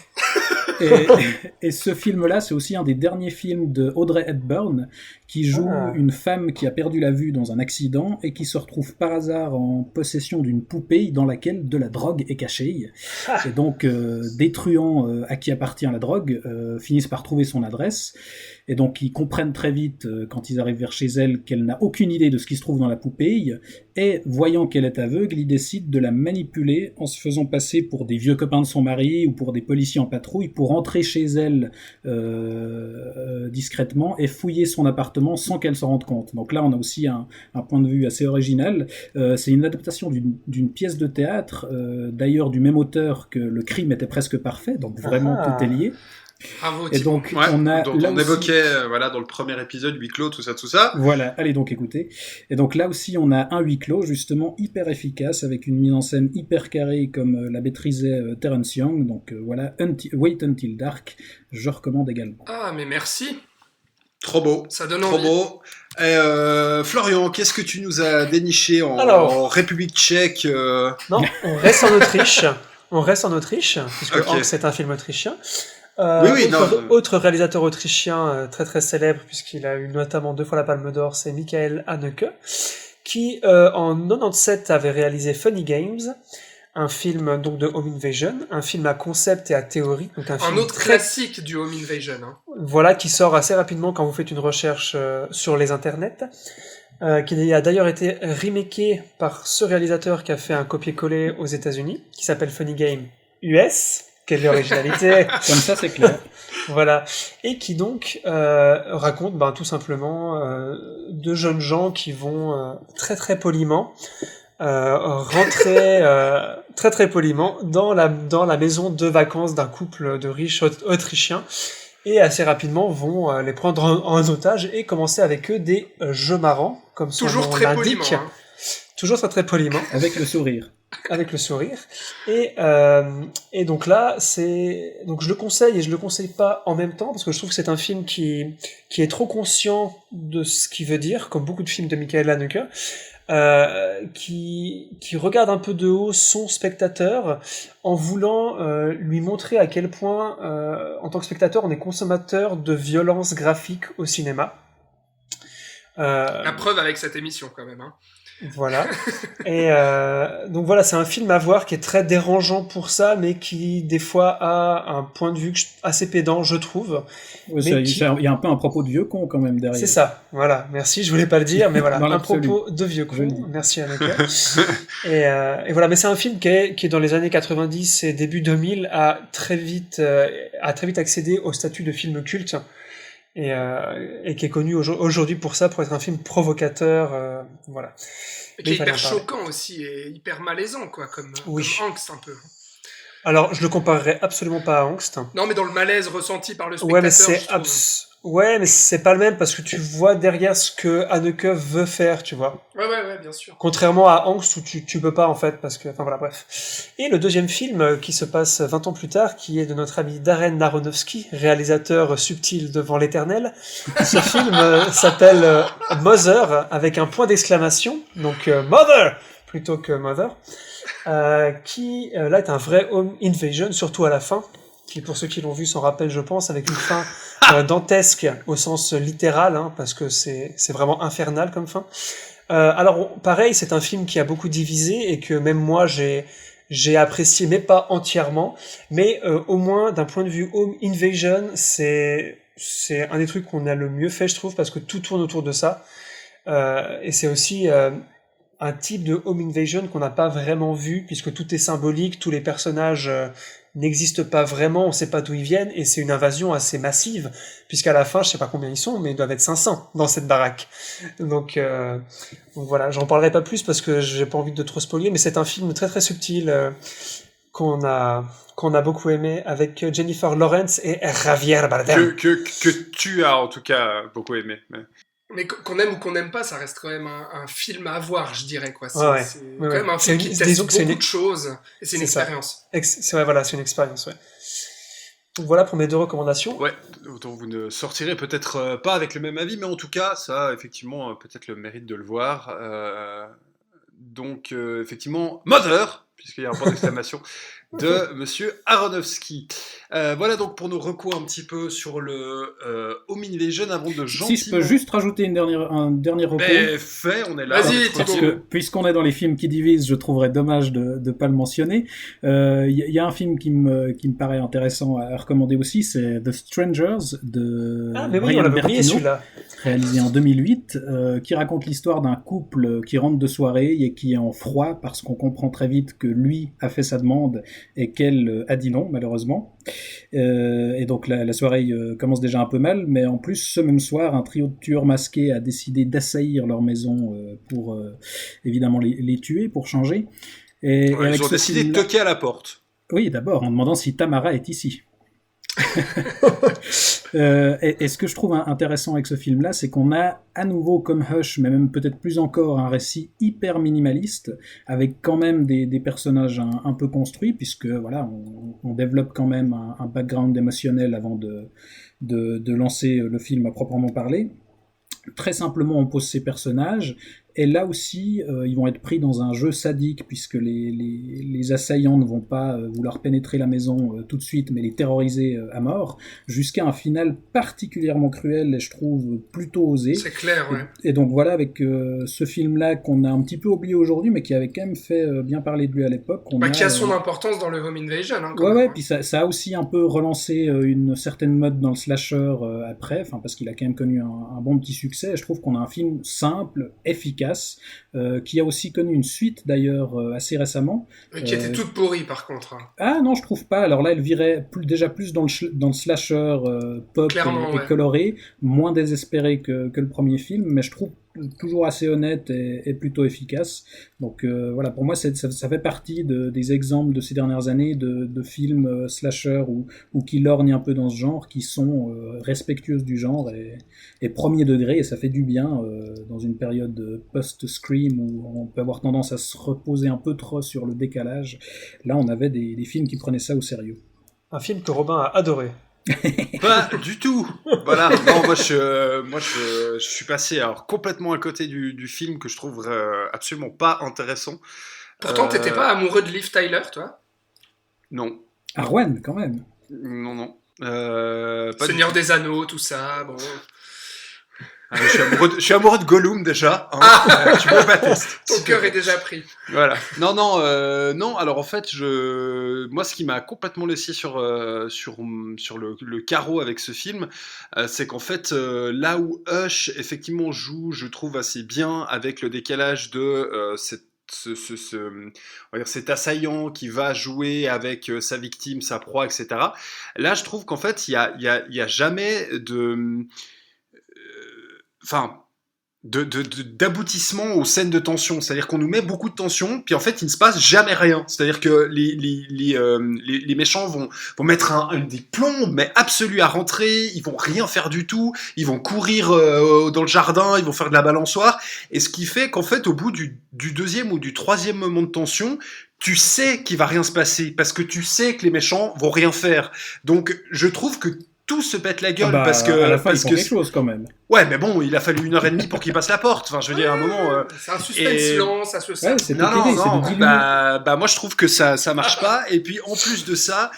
[SPEAKER 5] Et ce film-là, c'est aussi un des derniers films de Audrey Hepburn, qui joue une femme qui a perdu la vue dans un accident et qui se retrouve par hasard en possession d'une poupée dans laquelle de la drogue est cachée. Et donc, des truands à qui appartient la drogue finissent par trouver son adresse. Et donc, ils comprennent très vite, quand ils arrivent vers chez elle, qu'elle n'a aucune idée de ce qui se trouve dans la poupée. Et voyant qu'elle est aveugle, ils décident de la manipuler en se faisant passer pour des vieux copains de son mari ou pour des policiers en patrouille pour entrer chez elle discrètement et fouiller son appartement sans qu'elle s'en rende compte. Donc là, on a aussi un point de vue assez original. C'est une adaptation d'une pièce de théâtre, d'ailleurs du même auteur que Le Crime était presque parfait, donc vraiment tout est lié.
[SPEAKER 6] Bravo,
[SPEAKER 5] et donc, on
[SPEAKER 4] évoquait dans le premier épisode huis clos, tout ça.
[SPEAKER 5] Voilà, allez donc écouter. Et donc là aussi, on a un huis clos justement hyper efficace avec une mise en scène hyper carrée comme la maîtrisait Terence Young. Donc voilà, Wait Until Dark, je recommande également.
[SPEAKER 6] Ah, mais merci.
[SPEAKER 4] Trop beau.
[SPEAKER 6] Ça donne
[SPEAKER 4] Trop
[SPEAKER 6] envie.
[SPEAKER 4] beau. Et Florian, qu'est-ce que tu nous as déniché en République tchèque
[SPEAKER 1] Non, on reste en Autriche. Puisque
[SPEAKER 4] Okay.
[SPEAKER 1] Hank, c'est un film autrichien. Autre réalisateur autrichien très très célèbre, puisqu'il a eu notamment 2 fois la Palme d'Or, c'est Michael Haneke, qui en 97 avait réalisé Funny Games, un film donc de Home Invasion, un film à concept et à théorie, donc
[SPEAKER 6] un autre classique du Home Invasion. Hein.
[SPEAKER 1] Voilà, qui sort assez rapidement quand vous faites une recherche sur les internets, qui a d'ailleurs été remaké par ce réalisateur qui a fait un copier-coller aux États-Unis, qui s'appelle Funny Game US. Quelle originalité.
[SPEAKER 5] Comme ça, c'est clair.
[SPEAKER 1] Voilà. Et qui donc raconte tout simplement 2 jeunes gens qui vont très très poliment rentrer très très poliment dans la maison de vacances d'un couple de riches autrichiens et assez rapidement vont les prendre en otage et commencer avec eux des jeux marrants, comme son
[SPEAKER 6] Toujours
[SPEAKER 1] nom
[SPEAKER 6] très
[SPEAKER 1] l'indique.
[SPEAKER 6] poliment. Hein.
[SPEAKER 1] Toujours très très poliment.
[SPEAKER 5] Avec le sourire.
[SPEAKER 1] Avec le sourire. Et donc là, donc je le conseille et je le conseille pas en même temps parce que je trouve que c'est un film qui est trop conscient de ce qu'il veut dire, comme beaucoup de films de Michael Haneke, qui regarde un peu de haut son spectateur en voulant lui montrer à quel point, en tant que spectateur, on est consommateur de violence graphique au cinéma.
[SPEAKER 6] La preuve avec cette émission quand même. Hein.
[SPEAKER 1] Voilà. Et donc voilà, c'est un film à voir qui est très dérangeant pour ça, mais qui des fois a un point de vue assez pédant, je trouve.
[SPEAKER 5] Ouais,
[SPEAKER 1] Mais
[SPEAKER 5] il y a un peu un propos de vieux con quand même derrière.
[SPEAKER 1] c'est ça, voilà. Merci, je voulais pas le dire, mais voilà,
[SPEAKER 5] Dans
[SPEAKER 1] un
[SPEAKER 5] l'absolu.
[SPEAKER 1] propos de vieux
[SPEAKER 5] Je le
[SPEAKER 1] con.
[SPEAKER 5] dis.
[SPEAKER 1] Merci Anneke. Et voilà, mais c'est un film qui est dans les années 90 et début 2000 a très vite accédé au statut de film culte. Et qui est connu aujourd'hui pour ça, pour être un film provocateur, voilà.
[SPEAKER 6] Et
[SPEAKER 1] Mais
[SPEAKER 6] qui est
[SPEAKER 1] il fallait
[SPEAKER 6] hyper
[SPEAKER 1] en parler.
[SPEAKER 6] choquant aussi, et hyper malaisant, quoi, comme
[SPEAKER 1] Oui.
[SPEAKER 6] angst un peu.
[SPEAKER 1] Alors, je le comparerais absolument pas à Angst.
[SPEAKER 6] Non, mais dans le malaise ressenti par le
[SPEAKER 1] Ouais, mais
[SPEAKER 6] spectateur,
[SPEAKER 1] c'est
[SPEAKER 6] je trouve.
[SPEAKER 1] ouais, mais c'est pas le même parce que tu vois derrière ce que Haneke veut faire, tu vois.
[SPEAKER 6] Ouais, bien sûr.
[SPEAKER 1] Contrairement à Angst où tu peux pas en fait parce que, enfin voilà, bref. Et le deuxième film qui se passe 20 ans plus tard, qui est de notre ami Darren Aronofsky, réalisateur subtil devant l'éternel. Ce film s'appelle Mother avec un point d'exclamation, donc Mother plutôt que Mother, qui là est un vrai home invasion, surtout à la fin, qui pour ceux qui l'ont vu s'en rappellent, je pense, avec une fin dantesque au sens littéral, hein, parce que c'est vraiment infernal comme fin. Alors pareil, c'est un film qui a beaucoup divisé et que même moi j'ai apprécié, mais pas entièrement. Mais au moins d'un point de vue home invasion, c'est un des trucs qu'on a le mieux fait, je trouve, parce que tout tourne autour de ça. Et c'est aussi un type de home invasion qu'on n'a pas vraiment vu, puisque tout est symbolique, tous les personnages n'existent pas vraiment, on sait pas d'où ils viennent, et c'est une invasion assez massive, puisqu'à la fin, je sais pas combien ils sont, mais ils doivent être 500 dans cette baraque. Donc voilà, j'en parlerai pas plus parce que j'ai pas envie de trop spoiler, mais c'est un film très très subtil qu'on a beaucoup aimé, avec Jennifer Lawrence et Javier Bardem.
[SPEAKER 4] Que tu as en tout cas beaucoup aimé.
[SPEAKER 6] Mais qu'on aime ou qu'on n'aime pas, ça reste quand même un film à voir, je dirais, quoi. C'est
[SPEAKER 1] Ouais,
[SPEAKER 6] c'est
[SPEAKER 1] ouais,
[SPEAKER 6] quand
[SPEAKER 1] ouais.
[SPEAKER 6] même un
[SPEAKER 1] C'est
[SPEAKER 6] film
[SPEAKER 1] une-
[SPEAKER 6] qui teste
[SPEAKER 1] disons que c'est
[SPEAKER 6] beaucoup
[SPEAKER 1] une-
[SPEAKER 6] de choses, et c'est une
[SPEAKER 1] c'est ça.
[SPEAKER 6] expérience.
[SPEAKER 1] C'est vrai, voilà, c'est une expérience, ouais. Donc voilà pour mes deux recommandations.
[SPEAKER 4] Ouais, dont vous ne sortirez peut-être pas avec le même avis, mais en tout cas, ça a effectivement peut-être le mérite de le voir. Donc, effectivement, Mother, puisqu'il y a un point d'exclamation, de Monsieur Aronofsky. Voilà donc pour nos recours un petit peu sur le Home Invasion avant de gentiment...
[SPEAKER 5] Si je peux juste rajouter un dernier recours.
[SPEAKER 4] Mais fait, on est là.
[SPEAKER 6] Vas-y,
[SPEAKER 4] on est
[SPEAKER 5] Parce
[SPEAKER 6] Thibaut.
[SPEAKER 5] que, puisqu'on est dans les films qui divisent, je trouverais dommage de ne pas le mentionner. Y a un film qui me paraît intéressant à recommander aussi, c'est The Strangers de
[SPEAKER 1] Ah, mais oui,
[SPEAKER 5] Brian
[SPEAKER 1] on l'avait oublié
[SPEAKER 5] Bertino,
[SPEAKER 1] celui-là.
[SPEAKER 5] réalisé en 2008, qui raconte l'histoire d'un couple qui rentre de soirée et qui est en froid parce qu'on comprend très vite que lui a fait sa demande et qu'elle a dit non, malheureusement. Et donc la soirée commence déjà un peu mal, mais en plus, ce même soir, un trio de tueurs masqués a décidé d'assaillir leur maison pour évidemment les tuer, pour changer. Et
[SPEAKER 4] Ouais,
[SPEAKER 5] avec
[SPEAKER 4] ils ont
[SPEAKER 5] ce
[SPEAKER 4] décidé de
[SPEAKER 5] film-là-
[SPEAKER 4] toquer à la porte.
[SPEAKER 5] Oui, d'abord, en demandant si Tamara est ici. Et ce que je trouve intéressant avec ce film-là, c'est qu'on a à nouveau, comme Hush, mais même peut-être plus encore, un récit hyper minimaliste, avec quand même des personnages un peu construits, puisque voilà, on développe quand même un background émotionnel avant de lancer le film à proprement parler. Très simplement, on pose ces personnages, et là aussi, ils vont être pris dans un jeu sadique, puisque les assaillants ne vont pas vouloir pénétrer la maison tout de suite, mais les terroriser à mort, jusqu'à un final particulièrement cruel, et je trouve plutôt osé.
[SPEAKER 6] C'est clair, ouais.
[SPEAKER 5] Et donc voilà, avec ce film-là qu'on a un petit peu oublié aujourd'hui, mais qui avait quand même fait bien parler de lui à l'époque.
[SPEAKER 6] Qui a son importance dans le Home Invasion, hein, quand
[SPEAKER 5] Ouais,
[SPEAKER 6] même,
[SPEAKER 5] ouais,
[SPEAKER 6] hein.
[SPEAKER 5] puis ça a aussi un peu relancé une certaine mode dans le slasher après, enfin parce qu'il a quand même connu un bon petit succès. Et je trouve qu'on a un film simple, efficace, qui a aussi connu une suite d'ailleurs assez récemment.
[SPEAKER 6] Qui était toute pourrie, par contre, hein.
[SPEAKER 5] Ah non, je trouve pas. Alors là, elle virait déjà plus dans le slasher pop
[SPEAKER 6] Clairement,
[SPEAKER 5] et
[SPEAKER 6] ouais.
[SPEAKER 5] coloré, moins désespéré que le premier film, mais je trouve toujours assez honnête et plutôt efficace. Donc voilà, pour moi, ça fait partie des exemples de ces dernières années de films slasher ou qui lorgnent un peu dans ce genre, qui sont respectueuses du genre et premier degré, et ça fait du bien dans une période post-Scream où on peut avoir tendance à se reposer un peu trop sur le décalage. Là, on avait des films qui prenaient ça au sérieux.
[SPEAKER 1] Un film que Robin a adoré.
[SPEAKER 4] Pas du tout. Voilà. Non, moi je suis passé alors complètement à côté du film que je trouve absolument pas intéressant.
[SPEAKER 6] Pourtant, t'étais pas amoureux de Liv Tyler, toi?
[SPEAKER 4] Non,
[SPEAKER 5] Arwen, quand même.
[SPEAKER 4] non. Pas du
[SPEAKER 6] Seigneur des Anneaux, tout ça, bon.
[SPEAKER 4] Je suis amoureux de Gollum déjà. Hein. Tu peux pas tester.
[SPEAKER 6] Ton cœur est déjà pris.
[SPEAKER 4] Voilà. Non. Alors en fait, moi, ce qui m'a complètement laissé sur le carreau avec ce film, c'est qu'en fait, là où Hush effectivement joue, je trouve assez bien avec le décalage de on va dire cet assaillant qui va jouer avec sa victime, sa proie, etc. Là, je trouve qu'en fait, il y a jamais d'aboutissement aux scènes de tension. C'est-à-dire qu'on nous met beaucoup de tension, puis en fait, il ne se passe jamais rien. C'est-à-dire que les méchants vont mettre des plombes, mais absolus à rentrer, ils vont rien faire du tout, ils vont courir dans le jardin, ils vont faire de la balançoire, et ce qui fait qu'en fait, au bout du deuxième ou du troisième moment de tension, tu sais qu'il va rien se passer, parce que tu sais que les méchants vont rien faire. Donc, je trouve que tout se pète la gueule parce que
[SPEAKER 5] à la fin
[SPEAKER 4] parce
[SPEAKER 5] ils font
[SPEAKER 4] que
[SPEAKER 5] quelque chose quand même.
[SPEAKER 4] ouais, mais bon, il a fallu 1h30 pour qu'il passe la porte. Enfin, je veux dire, à un moment.
[SPEAKER 6] C'est un suspense lent, ça se
[SPEAKER 5] Ouais,
[SPEAKER 6] sent.
[SPEAKER 5] c'est toute
[SPEAKER 4] Non,
[SPEAKER 5] l'idée, c'est de diluer.
[SPEAKER 4] bah, moi je trouve que ça marche pas. Et puis en plus de ça,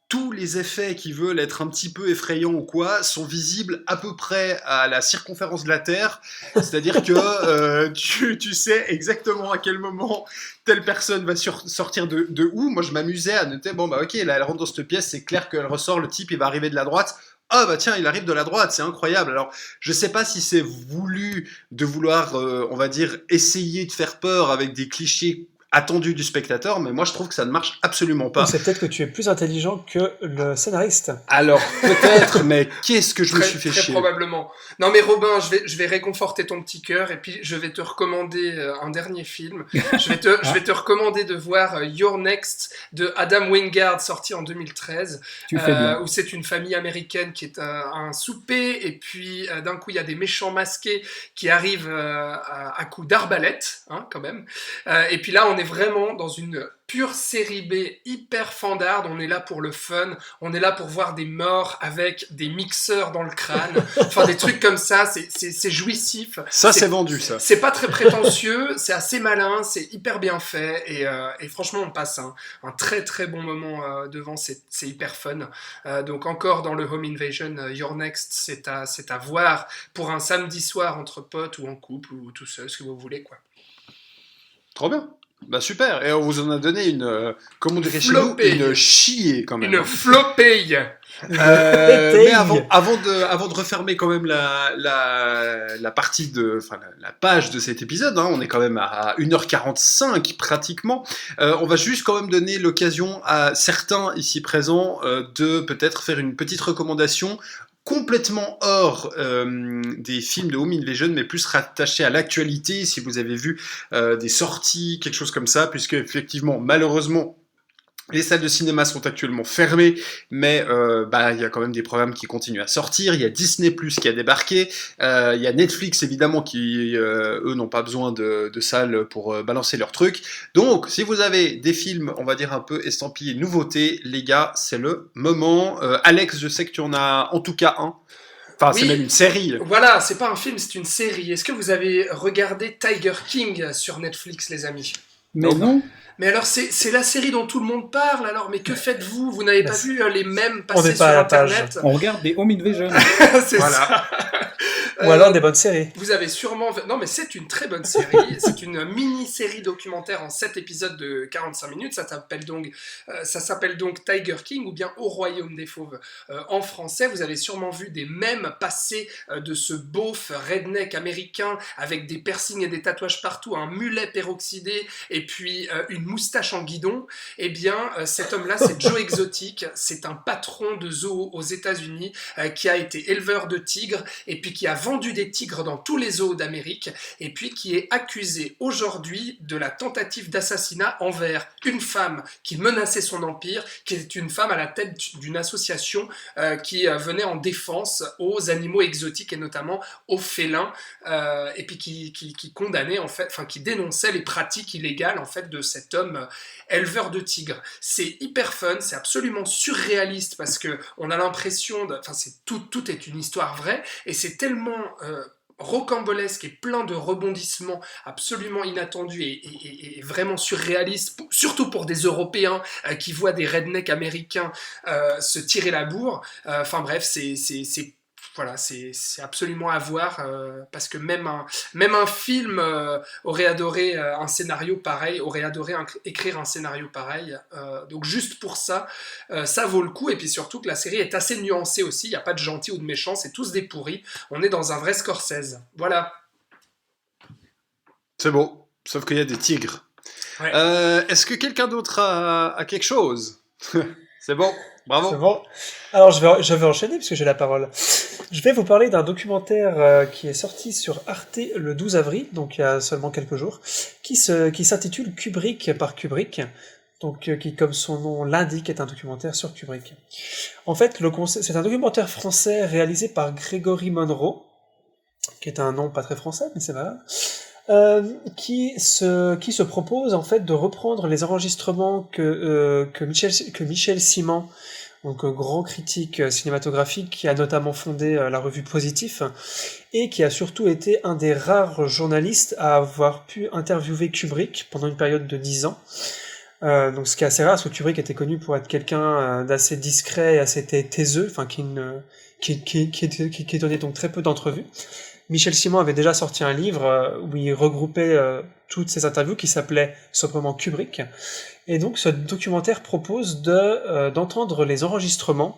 [SPEAKER 4] tous les effets qui veulent être un petit peu effrayants ou quoi sont visibles à peu près à la circonférence de la Terre. C'est-à-dire que tu sais exactement à quel moment telle personne va sortir de où. Moi je m'amusais à noter, bon bah ok, là elle rentre dans cette pièce, c'est clair qu'elle ressort, le type il va arriver de la droite. Ah bah tiens, il arrive de la droite, c'est incroyable. Alors, je sais pas si c'est voulu de vouloir, on va dire, essayer de faire peur avec des clichés attendus du spectateur, mais moi je trouve que ça ne marche absolument pas.
[SPEAKER 1] Ou c'est peut-être que tu es plus intelligent que le scénariste.
[SPEAKER 4] Alors, peut-être, mais qu'est-ce que je me suis fait
[SPEAKER 6] Très
[SPEAKER 4] chier.
[SPEAKER 6] probablement. Non mais Robin, je vais réconforter ton petit cœur et puis je vais te recommander un dernier film. Je vais te recommander de voir You're Next de Adam Wingard, sorti en 2013,
[SPEAKER 5] Tu fais bien.
[SPEAKER 6] où c'est une famille américaine qui est à un souper et puis d'un coup il y a des méchants masqués qui arrivent à coups d'arbalète, hein, quand même. Et puis là on est vraiment dans une pure série B hyper fandarde, on est là pour le fun, on est là pour voir des morts avec des mixeurs dans le crâne, enfin des trucs comme ça, c'est jouissif.
[SPEAKER 4] Ça, c'est vendu, ça.
[SPEAKER 6] C'est pas très prétentieux, c'est assez malin, c'est hyper bien fait et franchement on passe un très très bon moment devant, c'est hyper fun. Donc encore dans le Home Invasion, Your Next, c'est à voir pour un samedi soir entre potes ou en couple ou tout seul, ce que vous voulez quoi.
[SPEAKER 4] Trop bien. Bah super. Et on vous en a donné une, comment on dirait chez nous,
[SPEAKER 6] Flopée.
[SPEAKER 4] une chier quand même.
[SPEAKER 6] Une flopée.
[SPEAKER 4] Mais avant de refermer quand même la partie la page de cet épisode, hein, on est quand même à 1h45 pratiquement, on va juste quand même donner l'occasion à certains ici présents de peut-être faire une petite recommandation complètement hors des films de Home Invasion, mais plus rattaché à l'actualité, si vous avez vu des sorties, quelque chose comme ça, puisque effectivement, malheureusement, les salles de cinéma sont actuellement fermées, mais il y a quand même des programmes qui continuent à sortir. Il y a Disney+ qui a débarqué. Il y a Netflix, évidemment, qui, eux, n'ont pas besoin de salles pour balancer leurs trucs. Donc, si vous avez des films, on va dire un peu estampillés nouveautés, les gars, c'est le moment. Alex, je sais que tu en as en tout cas un. Enfin,
[SPEAKER 6] Oui.
[SPEAKER 4] c'est même une série.
[SPEAKER 6] Voilà, c'est pas un film, c'est une série. Est-ce que vous avez regardé Tiger King sur Netflix, les amis?
[SPEAKER 5] Mais non.
[SPEAKER 6] Mais alors, c'est la série dont tout le monde parle, alors, mais que faites-vous? Vous n'avez pas vu les mèmes
[SPEAKER 1] On
[SPEAKER 6] passer
[SPEAKER 1] n'est
[SPEAKER 6] sur
[SPEAKER 1] pas à la page.
[SPEAKER 6] Internet?
[SPEAKER 5] On regarde des Home Invasion.
[SPEAKER 6] C'est
[SPEAKER 4] Voilà.
[SPEAKER 6] ça.
[SPEAKER 1] Ou alors des bonnes séries.
[SPEAKER 6] Vous avez sûrement... Non, mais c'est une très bonne série. C'est une mini-série documentaire en 7 épisodes de 45 minutes. Ça s'appelle donc Tiger King ou bien Au Royaume des Fauves en français. Vous avez sûrement vu des mèmes passer de ce beauf redneck américain avec des piercings et des tatouages partout, un mulet peroxydé et puis une moustache en guidon. Eh bien, cet homme-là, c'est Joe Exotic. C'est un patron de zoo aux États-Unis qui a été éleveur de tigres et puis qui a vendu des tigres dans tous les zoos d'Amérique et puis qui est accusé aujourd'hui de la tentative d'assassinat envers une femme qui menaçait son empire, qui est une femme à la tête d'une association qui venait en défense aux animaux exotiques et notamment aux félins et puis qui condamnait en fait, enfin qui dénonçait les pratiques illégales en fait de cet homme éleveur de tigres. C'est hyper fun, c'est absolument surréaliste parce que on a l'impression enfin tout est une histoire vraie et c'est tellement rocambolesque et plein de rebondissements absolument inattendus et vraiment surréalistes, surtout pour des Européens qui voient des rednecks américains se tirer la bourre. Enfin bref, voilà, c'est absolument à voir, parce que même un film aurait adoré un scénario pareil, aurait adoré écrire un scénario pareil. Donc juste pour ça, ça vaut le coup. Et puis surtout que la série est assez nuancée aussi. Il n'y a pas de gentils ou de méchants, c'est tous des pourris. On est dans un vrai Scorsese. Voilà.
[SPEAKER 4] C'est beau, sauf qu'il y a des tigres.
[SPEAKER 6] Ouais.
[SPEAKER 4] Est-ce que quelqu'un d'autre a quelque chose? C'est bon, bravo.
[SPEAKER 1] C'est bon. Alors, je vais enchaîner puisque j'ai la parole. Je vais vous parler d'un documentaire qui est sorti sur Arte le 12 avril, donc il y a seulement quelques jours, qui s'intitule Kubrick par Kubrick, donc qui, comme son nom l'indique, est un documentaire sur Kubrick. En fait, c'est un documentaire français réalisé par Grégory Monroe, qui est un nom pas très français, mais c'est pas grave. Qui se propose en fait de reprendre les enregistrements que Michel Simon, donc grand critique cinématographique qui a notamment fondé la revue Positif et qui a surtout été un des rares journalistes à avoir pu interviewer Kubrick pendant une période de 10 ans. Donc ce qui est assez rare parce que Kubrick était connu pour être quelqu'un d'assez discret et assez taiseux, enfin qui donnait donc très peu d'entrevues. Michel Simon avait déjà sorti un livre où il regroupait toutes ces interviews qui s'appelait simplement Kubrick. Et donc ce documentaire propose d'entendre les enregistrements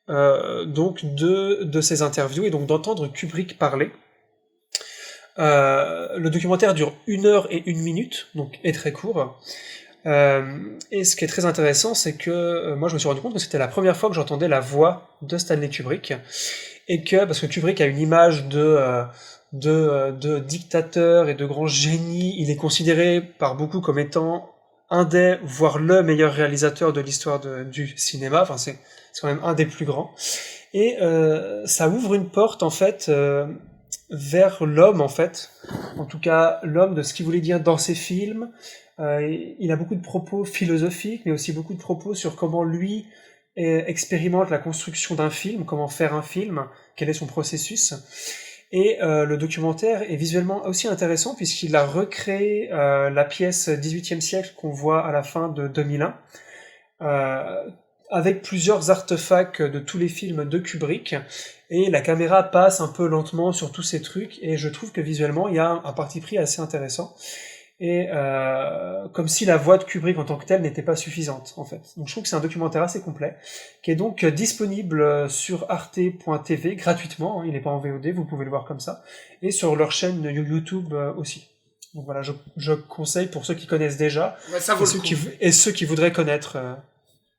[SPEAKER 1] donc de ces interviews et donc d'entendre Kubrick parler. Le documentaire dure 1 heure et 1 minute, donc est très court. Et ce qui est très intéressant, c'est que moi je me suis rendu compte que c'était la première fois que j'entendais la voix de Stanley Kubrick. Et parce que Kubrick a une image de dictateur et de grand génie, il est considéré par beaucoup comme étant un des, voire le meilleur réalisateur de l'histoire du cinéma, enfin c'est quand même un des plus grands. Et ça ouvre une porte en fait vers l'homme en fait, en tout cas l'homme de ce qu'il voulait dire dans ses films. Il a beaucoup de propos philosophiques, mais aussi beaucoup de propos sur comment lui expérimente la construction d'un film, comment faire un film, quel est son processus. Et le documentaire est visuellement aussi intéressant puisqu'il a recréé la pièce 18e siècle qu'on voit à la fin de 2001, avec plusieurs artefacts de tous les films de Kubrick, et la caméra passe un peu lentement sur tous ces trucs, et je trouve que visuellement il y a un parti pris assez intéressant. Et comme si la voix de Kubrick en tant que telle n'était pas suffisante en fait. Donc je trouve que c'est un documentaire assez complet, qui est donc disponible sur arte.tv gratuitement, hein, il n'est pas en VOD, vous pouvez le voir comme ça, et sur leur chaîne YouTube aussi. Donc voilà, je conseille pour ceux qui connaissent déjà,
[SPEAKER 6] Ouais, ça vaut le coup.
[SPEAKER 1] et ceux qui voudraient connaître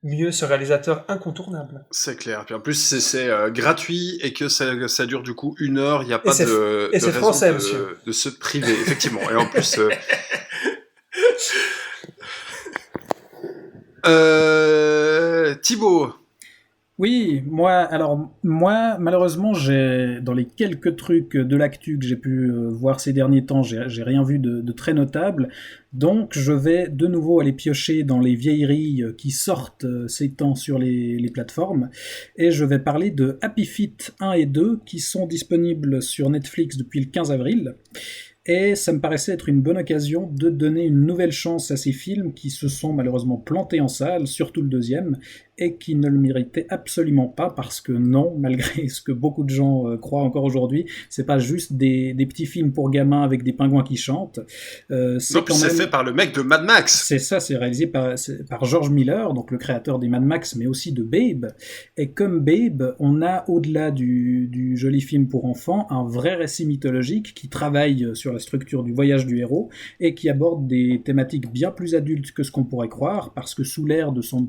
[SPEAKER 1] mieux ce réalisateur incontournable.
[SPEAKER 4] C'est clair. Puis en plus, c'est gratuit et que ça dure du coup 1 heure. Il n'y a pas de
[SPEAKER 1] c'est
[SPEAKER 4] raison
[SPEAKER 1] français, monsieur.
[SPEAKER 4] de se priver, effectivement. Et en plus, Thibaut.
[SPEAKER 5] Oui, moi, malheureusement, dans les quelques trucs de l'actu que j'ai pu voir ces derniers temps, j'ai rien vu de très notable. Donc, je vais de nouveau aller piocher dans les vieilleries qui sortent ces temps sur les plateformes. Et je vais parler de Happy Feet 1 et 2 qui sont disponibles sur Netflix depuis le 15 avril. Et ça me paraissait être une bonne occasion de donner une nouvelle chance à ces films qui se sont malheureusement plantés en salle, surtout le deuxième, et qui ne le méritaient absolument pas, parce que non, malgré ce que beaucoup de gens croient encore aujourd'hui, c'est pas juste des petits films pour gamins avec des pingouins qui chantent.
[SPEAKER 4] C'est fait par le mec de Mad Max.
[SPEAKER 5] C'est ça, c'est réalisé par George Miller, donc le créateur des Mad Max, mais aussi de Babe. Et comme Babe, on a, au-delà du joli film pour enfants, un vrai récit mythologique qui travaille sur la structure du voyage du héros et qui aborde des thématiques bien plus adultes que ce qu'on pourrait croire, parce que sous l'air de son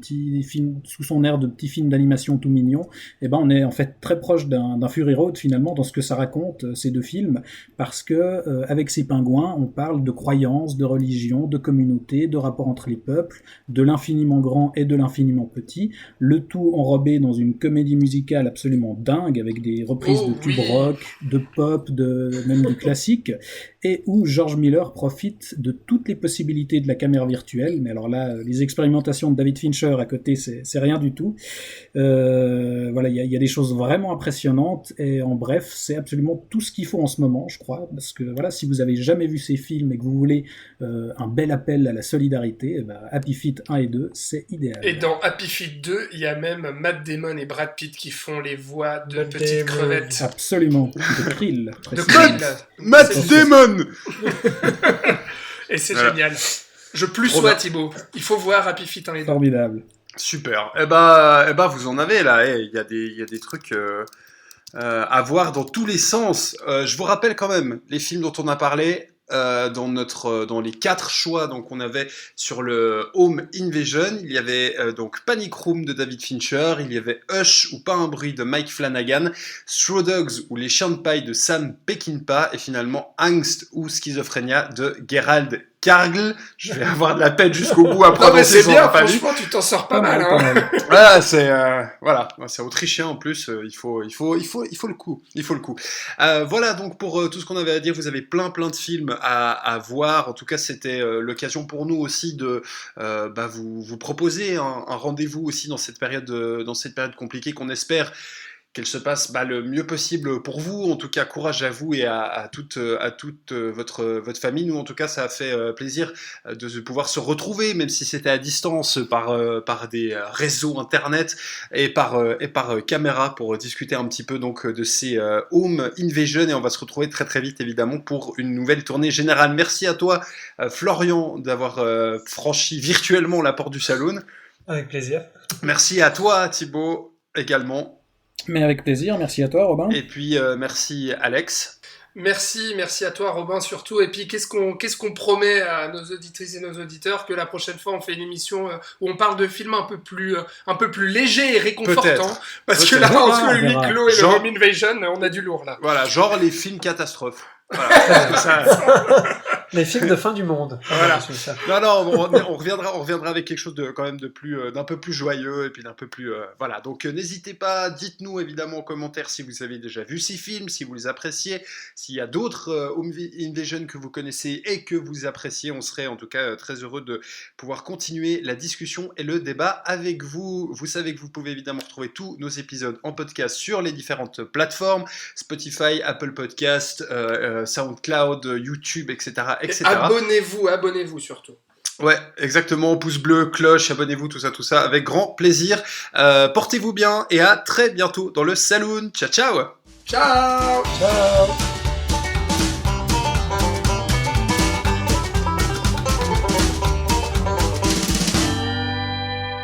[SPEAKER 5] air de petit film d'animation tout mignon, eh ben on est en fait très proche d'un Fury Road finalement dans ce que ça raconte, ces deux films, parce que avec ces pingouins, on parle de croyances, de religion, de communauté, de rapport entre les peuples, de l'infiniment grand et de l'infiniment petit, le tout enrobé dans une comédie musicale absolument dingue, avec des reprises de tubes rock, de pop, même du classique, et où George Miller profite de toutes les possibilités de la caméra virtuelle. Mais alors là, les expérimentations de David Fincher à côté, c'est rien rien du tout. Voilà, il y a des choses vraiment impressionnantes, et en bref, c'est absolument tout ce qu'il faut en ce moment, je crois, parce que voilà, si vous avez jamais vu ces films et que vous voulez un bel appel à la solidarité, eh ben, Happy Feet 1 et 2, c'est idéal.
[SPEAKER 6] Et dans Happy Feet 2, il y a même Matt Damon et Brad Pitt qui font les voix de
[SPEAKER 1] Matt
[SPEAKER 6] petites
[SPEAKER 1] Damon.
[SPEAKER 6] crevettes.
[SPEAKER 5] Absolument, de Krill,
[SPEAKER 6] De
[SPEAKER 5] précisément.
[SPEAKER 6] Krill.
[SPEAKER 4] Matt Damon.
[SPEAKER 6] Et c'est
[SPEAKER 4] Voilà.
[SPEAKER 6] génial. Je plus
[SPEAKER 4] Trop
[SPEAKER 6] sois
[SPEAKER 4] bien.
[SPEAKER 6] Thibaut. Il faut voir Happy Feet 1 et 2.
[SPEAKER 5] Formidable.
[SPEAKER 4] Super. Vous en avez là. Il y a des trucs à voir dans tous les sens. Je vous rappelle quand même les films dont on a parlé. Dans les 4 choix donc on avait sur le Home Invasion, il y avait donc Panic Room de David Fincher, il y avait Hush ou Pas un bruit de Mike Flanagan, Straw Dogs ou Les chiens de paille de Sam Peckinpah, et finalement Angst ou Schizophrénia de Gerald Cargill. Je vais avoir de la peine jusqu'au bout après
[SPEAKER 6] Non mais
[SPEAKER 4] annoncer
[SPEAKER 6] c'est
[SPEAKER 4] son
[SPEAKER 6] bien,
[SPEAKER 4] famille.
[SPEAKER 6] franchement tu t'en sors pas
[SPEAKER 5] Pas
[SPEAKER 6] mal.
[SPEAKER 5] mal, pas
[SPEAKER 6] Hein.
[SPEAKER 5] mal.
[SPEAKER 4] Voilà, c'est autrichien en plus. Il faut le coup. Il faut le coup. Voilà donc pour tout ce qu'on avait à dire. Vous avez plein de films à voir. En tout cas, c'était l'occasion pour nous aussi de vous proposer un rendez-vous aussi dans cette période compliquée qu'on espère qu'elle se passe le mieux possible pour vous. En tout cas, courage à vous et à toute votre famille. Nous, en tout cas, ça a fait plaisir de pouvoir se retrouver, même si c'était à distance par des réseaux internet et par caméra, pour discuter un petit peu donc de ces Home Invasion. Et on va se retrouver très très vite, évidemment, pour une nouvelle tournée générale. Merci à toi, Florian, d'avoir franchi virtuellement la porte du saloon.
[SPEAKER 1] Avec plaisir.
[SPEAKER 4] Merci à toi, Thibaut, également.
[SPEAKER 5] Mais avec plaisir, merci à toi, Robin.
[SPEAKER 4] Et puis merci Alex.
[SPEAKER 6] Merci à toi Robin surtout. Et puis qu'est-ce qu'on promet à nos auditrices et nos auditeurs, que la prochaine fois on fait une émission où on parle de films un peu plus légers et réconfortants.
[SPEAKER 4] Peut-être.
[SPEAKER 6] Parce que
[SPEAKER 4] Peut-être.
[SPEAKER 6] là entre
[SPEAKER 5] On
[SPEAKER 6] le huis
[SPEAKER 5] verra.
[SPEAKER 6] clos et le
[SPEAKER 4] Genre-
[SPEAKER 6] Home Invasion, on a du lourd là.
[SPEAKER 4] Voilà, genre les films catastrophes. Voilà.
[SPEAKER 1] Les films de fin du monde.
[SPEAKER 4] Voilà.
[SPEAKER 1] C'est ça.
[SPEAKER 4] Non, on reviendra avec quelque chose de quand même d'un peu plus joyeux et puis d'un peu plus voilà. Donc n'hésitez pas, dites-nous évidemment en commentaire si vous avez déjà vu ces films, si vous les appréciez, s'il y a d'autres Home Invasion que vous connaissez et que vous appréciez. On serait en tout cas très heureux de pouvoir continuer la discussion et le débat avec vous. Vous savez que vous pouvez évidemment retrouver tous nos épisodes en podcast sur les différentes plateformes, Spotify, Apple Podcast, SoundCloud, YouTube, etc.
[SPEAKER 6] Et
[SPEAKER 4] etc.
[SPEAKER 6] abonnez-vous surtout.
[SPEAKER 4] Ouais, exactement, pouce bleu, cloche, abonnez-vous, tout ça, avec grand plaisir. Portez-vous bien et à très bientôt dans le saloon. Ciao, ciao.
[SPEAKER 6] Ciao.
[SPEAKER 1] Ciao.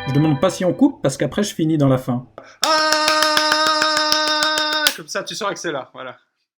[SPEAKER 5] Je demande pas si on coupe, parce qu'après je finis dans la fin.
[SPEAKER 4] Ah, comme ça, tu sauras que c'est là, voilà.